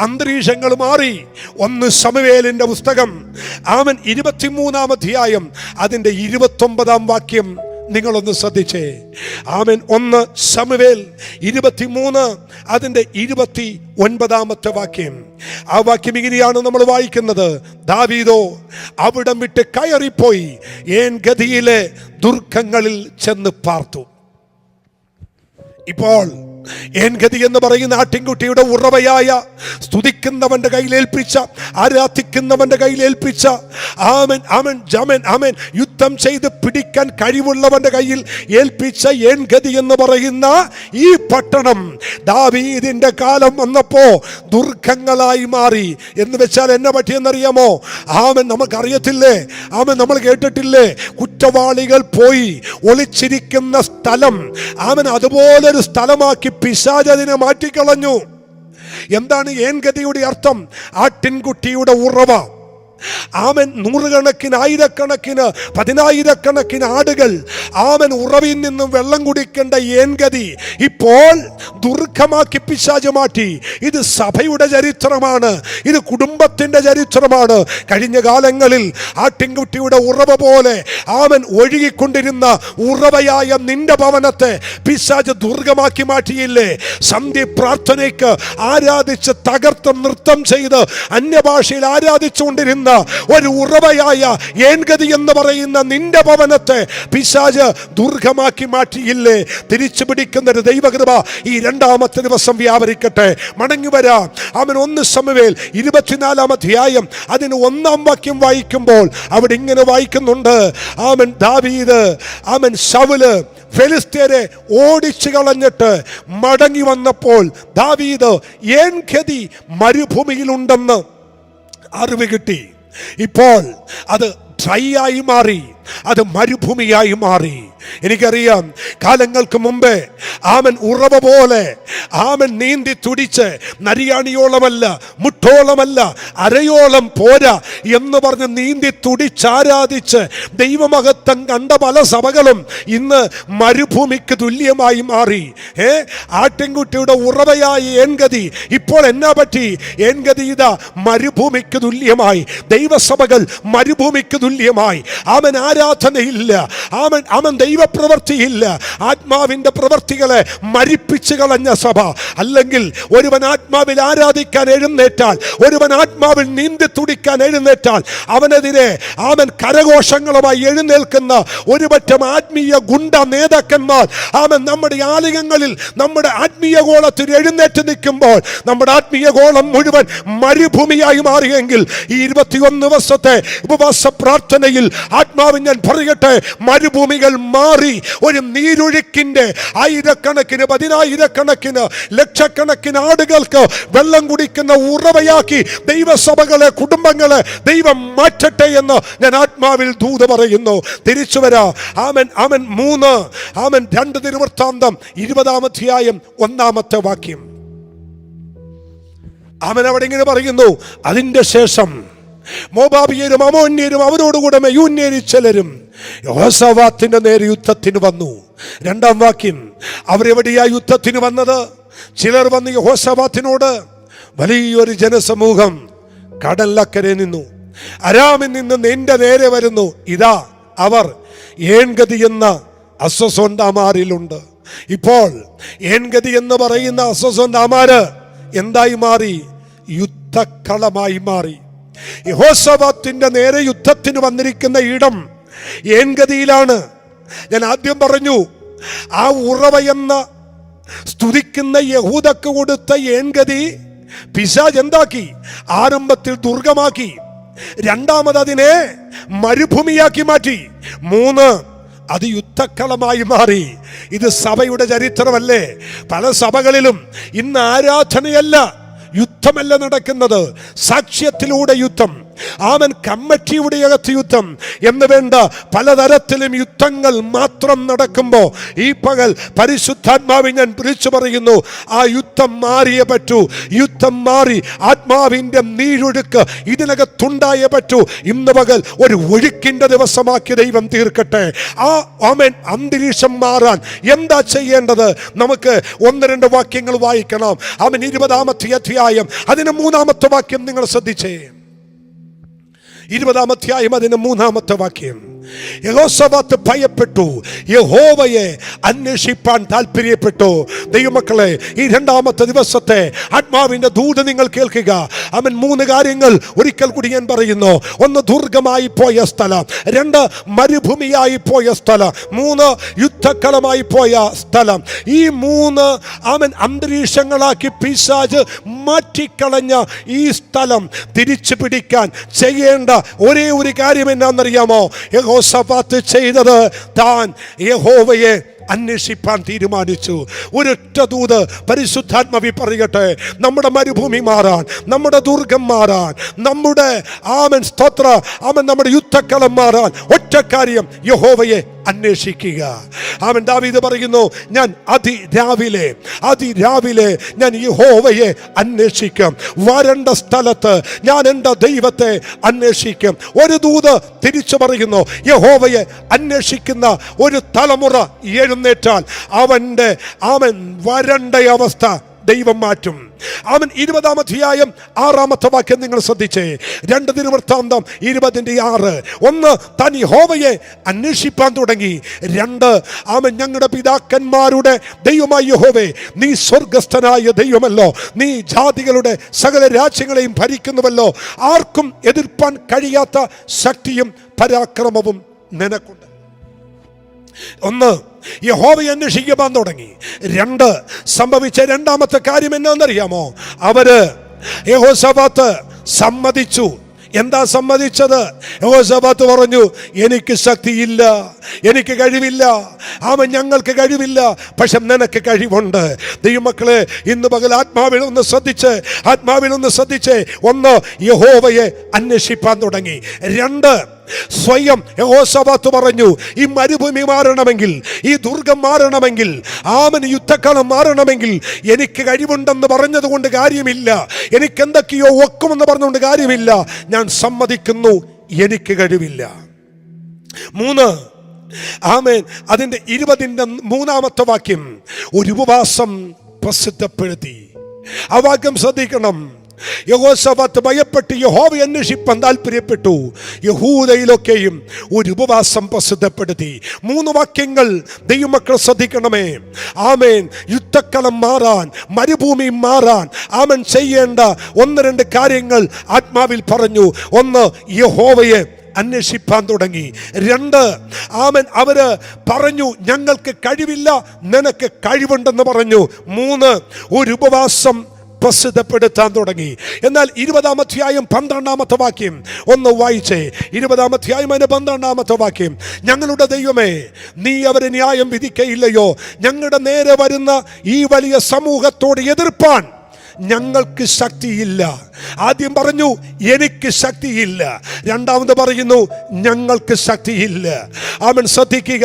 Speaker 4: അന്തരീക്ഷങ്ങൾ മാറി. 1 ശമൂവേലിന്റെ പുസ്തകം 23-ാം അധ്യായം അതിന്റെ 29-ാം വാക്യം നിങ്ങളൊന്ന് ശ്രദ്ധിച്ചേ. 1 ശമൂവേൽ 23 അതിന്റെ 29-ാമത്തെ വാക്യം. ആ വാക്യം ഇങ്ങനെയാണ് നമ്മൾ വായിക്കുന്നത്. ദാവീദോ അവിടം വിട്ട് കയറിപ്പോയി ഏൻഗദിയിലെ ദുർഗങ്ങളിൽ ചെന്ന് പാർത്തു. ഇപ്പോൾ ഏൻഗതി എന്ന് പറയുന്ന ആട്ടിൻകുട്ടിയുടെ ഉറവയായ, സ്തുതിക്കുന്നവന്റെ കയ്യിലേൽപ്പിച്ച, ആരാധിക്കുന്നവന്റെ കയ്യിലേൽപ്പിച്ച, ആമൻ ആമൻ ജമൻ ആമൻ യുദ്ധം ചെയ്ത് പിടിക്കാൻ കഴിവുള്ളവന്റെ കയ്യിൽ ഏൽപ്പിച്ച ഏൻഗതി എന്ന് പറയുന്ന ഈ പട്ടണം ദാവീദിന്റെ കാലം വന്നപ്പോ ദുർഗങ്ങളായി മാറി. എന്ന് വെച്ചാൽ എന്നെ പറ്റിയെന്നറിയാമോ? ആമൻ നമുക്കറിയത്തില്ലേ? ആമൻ നമ്മൾ കേട്ടിട്ടില്ലേ? കുറ്റവാളികൾ പോയി ഒളിച്ചിരിക്കുന്ന സ്ഥലം ആമൻ അതുപോലൊരു സ്ഥലമാക്കി പിശാച് അതിനെ മാറ്റിക്കളഞ്ഞു. എന്താണ് ഏൻഗതിയുടെ അർത്ഥം? ആട്ടിൻകുട്ടിയുടെ ഉറവ. ആമൻ നൂറുകണക്കിന്, ആയിരക്കണക്കിന്, പതിനായിരക്കണക്കിന് ആടുകൾ ആമൻ ഉറവിൽ നിന്നും വെള്ളം കുടിക്കേണ്ട ഏൻഗതി ഇപ്പോൾ ദുർഗമാക്കി പിശാച് മാറ്റി. ഇത് സഭയുടെ ചരിത്രമാണ്, ഇത് കുടുംബത്തിന്റെ ചരിത്രമാണ്. കഴിഞ്ഞ കാലങ്ങളിൽ ആട്ടിൻകുട്ടിയുടെ ഉറവ പോലെ ആമൻ ഒഴുകിക്കൊണ്ടിരുന്ന ഉറവയായ നിന്റെ ഭവനത്തെ പിശാച് ദുർഗമാക്കി മാറ്റിയില്ലേ? സന്ധ്യ പ്രാർത്ഥനയ്ക്ക് ആരാധിച്ച് തകർത്ത് നൃത്തം ചെയ്ത് അന്യഭാഷയിൽ ആരാധിച്ചുകൊണ്ടിരുന്ന ഒരു ഉറവയായ ഏൻഗതി എന്ന് പറയുന്ന നിന്റെ ഭവനത്തെ പിശാച് ദുർഗമാക്കി മാറ്റിയില്ലേ? തിരിച്ചു പിടിക്കുന്ന ഒരു ദൈവകൃപ ഈ 2-ാമത്തെ ദിവസം വ്യാപരിക്കട്ടെ. മടങ്ങി വരാം. അവൻ 1 ശമൂവേൽ 24-ാം അധ്യായം അതിന് 1-ാം വാക്യം വായിക്കുമ്പോൾ അവിടെ ഇങ്ങനെ വായിക്കുന്നുണ്ട്. ആമൻ ദാവീദ്, ആമൻ ശൗല് ഫെലിസ്ത്യരെ ഓടിച്ചു കളഞ്ഞിട്ട് മടങ്ങി വന്നപ്പോൾ ദാവീദ് ഏൻഗതി മരുഭൂമിയിലുണ്ടെന്ന് അറിവ് കിട്ടി. ഇപ്പോൾ അത് ഡ്രൈ ആയി മാറി, അത് മരുഭൂമിയായി മാറി. എനിക്കറിയാം, കാലങ്ങൾക്ക് മുമ്പേ ആമൻ ഉറവ പോലെ ആമൻ നീന്തി തുടിച്ച് നരിയാണിയോളമല്ല, മുട്ടോളമല്ല, അരയോളം പോരാ എന്ന് പറഞ്ഞ് നീന്തി തുടിച്ചാരാധിച്ച് ദൈവമഹത്വം കണ്ട പല സഭകളും ഇന്ന് മരുഭൂമിക്ക് തുല്യമായി മാറി. ആട്ടിൻകുട്ടിയുടെ ഉറവയായ ഏൻഗതി ഇപ്പോൾ എന്നാ പറ്റി? ഏൻഗതി ഇതാ മരുഭൂമിക്ക് തുല്യമായി. ദൈവസഭകൾ മരുഭൂമിക്ക് തുല്യമായി. അവൻ ആരാധനയില്ല, അവൻ ദൈവപ്രവൃത്തിയില്ല. ആത്മാവിന്റെ പ്രവൃത്തികളെ മരിപ്പിച്ചു കളഞ്ഞ സഭ. അല്ലെങ്കിൽ ഒരുവൻ ആത്മാവിൽ ആരാധിക്കാൻ എഴുന്നേറ്റാൽ, ഒരുവൻ ആത്മാവിൽ നീന്തി തുടിക്കാൻ എഴുന്നേറ്റാൽ അവനെതിരെ അവൻ കരഘോഷങ്ങളുമായി എഴുന്നേൽക്കുന്ന ഒരുപറ്റം ആത്മീയ ഗുണ്ട നേതാക്കന്മാർ അവൻ നമ്മുടെ ആലയങ്ങളിൽ, നമ്മുടെ ആത്മീയ ഗോളത്തിൽ എഴുന്നേറ്റ് നിൽക്കുമ്പോൾ നമ്മുടെ ആത്മീയ ഗോളം മുഴുവൻ മരുഭൂമിയായി മാറിയെങ്കിൽ ഈ 21 വർഷത്തെ ഉപവാസ പ്രാർത്ഥനയിൽ ആത്മാവിൻ ഞാൻ പറയട്ടെ, മരുഭൂമികൾ മാറി ഒരു നീരൊഴുക്കിന്റെ ആയിരക്കണക്കിന്, പതിനായിരക്കണക്കിന്, ലക്ഷക്കണക്കിന് ആടുകൾക്ക് വെള്ളം കുടിക്കുന്ന ഉറവയാക്കി ദൈവസഭകളെ, കുടുംബങ്ങളെ ദൈവം മാറ്റട്ടെ എന്ന് ഞാൻ ആത്മാവിൽ ദൂത് പറയുന്നു. തിരിച്ചു വരാ. ആമൻ ആമൻ 2 തിരുവൃത്താന്തം 20-ാം അധ്യായം 1-ാമത്തെ വാക്യം. അവൻ അവിടെ ഇങ്ങനെ പറയുന്നു, അതിന്റെ ശേഷം മോബാബിയരും അമോന്യരും അവരോടുകൂടെ മെയൂന്യരിൽ ചിലരും യഹോശാഫാത്തിന്റെ നേരെ യുദ്ധത്തിന് വന്നു. 2-ാം വാക്യം. അവരെവിടെയാ യുദ്ധത്തിന് വന്നത്? ചിലർ വന്ന് യഹോശാഫാത്തിനോട്, വലിയൊരു ജനസമൂഹം കടലക്കരെ നിന്നു, അരാമിൽ നിന്ന് നിന്റെ നേരെ വരുന്നു. ഇതാ അവർ ഏൻഗതി എന്ന അസ്വസോൻ താമാരിലുണ്ട്. ഇപ്പോൾ ഏൻഗതി എന്ന് പറയുന്ന അസ്വസോൻ താമാര് എന്തായി മാറി? യുദ്ധക്കളമായി മാറി. യഹോശാഫാത്തിന്റെ നേരെ യുദ്ധത്തിന് വന്നിരിക്കുന്ന ഇടം ഏൻഗതിയിലാണ്. ഞാൻ ആദ്യം പറഞ്ഞു, ആ ഉറവയെന്ന സ്തുതിക്കുന്ന യഹൂദക്ക് കൊടുത്ത ഏൻഗതി പിശാച് എന്താക്കി? ആരംഭത്തിൽ ദുർഗമാക്കി. രണ്ടാമത് അതിനെ മരുഭൂമിയാക്കി മാറ്റി. 3 അത് യുദ്ധക്കളമായി മാറി. ഇത് സഭയുടെ ചരിത്രമല്ലേ? പല സഭകളിലും ഇന്ന് ആരാധനയല്ല, യുദ്ധമല്ല നടക്കുന്നത്, സാക്ഷ്യത്തിലൂടെ യുദ്ധം, ആമൻ കമ്മിറ്റിയുടെ അകത്ത് യുദ്ധം എന്ന് വേണ്ട പലതരത്തിലും യുദ്ധങ്ങൾ മാത്രം നടക്കുമ്പോൾ ഈ പകൽ പരിശുദ്ധാത്മാവിൽ ഞാൻ വിളിച്ചു പറയുന്നു, ആ യുദ്ധം മാറിയേ പറ്റൂ. യുദ്ധം മാറി ആത്മാവിൻ്റെ നീരൊഴുക്ക് ഇതിനകത്തുണ്ടായേ പറ്റൂ. ഇന്ന് പകൽ ഒരു ഒഴുക്കിൻ്റെ ദിവസമാക്കി ദൈവം തീർക്കട്ടെ. ആ ആമൻ അന്തരീക്ഷം മാറാൻ എന്താ ചെയ്യേണ്ടത്? നമുക്ക് 1-2 വാക്യങ്ങൾ വായിക്കണം. അവൻ 20-ാമത്തെ അധ്യായം അതിന് 3-ാമത്തെ വാക്യം നിങ്ങൾ ശ്രദ്ധിച്ചേ. 20-ാം അധ്യായം അതിന് 3-ാമത്തെ വാക്യം. യഹോശാഫാത്ത് ഭയപ്പെട്ടു, യഹോവയെ അന്വേഷിപ്പാൻ താല്പര്യപ്പെട്ടു. ദൈവമക്കളെ, ഈ 2-ാമത്തെ ദിവസത്തെ ആത്മാവിന്റെ ദൂത് നിങ്ങൾ കേൾക്കുക. അവൻ 3 കാര്യങ്ങൾ ഒരിക്കൽ കൂടി ഞാൻ പറയുന്നു. 1 ദുർഗമായി പോയ സ്ഥലം, 2 മരുഭൂമിയായി പോയ സ്ഥലം, 3 യുദ്ധക്കളമായി പോയ സ്ഥലം. ഈ 3 അവൻ അന്തരീക്ഷങ്ങളാക്കി പിശാച് മാറ്റിക്കളഞ്ഞ ഈ സ്ഥലം തിരിച്ചു പിടിക്കാൻ ചെയ്യേണ്ട ഒരേ ഒരു കാര്യം എന്നാണെന്നറിയാമോ? യഹോശാഫാത്ത് ചെയ്തത്, താൻ യഹോവയെ അന്വേഷിപ്പാൻ തീരുമാനിച്ചു. ഒരൊറ്റ ദൂത് പരിശുദ്ധാത്മാവി പറയട്ടെ, നമ്മുടെ മരുഭൂമി മാറാൻ, നമ്മുടെ ദുർഗം മാറാൻ, നമ്മുടെ ആമൻ സ്തോത്ര ആമൻ നമ്മുടെ യുദ്ധക്കളം മാറാൻ ഒറ്റ കാര്യം, യഹോവയെ അന്വേഷിക്കുക. ആമൻ ദാവീദ് പറയുന്നു, ഞാൻ അതിരാവിലെ ഞാൻ യഹോവയെ അന്വേഷിക്കും. വരണ്ട സ്ഥലത്ത് ഞാൻ എൻ്റെ ദൈവത്തെ അന്വേഷിക്കും. ഒരു ദൂത് തിരിച്ചു പറയുന്നു, യഹോവയെ അന്വേഷിക്കുന്ന ഒരു തലമുറ എഴുന്നേറ്റാൽ അവൻ വരണ്ട അവസ്ഥ ദൈവം മാറ്റും. അവൻ 20-ാം അധ്യായം 6-ാമത്തെ വാക്യം നിങ്ങൾ ശ്രദ്ധിച്ചേ. 2 ദിനവൃത്താന്തം 20:6. 1 താൻ യഹോവയെ അന്വേഷിപ്പാൻ തുടങ്ങി. 2 അവൻ ഞങ്ങളുടെ പിതാക്കന്മാരുടെ ദൈവമായ യഹോവേ, നീ സ്വർഗസ്ഥനായ ദൈവമല്ലോ, നീ ജാതികളുടെ സകല രാജ്യങ്ങളെയും ഭരിക്കുന്നുവല്ലോ, ആർക്കും എതിർപ്പാൻ കഴിയാത്ത ശക്തിയും പരാക്രമവും നിനക്കുണ്ട്. 1 യഹോവയെ അന്വേഷിക്കാൻ തുടങ്ങി. 2 സംഭവിച്ച 2-ാമത്തെ കാര്യം എന്നാന്നറിയാമോ? യഹോശാഫാത്ത് സമ്മതിച്ചു. എന്താ സമ്മതിച്ചത്? യഹോശാഫാത്ത് പറഞ്ഞു, എനിക്ക് ശക്തിയില്ല, എനിക്ക് കഴിവില്ല. ഞങ്ങൾക്ക് കഴിവില്ല, പക്ഷെ നിനക്ക് കഴിവുണ്ട്. ദൈവമക്കളെ, ഇന്ന് പകൽ ആത്മാവിൽ ഒന്ന് ശ്രദ്ധിച്ച് 1 യഹോവയെ അന്വേഷിപ്പാൻ തുടങ്ങി. 2 സ്വയം യഹോശാഫാത്ത് പറഞ്ഞു, ഈ മരുഭൂമി മാറണമെങ്കിൽ, ഈ ദുർഗം മാറണമെങ്കിൽ, യുദ്ധക്കളം മാറണമെങ്കിൽ എനിക്ക് കഴിവുണ്ടെന്ന് പറഞ്ഞത് കൊണ്ട് കാര്യമില്ല, എനിക്ക് എന്തൊക്കെയോ ഒക്കുമെന്ന് പറഞ്ഞുകൊണ്ട് കാര്യമില്ല. ഞാൻ സമ്മതിക്കുന്നു, എനിക്ക് കഴിവില്ല. 3 ആമേൻ അതിന്റെ 20-ാമത്തെ വാക്യം ഒരു ഉപവാസം പ്രസിദ്ധപ്പെടുത്തി. ആ വാക്യം ശ്രദ്ധിക്കണം. യഹോശാഫാത്ത് ഭയപ്പെട്ട് യഹോവയെ അന്വേഷിപ്പാൻ താല്പര്യപ്പെട്ടു. യഹൂദയിലൊക്കെയും ഒരു ഉപവാസം പ്രസിദ്ധപ്പെടുത്തി. 3 വാക്യങ്ങൾ ദൈവമക്കൾ ശ്രദ്ധിക്കണമേ. ആമേൻ യുദ്ധക്കളം മാറാൻ, മരുഭൂമി മാറാൻ ആമൻ ചെയ്യേണ്ട 1-2 കാര്യങ്ങൾ ആത്മാവിൽ പറഞ്ഞു. 1 യഹോവയെ അന്വേഷിപ്പാൻ തുടങ്ങി. 2 അവര് പറഞ്ഞു, ഞങ്ങൾക്ക് കഴിവില്ല, നിനക്ക് കഴിവുണ്ടെന്ന് പറഞ്ഞു. 3 ഒരു ഉപവാസം പ്രസിദ്ധപ്പെടുത്താൻ തുടങ്ങി. എന്നാൽ 20-ാം അധ്യായം 12-ാമത്തെ വാക്യം ഒന്ന് വായിച്ചേ. 20-ാം അധ്യായം 12-ാമത്തെ വാക്യം. ഞങ്ങളുടെ ദൈവമേ, നീ അവരെ ന്യായം വിധിക്കയില്ലയോ? ഞങ്ങളുടെ നേരെ വരുന്ന ഈ വലിയ സമൂഹത്തോട് എതിർപ്പാൻ ഞങ്ങൾക്ക് ശക്തിയില്ല. ആദ്യം പറഞ്ഞു എനിക്ക് ശക്തിയില്ല, രണ്ടാമത് പറയുന്നു ഞങ്ങൾക്ക് ശക്തിയില്ല. അവൻ ശ്രദ്ധിക്കുക,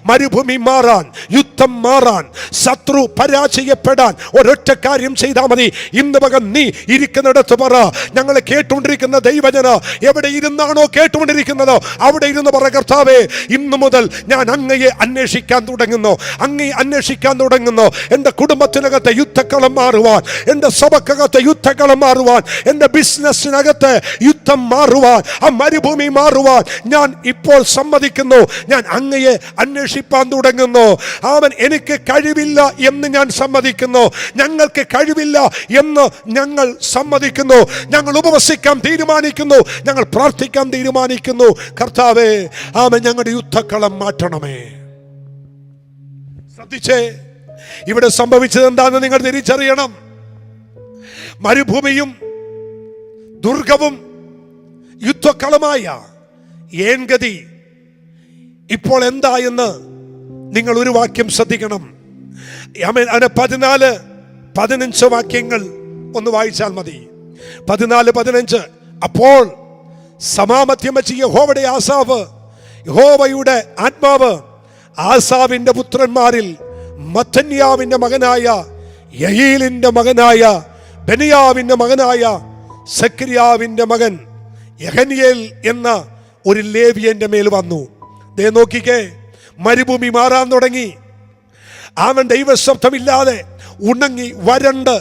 Speaker 4: മരുഭൂമി മാറാൻ, യുദ്ധം മാറാൻ, ശത്രു പരാജയപ്പെടാൻ ഒരൊറ്റ കാര്യം ചെയ്താൽ മതി. ഇന്ന് പകൽ നീ ഇരിക്കുന്നിടത്ത് പറ, ഞങ്ങളെ കേട്ടുകൊണ്ടിരിക്കുന്ന ദൈവജന എവിടെ ഇരുന്നാണോ കേട്ടുകൊണ്ടിരിക്കുന്നത് അവിടെ ഇരുന്ന് പറ, കർത്താവേ, ഇന്നു മുതൽ ഞാൻ അങ്ങയെ അന്വേഷിക്കാൻ തുടങ്ങുന്നു, അങ്ങയെ അന്വേഷിക്കാൻ തുടങ്ങുന്നു. എൻ്റെ കുടുംബത്തിനകത്തെ യുദ്ധക്കളം മാറുവാൻ, എൻ്റെ സഭക്കകത്ത് യുദ്ധക്കളം മാറുവാൻ, എൻ്റെ ബിസിനസ്സിനകത്ത് യുദ്ധം മാറുവാൻ, ആ മരുഭൂമി മാറുവാൻ ഞാൻ ഇപ്പോൾ സമ്മതിക്കുന്നു. ഞാൻ അങ്ങയെ അന്വേഷിപ്പാൻ തുടങ്ങുന്നു. അവൻ എനിക്ക് കഴിവില്ല എന്ന് ഞാൻ സമ്മതിക്കുന്നു. ഞങ്ങൾക്ക് കഴിവില്ല എന്ന് ഞങ്ങൾ സമ്മതിക്കുന്നു. ഞങ്ങൾ ഉപവസിക്കാൻ തീരുമാനിക്കുന്നു. ഞങ്ങൾ പ്രാർത്ഥിക്കാൻ തീരുമാനിക്കുന്നു. കർത്താവേ, ആമേൻ, ഞങ്ങളുടെ യുദ്ധക്കളം മാറ്റണമേ. ശ്രദ്ധിച്ചേ, ഇവിടെ സംഭവിച്ചത് എന്താണെന്ന് നിങ്ങൾ തിരിച്ചറിയണം. മരുഭൂമിയും ദുർഗവും യുദ്ധക്കളമായ ഏൻഗതി ഇപ്പോൾ എന്തായെന്ന് നിങ്ങൾ ഒരു വാക്യം ശ്രദ്ധിക്കണം. അതിന് 14-15 വാക്യങ്ങൾ ഒന്ന് വായിച്ചാൽ മതി. 14-15. അപ്പോൾ സമാമധ്യം വെച്ച് യഹോവയുടെ യഹോവയുടെ ആത്മാവ് ആസാവിന്റെ പുത്രന്മാരിൽ മത്തന്യാവിന്റെ മകനായ യഹീലിന്റെ മകനായ ബെനിയാവിന്റെ മകനായ സക്രിയാവിന്റെ മകൻ യഹനിയേൽ എന്ന ഒരു ലേവിയന്റെ മേൽ വന്നു. ദേ നോക്കിക്കേ, മരുഭൂമി മാറാൻ തുടങ്ങി. അവൻ ദൈവശബ്ദമില്ലാതെ ഉണങ്ങി വരണ്ട്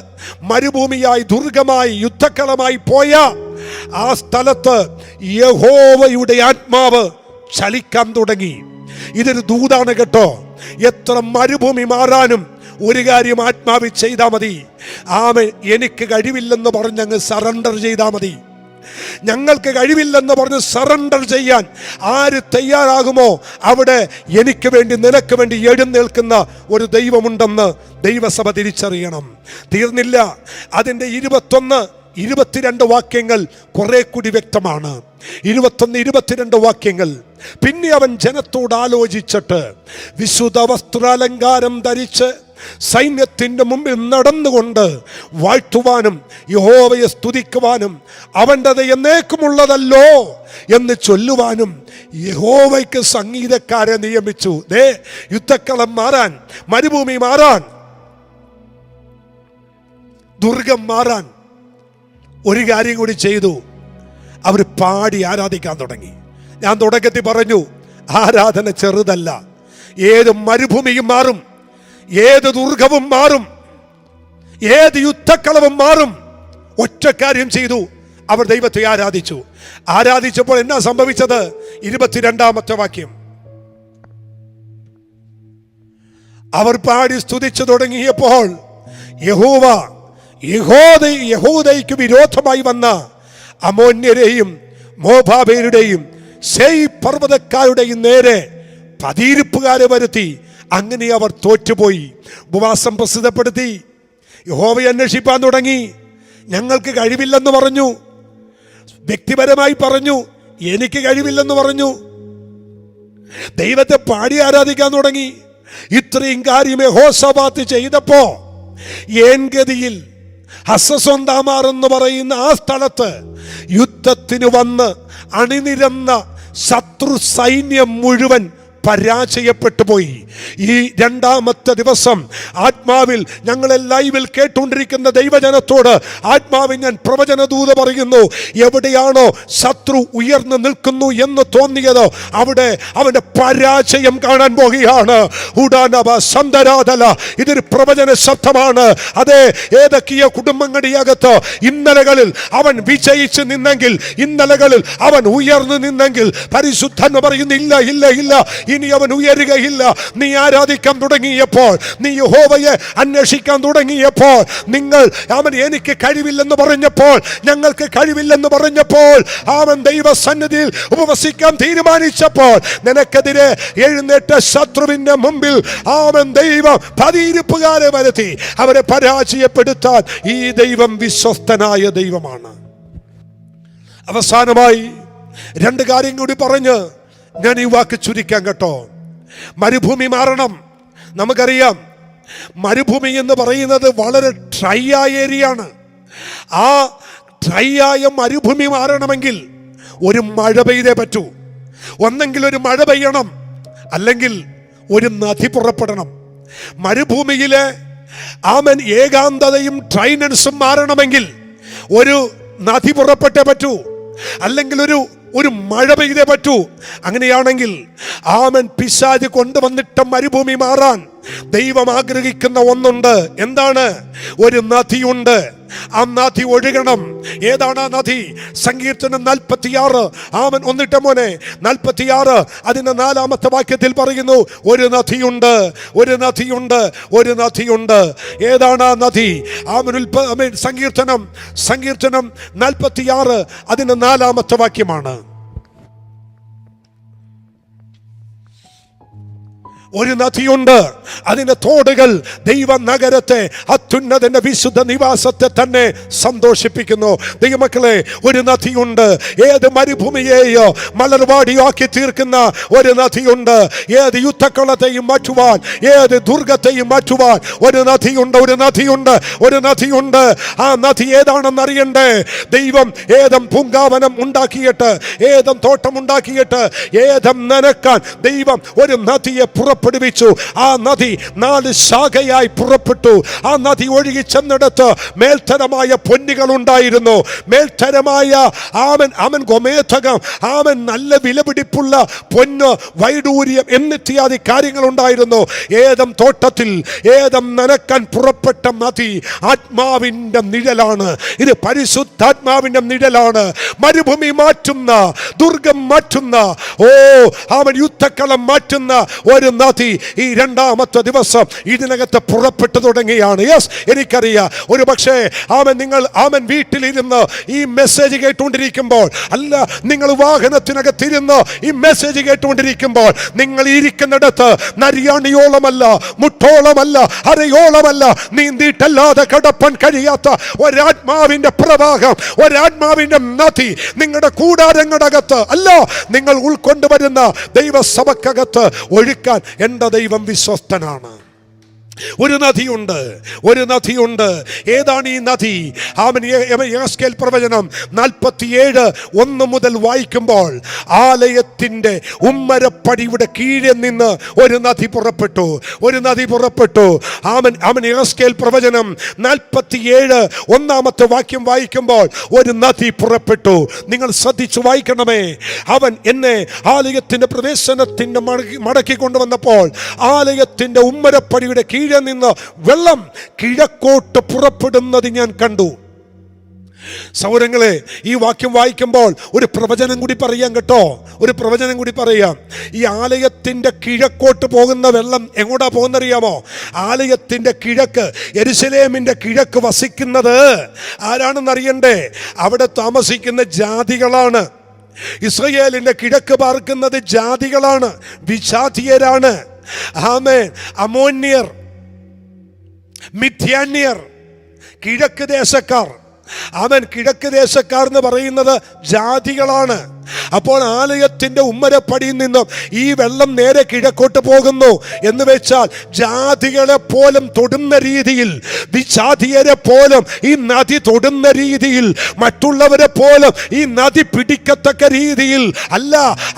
Speaker 4: മരുഭൂമിയായി ദുർഗമായി യുദ്ധക്കളമായി പോയ ആ സ്ഥലത്ത് യഹോവയുടെ ആത്മാവ് ചലിക്കാൻ തുടങ്ങി. ഇതൊരു ദൂതാണ് കേട്ടോ. എത്ര മരുഭൂമി മാറാനും ഒരു കാര്യം ആത്മാവിൽ ചെയ്താൽ മതി. ആമേൻ, എനിക്ക് കഴിവില്ലെന്ന് പറഞ്ഞങ്ങ് സറണ്ടർ ചെയ്താൽ മതി. ഞങ്ങൾക്ക് കഴിവില്ലെന്ന് പറഞ്ഞ് സറണ്ടർ ചെയ്യാൻ ആര് തയ്യാറാകുമോ അവിടെ എനിക്ക് വേണ്ടി നിനക്ക് വേണ്ടി എഴുന്നേൽക്കുന്ന ഒരു ദൈവമുണ്ടെന്ന് ദൈവസഭ തിരിച്ചറിയണം. തീർന്നില്ല. അതിൻ്റെ 21-22 വാക്യങ്ങൾ കുറെ കൂടി വ്യക്തമാണ്. 21-22 വാക്യങ്ങൾ. പിന്നെ അവൻ ജനത്തോട് ആലോചിച്ചിട്ട് വിശുദ്ധ വസ്ത്രാലങ്കാരം ധരിച്ച് സൈന്യത്തിൻ്റെ മുമ്പിൽ നടന്നുകൊണ്ട് വാഴ്ത്തുവാനും യഹോവയെ സ്തുതിക്കുവാനും അവൻ്റെത് എന്നേക്കുമുള്ളതല്ലോ എന്ന് ചൊല്ലുവാനും യഹോവയ്ക്ക് സംഗീതക്കാരെ നിയമിച്ചു. ദേ, യുദ്ധക്കളം മാറാൻ, മരുഭൂമി മാറാൻ, ദുർഗം മാറാൻ ഒരു കാര്യം കൂടി ചെയ്തു. അവർ പാടി ആരാധിക്കാൻ തുടങ്ങി. ഞാൻ തുടക്കത്തിൽ പറഞ്ഞു, ആരാധന ചെറുതല്ല. ഏത് മരുഭൂമിയും മാറും, ഏത് ദുർഗവും മാറും, ഏത് യുദ്ധക്കളവും മാറും. ഒറ്റ കാര്യം ചെയ്തു, അവർ ദൈവത്തെ ആരാധിച്ചു. ആരാധിച്ചപ്പോൾ എന്നാ സംഭവിച്ചത്? 22-ാമത്തെ വാക്യം. അവർ പാടി സ്തുതിച്ചു തുടങ്ങിയപ്പോൾ യഹൂദയ്ക്ക് വിരോധമായി വന്ന അമോന്യരെയും മോബാബേരുടെയും സേയ് പർവ്വതക്കാരുടെയും നേരെ പതിയിരിപ്പുകാരെ വരുത്തി. അങ്ങനെ അവർ തോറ്റുപോയി. ഉപവാസം പ്രസിദ്ധപ്പെടുത്തി. യഹോവയെ അന്വേഷിപ്പാൻ തുടങ്ങി. ഞങ്ങൾക്ക് കഴിവില്ലെന്ന് പറഞ്ഞു. വ്യക്തിപരമായി പറഞ്ഞു, എനിക്ക് കഴിവില്ലെന്ന് പറഞ്ഞു. ദൈവത്തെ പാടി ആരാധിക്കാൻ തുടങ്ങി. ഇത്രയും കാര്യം യഹോശാഫാത്ത് ചെയ്തപ്പോ ഏൻഗതിയിൽ ഹസസോന്താമാർ എന്ന് പറയുന്ന ആ സ്ഥലത്ത് യുദ്ധത്തിന് വന്ന് അണിനിരന്ന ശത്രു സൈന്യം മുഴുവൻ പരാജയപ്പെട്ടു പോയി. ഈ 2ാമത്തെ ദിവസം ആത്മാവിൽ ഞങ്ങളെ ലൈവിൽ കേട്ടുകൊണ്ടിരിക്കുന്ന ദൈവജനത്തോട് ആത്മാവിൽ ഞാൻ പ്രവചനദൂത പറയുന്നു, എവിടെയാണോ ശത്രു ഉയർന്നു നിൽക്കുന്നു എന്ന് തോന്നിയത് അവിടെ അവന്റെ പരാജയം കാണാൻ പോകുകയാണ്. ഇതൊരു പ്രവചന ശബ്ദമാണ്. അതെ, ഏതൊക്കെയോ കുടുംബങ്ങളുടെ അകത്ത് ഇന്നലകളിൽ അവൻ വിജയിച്ച് നിന്നെങ്കിൽ, ഇന്നലകളിൽ അവൻ ഉയർന്നു നിന്നെങ്കിൽ, പരിശുദ്ധൻ പറയുന്നു ഇല്ല ഇല്ല ഇല്ല, ഇനി അവൻ ഉയരുകയില്ല. നീ ആരാധിക്കാൻ തുടങ്ങിയപ്പോൾ, നീ യഹോവയെ അന്വേഷിക്കാൻ തുടങ്ങിയപ്പോൾ, അവൻ എനിക്ക് കഴിവില്ലെന്ന് പറഞ്ഞപ്പോൾ, ഞങ്ങൾക്ക് കഴിവില്ലെന്ന് പറഞ്ഞപ്പോൾ, അവൻ ദൈവസന്നിധിയിൽ ഉപവസിക്കാൻ തീരുമാനിച്ചപ്പോൾ, നിനക്കെതിരെ എഴുന്നേറ്റ ശത്രുവിന്റെ മുമ്പിൽ അവൻ ദൈവം പതിയിരിപ്പുകാരെ വരുത്തി അവരെ പരാജയപ്പെടുത്താൻ ഈ ദൈവം വിശ്വസ്തനായ ദൈവമാണ്. അവസാനമായി 2 കാര്യം കൂടി പറഞ്ഞ് ഞാൻ ഈ വാക്ക് ചുരുക്കാൻ കേട്ടോ. മരുഭൂമി മാറണം. നമുക്കറിയാം, മരുഭൂമി എന്ന് പറയുന്നത് വളരെ ഡ്രൈ ആയ ഏരിയയാണ്. ആ ഡ്രൈ ആയ മരുഭൂമി മാറണമെങ്കിൽ ഒരു മഴ പെയ്തേ പറ്റൂ. ഒന്നെങ്കിൽ ഒരു മഴ പെയ്യണം, അല്ലെങ്കിൽ ഒരു നദി പുറപ്പെടണം. മരുഭൂമിയിലെ ഏകാന്തതയും ഡ്രൈനൻസും മാറണമെങ്കിൽ ഒരു നദി പുറപ്പെട്ടേ പറ്റൂ, അല്ലെങ്കിൽ ഒരു മഴ പെയ്തേ പറ്റൂ. അങ്ങനെയാണെങ്കിൽ പിശാച് കൊണ്ടുവന്നിട്ട മരുഭൂമി മാറാൻ ദൈവം ആഗ്രഹിക്കുന്ന ഒന്നുണ്ട്. എന്താണ്? ഒരു നദിയുണ്ട്. ആ നദി ഒഴുകണം. ഏതാണ് ആ നദി? സങ്കീർത്തനം 46 ആമൻ ഒന്നിട്ട മോനെ 46 അതിന്റെ 4-ാമത്തെ വാക്യത്തിൽ പറയുന്നു, ഒരു നദിയുണ്ട്, ഒരു നദിയുണ്ട്, ഒരു നദിയുണ്ട്. ഏതാണ് ആ നദി? ആമൻ സങ്കീർത്തനം 46 അതിന്റെ 4-ാമത്തെ വാക്യമാണ്. ഒരു നദിയുണ്ട്, അതിന്റെ തോടുകൾ ദൈവ നഗരത്തെ, അത്യുന്നതന്റെ വിശുദ്ധ നിവാസത്തെ തന്നെ സന്തോഷിപ്പിക്കുന്നു. ദൈവമക്കളെ, ഒരു നദിയുണ്ട്. ഏത് മരുഭൂമിയെയോ മലർവാടിയാക്കി തീർക്കുന്ന ഒരു നദിയുണ്ട്. ഏത് യുദ്ധക്കളത്തെയും മാറ്റുവാൻ, ഏത് ദുർഗത്തെയും മാറ്റുവാൻ ഒരു നദിയുണ്ട്, ഒരു നദിയുണ്ട്, ഒരു നദിയുണ്ട്. ആ നദി ഏതാണെന്ന് അറിയണ്ടേ? ദൈവം ഏദം പൂങ്കാവനം ഉണ്ടാക്കിയിട്ട്, ഏദം തോട്ടം ഉണ്ടാക്കിയിട്ട്, ഏദം നനക്കാൻ ദൈവം ഒരു നദിയെ പുറപ്പെടുവിച്ചു. ആ നദി 4 ശാഖയായി പുറപ്പെട്ടു. ആ നദി ഒഴുകി ചെന്നിടത്ത് മേൽത്തരമായ പൊന്നുകൾ ഉണ്ടായിരുന്നു. മേൽത്തരമായ ആമൻ ഗോമേധകം, ആമൻ നല്ല വിലപിടിപ്പുള്ള പൊന്ന്, വൈഡൂര്യം എന്നിത്യാദി കാര്യങ്ങൾ ഉണ്ടായിരുന്നു. ഏദം തോട്ടത്തിൽ ഏദം നനക്കാൻ പുറപ്പെട്ട നദി ആത്മാവിന്റെ നിഴലാണ്. ഇത് പരിശുദ്ധാത്മാവിന്റെ നിഴലാണ്. മരുഭൂമി മാറ്റുന്ന, ദുർഗം മാറ്റുന്ന, അവൻ യുദ്ധക്കളം മാറ്റുന്ന ഒരു നദി ഈ 2-ാമത്തെ ദിവസം ഇതിനകത്ത് പുറപ്പെട്ടു തുടങ്ങിയാണ്. യെസ്, എനിക്കറിയാം. ഒരു പക്ഷേ നിങ്ങൾ വീട്ടിലിരുന്ന് ഈ മെസ്സേജ് കേട്ടുകൊണ്ടിരിക്കുമ്പോൾ, അല്ല, നിങ്ങൾ വാഹനത്തിനകത്തിരുന്ന് ഈ മെസ്സേജ് കേട്ടുകൊണ്ടിരിക്കുമ്പോൾ, നിങ്ങൾ ഇരിക്കുന്നിടത്ത് നരിയാണിയോളമല്ല, മുട്ടോളമല്ല, അരയോളമല്ല നീന്തിയിട്ടല്ലാതെ കടപ്പാൻ കഴിയാത്ത ഒരാത്മാവിന്റെ പ്രവാഹം, ഒരാത്മാവിന്റെ നദി നിങ്ങളുടെ കൂടാരങ്ങളുടെ അകത്ത്, അല്ല, നിങ്ങൾ ഉൾക്കൊണ്ടുവരുന്ന ദൈവസഭക്കകത്ത് ഒഴുക്കാൻ എൻ്റെ ദൈവം വിശ്വസ്തനാണ്. ഒരു നദിയുണ്ട്, ഒരു നദിയുണ്ട്. ഏതാണ് ഈ നദി? യെഹെസ്കേൽ പ്രവചനം 47:1 മുതൽ വായിക്കുമ്പോൾ, ആലയത്തിന്റെ ഉമ്മരപ്പടിയുടെ കീഴെ നിന്ന് ഒരു നദി പുറപ്പെട്ടു, ഒരു നദി പുറപ്പെട്ടു. യെഹെസ്കേൽ പ്രവചനം 47:1 വാക്യം വായിക്കുമ്പോൾ ഒരു നദി പുറപ്പെട്ടു. നിങ്ങൾ ശ്രദ്ധിച്ചു വായിക്കണമേ. അവൻ എന്നെ ആലയത്തിന്റെ പ്രവേശനത്തിന്റെ മടക്കി കൊണ്ടുവന്നപ്പോൾ ആലയത്തിന്റെ ഉമ്മരപ്പടിയുടെ കീഴെ നിന്ന് വെള്ളം കിഴക്കോട്ട് പുറപ്പെടുന്നത് ഞാൻ കണ്ടു. സൗരങ്ങളെ, ഈ വാക്യം വായിക്കുമ്പോൾ ഒരു പ്രവചനം കൂടി പറയാം കേട്ടോ, ഒരു പ്രവചനം കൂടി പറയാം. ഈ ആലയത്തിന്റെ കിഴക്കോട്ട് പോകുന്ന വെള്ളം എങ്ങോട്ടാ പോകുന്നറിയാമോ? ആലയത്തിന്റെ കിഴക്ക്, യെരുശലേമിന്റെ കിഴക്ക് വസിക്കുന്നത് ആരാണെന്ന് അറിയണ്ടേ? അവിടെ താമസിക്കുന്ന ജാതികളാണ്. ഇസ്രായേലിന്റെ കിഴക്ക് പാർക്കുന്നത് ജാതികളാണ്, വിജാതീയരാണ്. ആമേൻ. അമോന്യർ, മിഥ്യാന്യർ, കിഴക്ക് ദേശക്കാർ. അവൻ കിഴക്ക് ദേശക്കാർ എന്ന് പറയുന്നത് ജാതികളാണ്. അപ്പോൾ ആലയത്തിന്റെ ഉമ്മരപ്പടിയിൽ നിന്നും ഈ വെള്ളം നേരെ കിഴക്കോട്ട് പോകുന്നു എന്ന് വെച്ചാൽ ജാതികളെ പോലും തൊടുന്ന രീതിയിൽ, വിജാതിയരെ പോലും ഈ നദി തൊടുന്ന രീതിയിൽ, മറ്റുള്ളവരെ പോലും ഈ നദി പിടിക്കത്തക്ക രീതിയിൽ അല്ല,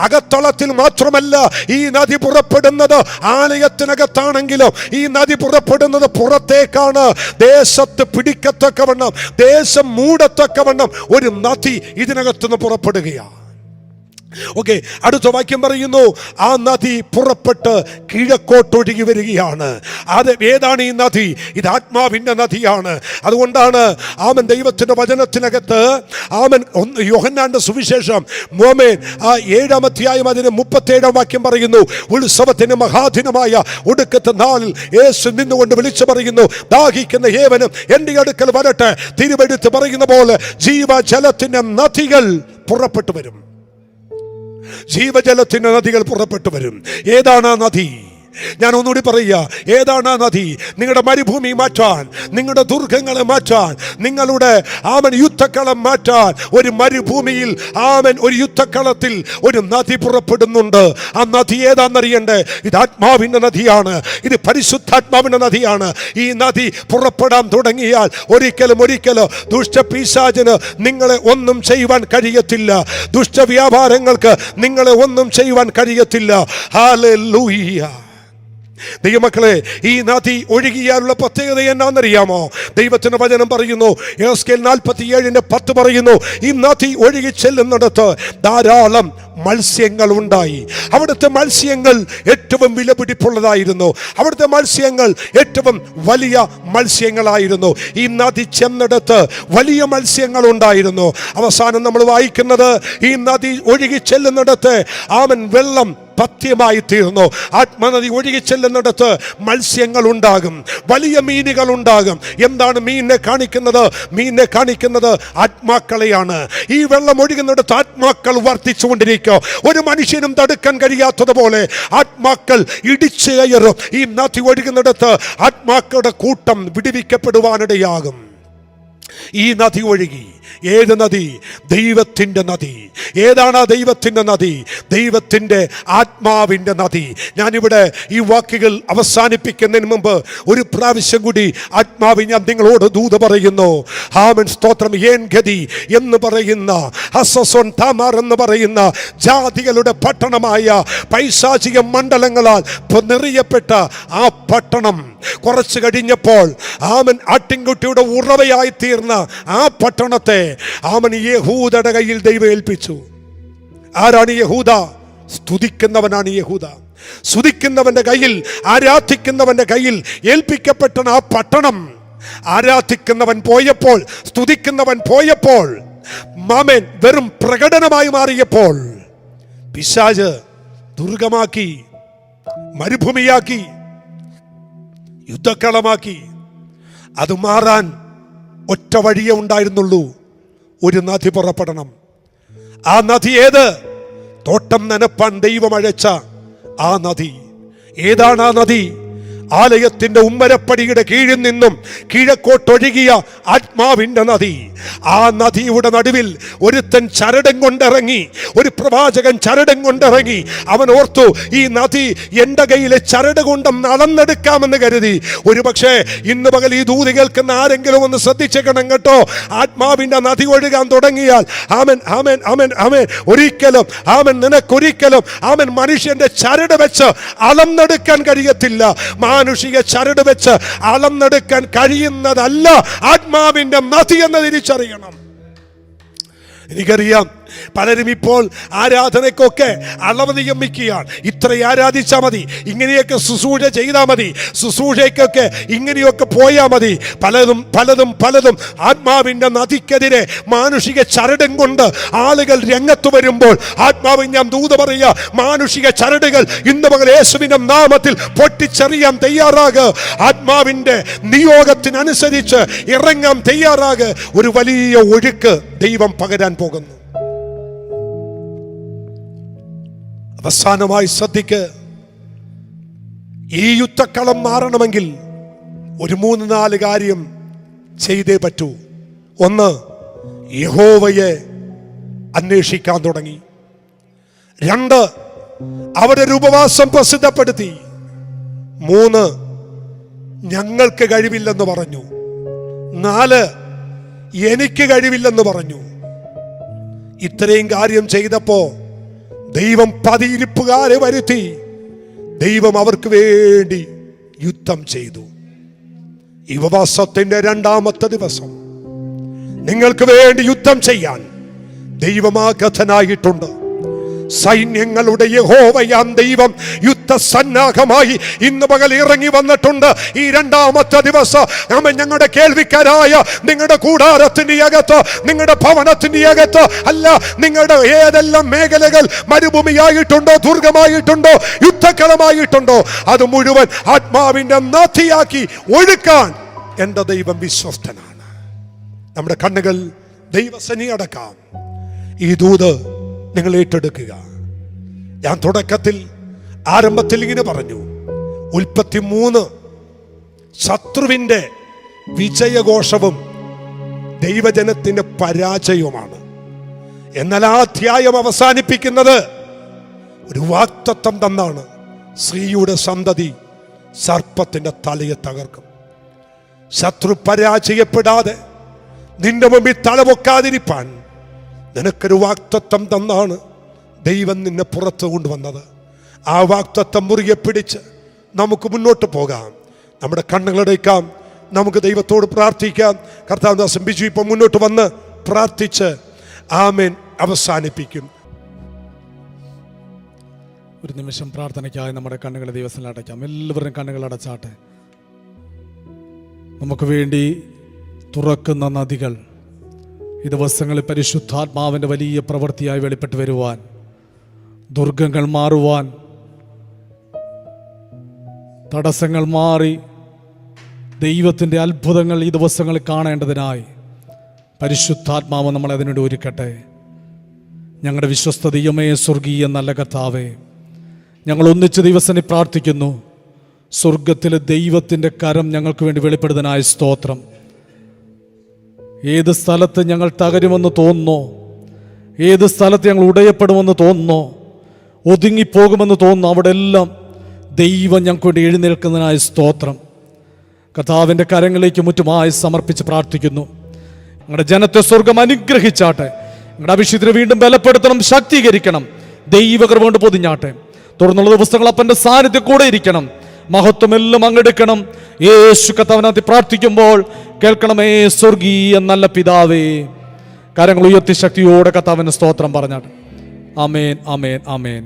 Speaker 4: അകത്തളത്തിൽ മാത്രമല്ല ഈ നദി പുറപ്പെടുന്നത്. ആലയത്തിനകത്താണെങ്കിലും ഈ നദി പുറപ്പെടുന്നത് പുറത്തേക്കാണ്. ദേശത്ത് പിടിക്കത്തക്കവണ്ണം, ദേശം മൂടത്തക്കവണ്ണം ഒരു നദി ഇതിനകത്തുനിന്ന് പുറപ്പെടുകയാണ്. ഓക്കെ, അടുത്ത വാക്യം പറയുന്നു, ആ നദി പുറപ്പെട്ട് കിഴക്കോട്ടൊഴുകി വരികയാണ്. അത് ഏതാണ് ഈ നദി? ഇത് ആത്മാവിന്റെ നദിയാണ്. അതുകൊണ്ടാണ് ദൈവത്തിന്റെ വചനത്തിനകത്ത് യോഹന്നാന്റെ സുവിശേഷം 7-ാം അധ്യായം അതിന് 37-ാം വാക്യം പറയുന്നു, ഉത്സവത്തിന് മഹാദിനമായ ഒടുക്കത്തെ നാളിൽ യേശു നിന്നുകൊണ്ട് വിളിച്ചു പറയുന്നു, ദാഹിക്കുന്ന ഏവനും എന്റെ അടുക്കൽ വരട്ടെ. തിരുവെടുത്ത് പറയുന്ന പോലെ ജീവജലത്തിന്റെ നദികൾ പുറപ്പെട്ടു വരും, ജീവജലത്തിന്റെ നദികൾ പുറപ്പെട്ടു വരും. ഏതാണ് ആ നദി? ഞാൻ ഒന്നുകൂടി പറയുക, ഏതാണ് ആ നദി? നിങ്ങളുടെ മരുഭൂമി മാറ്റാൻ, നിങ്ങളുടെ ദുർഗങ്ങളെ മാറ്റാൻ, നിങ്ങളുടെ യുദ്ധക്കളം മാറ്റാൻ ഒരു മരുഭൂമിയിൽ ഒരു യുദ്ധക്കളത്തിൽ ഒരു നദി പുറപ്പെടുന്നുണ്ട്. ആ നദി ഏതാണെന്നറിയണ്ടേ? ഇത് ആത്മാവിന്റെ നദിയാണ്, ഇത് പരിശുദ്ധാത്മാവിന്റെ നദിയാണ്. ഈ നദി പുറപ്പെടാൻ തുടങ്ങിയാൽ ഒരിക്കലും ദുഷ്ടപിശാചിന് നിങ്ങളെ ഒന്നും ചെയ്യുവാൻ കഴിയത്തില്ല, ദുഷ്ടവ്യാപാരങ്ങൾക്ക് നിങ്ങളെ ഒന്നും ചെയ്യുവാൻ കഴിയത്തില്ല. ഹല്ലേലൂയ. ദൈവമക്കളെ, ഈ നദി ഒഴുകിയാലുള്ള പ്രത്യേകത എന്നാണെന്നറിയാമോ? ദൈവത്തിന്റെ വചനം പറയുന്നു, യെഹെസ്കേൽ 47:10 പറയുന്നു, ഈ നദി ഒഴുകി ചെല്ലുന്നിടത്ത് ധാരാളം മത്സ്യങ്ങൾ ഉണ്ടായി. അവിടുത്തെ മത്സ്യങ്ങൾ ഏറ്റവും വിലപിടിപ്പുള്ളതായിരുന്നു. അവിടുത്തെ മത്സ്യങ്ങൾ ഏറ്റവും വലിയ മത്സ്യങ്ങളായിരുന്നു. ഈ നദി ചെന്നിടത്ത് വലിയ മത്സ്യങ്ങൾ ഉണ്ടായിരുന്നു. അവസാനം നമ്മൾ വായിക്കുന്നത്, ഈ നദി ഒഴുകി ചെല്ലുന്നിടത്ത് വെള്ളം പഥ്യമായി തീർന്നു. ആത്മനദി ഒഴുകി ചെല്ലുന്നിടത്ത് മത്സ്യങ്ങൾ ഉണ്ടാകും, വലിയ മീനുകൾ ഉണ്ടാകും. എന്താണ് മീനിനെ കാണിക്കുന്നത്? മീനിനെ കാണിക്കുന്നത് ആത്മാക്കളെയാണ്. ഈ വെള്ളം ഒഴുകുന്നിടത്ത് ആത്മാക്കൾ വർദ്ധിച്ചുകൊണ്ടിരിക്കും. ഒരു മനുഷ്യനും തടുക്കാൻ കഴിയാത്തതുപോലെ ആത്മാക്കൾ ഇടിച്ചു കയറും. ഈ നദി ഒഴുകുന്നിടത്ത് ആത്മാക്കളുടെ കൂട്ടം വിടുവിക്കപ്പെടുവാനിടയാകും. ഈ നദി ഒഴുകി. ഏത് നദി? ദൈവത്തിൻ്റെ നദി. ഏതാണ് ആ ദൈവത്തിൻ്റെ നദി? ദൈവത്തിൻ്റെ ആത്മാവിൻ്റെ നദി. ഞാനിവിടെ ഈ വാക്കുകൾ അവസാനിപ്പിക്കുന്നതിന് മുമ്പ് ഒരു പ്രാവശ്യം കൂടി ആത്മാവിൽ ഞാൻ നിങ്ങളോട് ദൂത് പറയുന്നു. ആമേൻ, സ്തോത്രം. ഏൻ ഗതി എന്ന് പറയുന്ന, ഹസസോൻ താമാർ എന്ന് പറയുന്ന ജാതികളുടെ പട്ടണമായ പൈശാചിക മണ്ഡലങ്ങളാൽ നിറയപ്പെട്ട ആ പട്ടണം കുറച്ച് കഴിഞ്ഞപ്പോൾ ആട്ടിൻകുട്ടിയുടെ ഉറവയായി തീർന്ന ആ പട്ടണത്തെ യഹൂദയുടെ കയ്യിൽ ദൈവം ഏൽപ്പിച്ചു. ആരാണ് യഹൂദ? സ്തുതിക്കുന്നവനാണ് യഹൂദ. സ്തുതിക്കുന്നവന്റെ കയ്യിൽ, ആരാധിക്കുന്നവന്റെ കയ്യിൽ ഏൽപ്പിക്കപ്പെട്ട ആ പട്ടണം. ആരാധിക്കുന്നവൻ പോയപ്പോൾ, സ്തുതിക്കുന്നവൻ പോയപ്പോൾ, വെറും പ്രകടനമായി മാറിയപ്പോൾ പിശാച് ദുർഗമാക്കി, മരുഭൂമിയാക്കി, യുദ്ധക്കളമാക്കി. അത് മാറാൻ ഒറ്റ വഴിയേ ഉണ്ടായിരുന്നുള്ളൂ, ഒരു നദി പുറപ്പെടണം. ആ നദി ഏത്? തോട്ടം നനപ്പാൻ ദൈവം അയച്ച ആ നദി. ഏതാണ് ആ നദി? ആലയത്തിന്റെ ഉമ്മരപ്പടിയുടെ കീഴിൽ നിന്നും കിഴക്കോട്ടൊഴുകിയ ആത്മാവിന്റെ നദി. ആ നദിയുടെ നടുവിൽ ഒരുത്തൻ ചരടം കൊണ്ടിറങ്ങി, ഒരു പ്രവാചകൻ ചരടം കൊണ്ടിറങ്ങി. അവൻ ഓർത്തു, ഈ നദി എൻ്റെ കയ്യിലെ ചരട് കൊണ്ടും അളന്നെടുക്കാമെന്ന് കരുതി. ഒരു പക്ഷേ ഇന്ന് പകൽ ഈ ദൂതി കേൾക്കുന്ന ആരെങ്കിലും ഒന്ന് ശ്രദ്ധിച്ചേക്കണം കേട്ടോ. ആത്മാവിന്റെ നദി ഒഴുകാൻ തുടങ്ങിയാൽ ഒരിക്കലും നിനക്കൊരിക്കലും മനുഷ്യന്റെ ചരട് വെച്ച് അളന്നെടുക്കാൻ കഴിയത്തില്ല. മാനുഷിക ചരട് വെച്ച് അളന്നെടുക്കാൻ കഴിയുന്നതല്ല ആത്മാവിന്റെ നദി എന്ന് തിരിച്ചറിയണം. എനിക്കറിയാം പലരും ഇപ്പോൾ ആരാധനയ്ക്കൊക്കെ അളവ് നിയമിക്കുകയാണ്. ഇത്ര ആരാധിച്ചാൽ മതി, ഇങ്ങനെയൊക്കെ ശുശ്രൂഷ ചെയ്താൽ മതി, ശുശ്രൂഷയ്ക്കൊക്കെ ഇങ്ങനെയൊക്കെ പോയാൽ മതി. പലതും ആത്മാവിന്റെ നദിക്കെതിരെ മാനുഷിക ചരടും കൊണ്ട് ആളുകൾ രംഗത്ത് വരുമ്പോൾ ആത്മാവ് ഞാൻ ദൂത് പറയുക, മാനുഷിക ചരടുകൾ ഇന്ന് പകൽ യേശുവിന്റെ നാമത്തിൽ പൊട്ടിച്ചെറിയാൻ തയ്യാറാകുക. ആത്മാവിന്റെ നിയോഗത്തിനനുസരിച്ച് ഇറങ്ങാൻ തയ്യാറാകുക. ഒരു വലിയ ഒഴുക്ക് ദൈവം പകരാൻ പോകുന്നു. അവസാനമായി ശ്രദ്ധിക്ക്, ഈ യുദ്ധക്കളം മാറണമെങ്കിൽ ഒരു 3-4 കാര്യം ചെയ്തേ പറ്റൂ. ഒന്ന്, യഹോവയെ അന്വേഷിക്കാൻ തുടങ്ങി. 2, അവരുടെ ഉപവാസം പ്രസിദ്ധപ്പെടുത്തി. 3, ഞങ്ങൾക്ക് കഴിവില്ലെന്ന് പറഞ്ഞു. 4, എനിക്ക് കഴിവില്ലെന്ന് പറഞ്ഞു. ഇത്രയും കാര്യം ചെയ്തപ്പോ ദൈവം 10 ഇരിപ്പുകാരെ വരുത്തി. ദൈവം അവർക്ക് വേണ്ടി യുദ്ധം ചെയ്തു. ഈ ഉപവാസത്തിന്റെ 2ാമത്തെ ദിവസം നിങ്ങൾക്ക് വേണ്ടി യുദ്ധം ചെയ്യാൻ ദൈവമാഗതനായിട്ടുണ്ട്. സൈന്യങ്ങളുടെ യഹോവയാം ദൈവം യുദ്ധസന്നാഹമായി ഇന്ന് പകൽ ഇറങ്ങി വന്നിട്ടുണ്ട്. ഈ 2ാമത്തെ ദിവസം ഞങ്ങളുടെ കേൾവിക്കാരായ നിങ്ങളുടെ കൂടാരത്തിന്റെ അകത്ത്, നിങ്ങളുടെ ഭവനത്തിന്റെ അകത്ത് അല്ല, നിങ്ങളുടെ ഏതെല്ലാം മേഖലകൾ മരുഭൂമിയായിട്ടുണ്ടോ, ദുർഗമായിട്ടുണ്ടോ, യുദ്ധക്കളമായിട്ടുണ്ടോ, അത് മുഴുവൻ ആത്മാവിന്റെ നദിയാക്കി ഒഴുക്കാൻ എൻ്റെ ദൈവം വിശ്വസ്തനാണ്. നമ്മുടെ കണ്ണുകൾ ദൈവസനി അടക്കാം. ഈ ദൂത് നിങ്ങൾ ഏറ്റെടുക്കുക. ഞാൻ തുടക്കത്തിൽ ആരംഭത്തിൽ ഇങ്ങനെ പറഞ്ഞു, ഉൽപ്പത്തി 3 ശത്രുവിന്റെ വിജയഘോഷവും ദൈവജനത്തിന്റെ പരാജയവുമാണ്. എന്നാൽ ആ അധ്യായം അവസാനിപ്പിക്കുന്നത് ഒരു വാഗ്ദത്തം തന്നാണ്. സ്ത്രീയുടെ സന്തതി സർപ്പത്തിന്റെ തലയെ തകർക്കും. ശത്രു പരാജയപ്പെടാതെ നിന്റെ മുമ്പിൽ തലപൊക്കാതിരിപ്പാൻ നിനക്കൊരു വാഗ്ദത്തം തന്നാണ് ദൈവം നിന്നെ പുറത്തു കൊണ്ടുവന്നത്. ആ വാഗ്ദത്തം മുറുകെ പിടിച്ച് നമുക്ക് മുന്നോട്ട് പോകാം. നമ്മുടെ കണ്ണുകളടയ്ക്കാം, നമുക്ക് ദൈവത്തോട് പ്രാർത്ഥിക്കാം. കർത്താവ് ബിജു ഇപ്പം മുന്നോട്ട് വന്ന് പ്രാർത്ഥിച്ച് ആമേൻ അവസാനിപ്പിക്കും.
Speaker 2: ഒരു നിമിഷം പ്രാർത്ഥനയ്ക്കായി നമ്മുടെ കണ്ണുകളെ ദൈവത്തിൽ അടയ്ക്കാം. എല്ലാവരും കണ്ണുകൾ അടച്ചാട്ടെ. നമുക്ക് വേണ്ടി തുറക്കുന്ന നദികൾ ഈ ദിവസങ്ങളിൽ പരിശുദ്ധാത്മാവിൻ്റെ വലിയ പ്രവൃത്തിയായി വെളിപ്പെട്ട് വരുവാൻ, ദുർഗങ്ങൾ മാറുവാൻ, തടസ്സങ്ങൾ മാറി ദൈവത്തിൻ്റെ അത്ഭുതങ്ങൾ ഈ ദിവസങ്ങളിൽ കാണേണ്ടതിനായി പരിശുദ്ധാത്മാവ് നമ്മളെ അതിനോട് ഒരുക്കട്ടെ. ഞങ്ങളുടെ വിശ്വസ്തതയുമേ സ്വർഗീയ നല്ല കർത്താവേ, ഞങ്ങൾ ഒന്നിച്ച് ദൈവസന്നിധിയിൽ പ്രാർത്ഥിക്കുന്നു. സ്വർഗത്തിലെ ദൈവത്തിൻ്റെ കരം ഞങ്ങൾക്ക് വേണ്ടി വെളിപ്പെടുന്നതിനായ സ്തോത്രം. ഏത് സ്ഥലത്ത് ഞങ്ങൾ തകരുമെന്ന് തോന്നുന്നോ, ഏത് സ്ഥലത്ത് ഞങ്ങൾ ഉടയപ്പെടുമെന്ന് തോന്നുന്നോ, ഒതുങ്ങിപ്പോകുമെന്ന് തോന്നുന്നു, അവിടെ എല്ലാം ദൈവം ഞങ്ങൾക്ക് വേണ്ടി എഴുന്നേൽക്കുന്നതിനായ സ്തോത്രം. കർത്താവിൻ്റെ കരങ്ങളിലേക്ക് മുറ്റുമായി സമർപ്പിച്ച് പ്രാർത്ഥിക്കുന്നു. ഞങ്ങളുടെ ജനത്തെ സ്വർഗം അനുഗ്രഹിച്ചാട്ടെ. ഞങ്ങളുടെ അഭിഷേകത്തിനെ വീണ്ടും ബലപ്പെടുത്തണം, ശക്തീകരിക്കണം. ദൈവകൃപ കൊണ്ട് പൊതിഞ്ഞാട്ടെ. തുടർന്നുള്ള ദിവസങ്ങൾ അപ്പൻ്റെ സാന്നിധ്യം കൂടെ ഇരിക്കണം. മഹത്വമെല്ലാം അങ്ങെടുക്കണം. യേശു കർത്താവിനകത്ത് പ്രാർത്ഥിക്കുമ്പോൾ കേൾക്കണമേ സ്വർഗീയ നല്ല പിതാവേ. കരങ്ങൾ ഉയർത്തി ശക്തിയോടെ കർത്താവിന് സ്തോത്രം പറഞ്ഞാട്ടെ. ആമേൻ, ആമേൻ, ആമേൻ.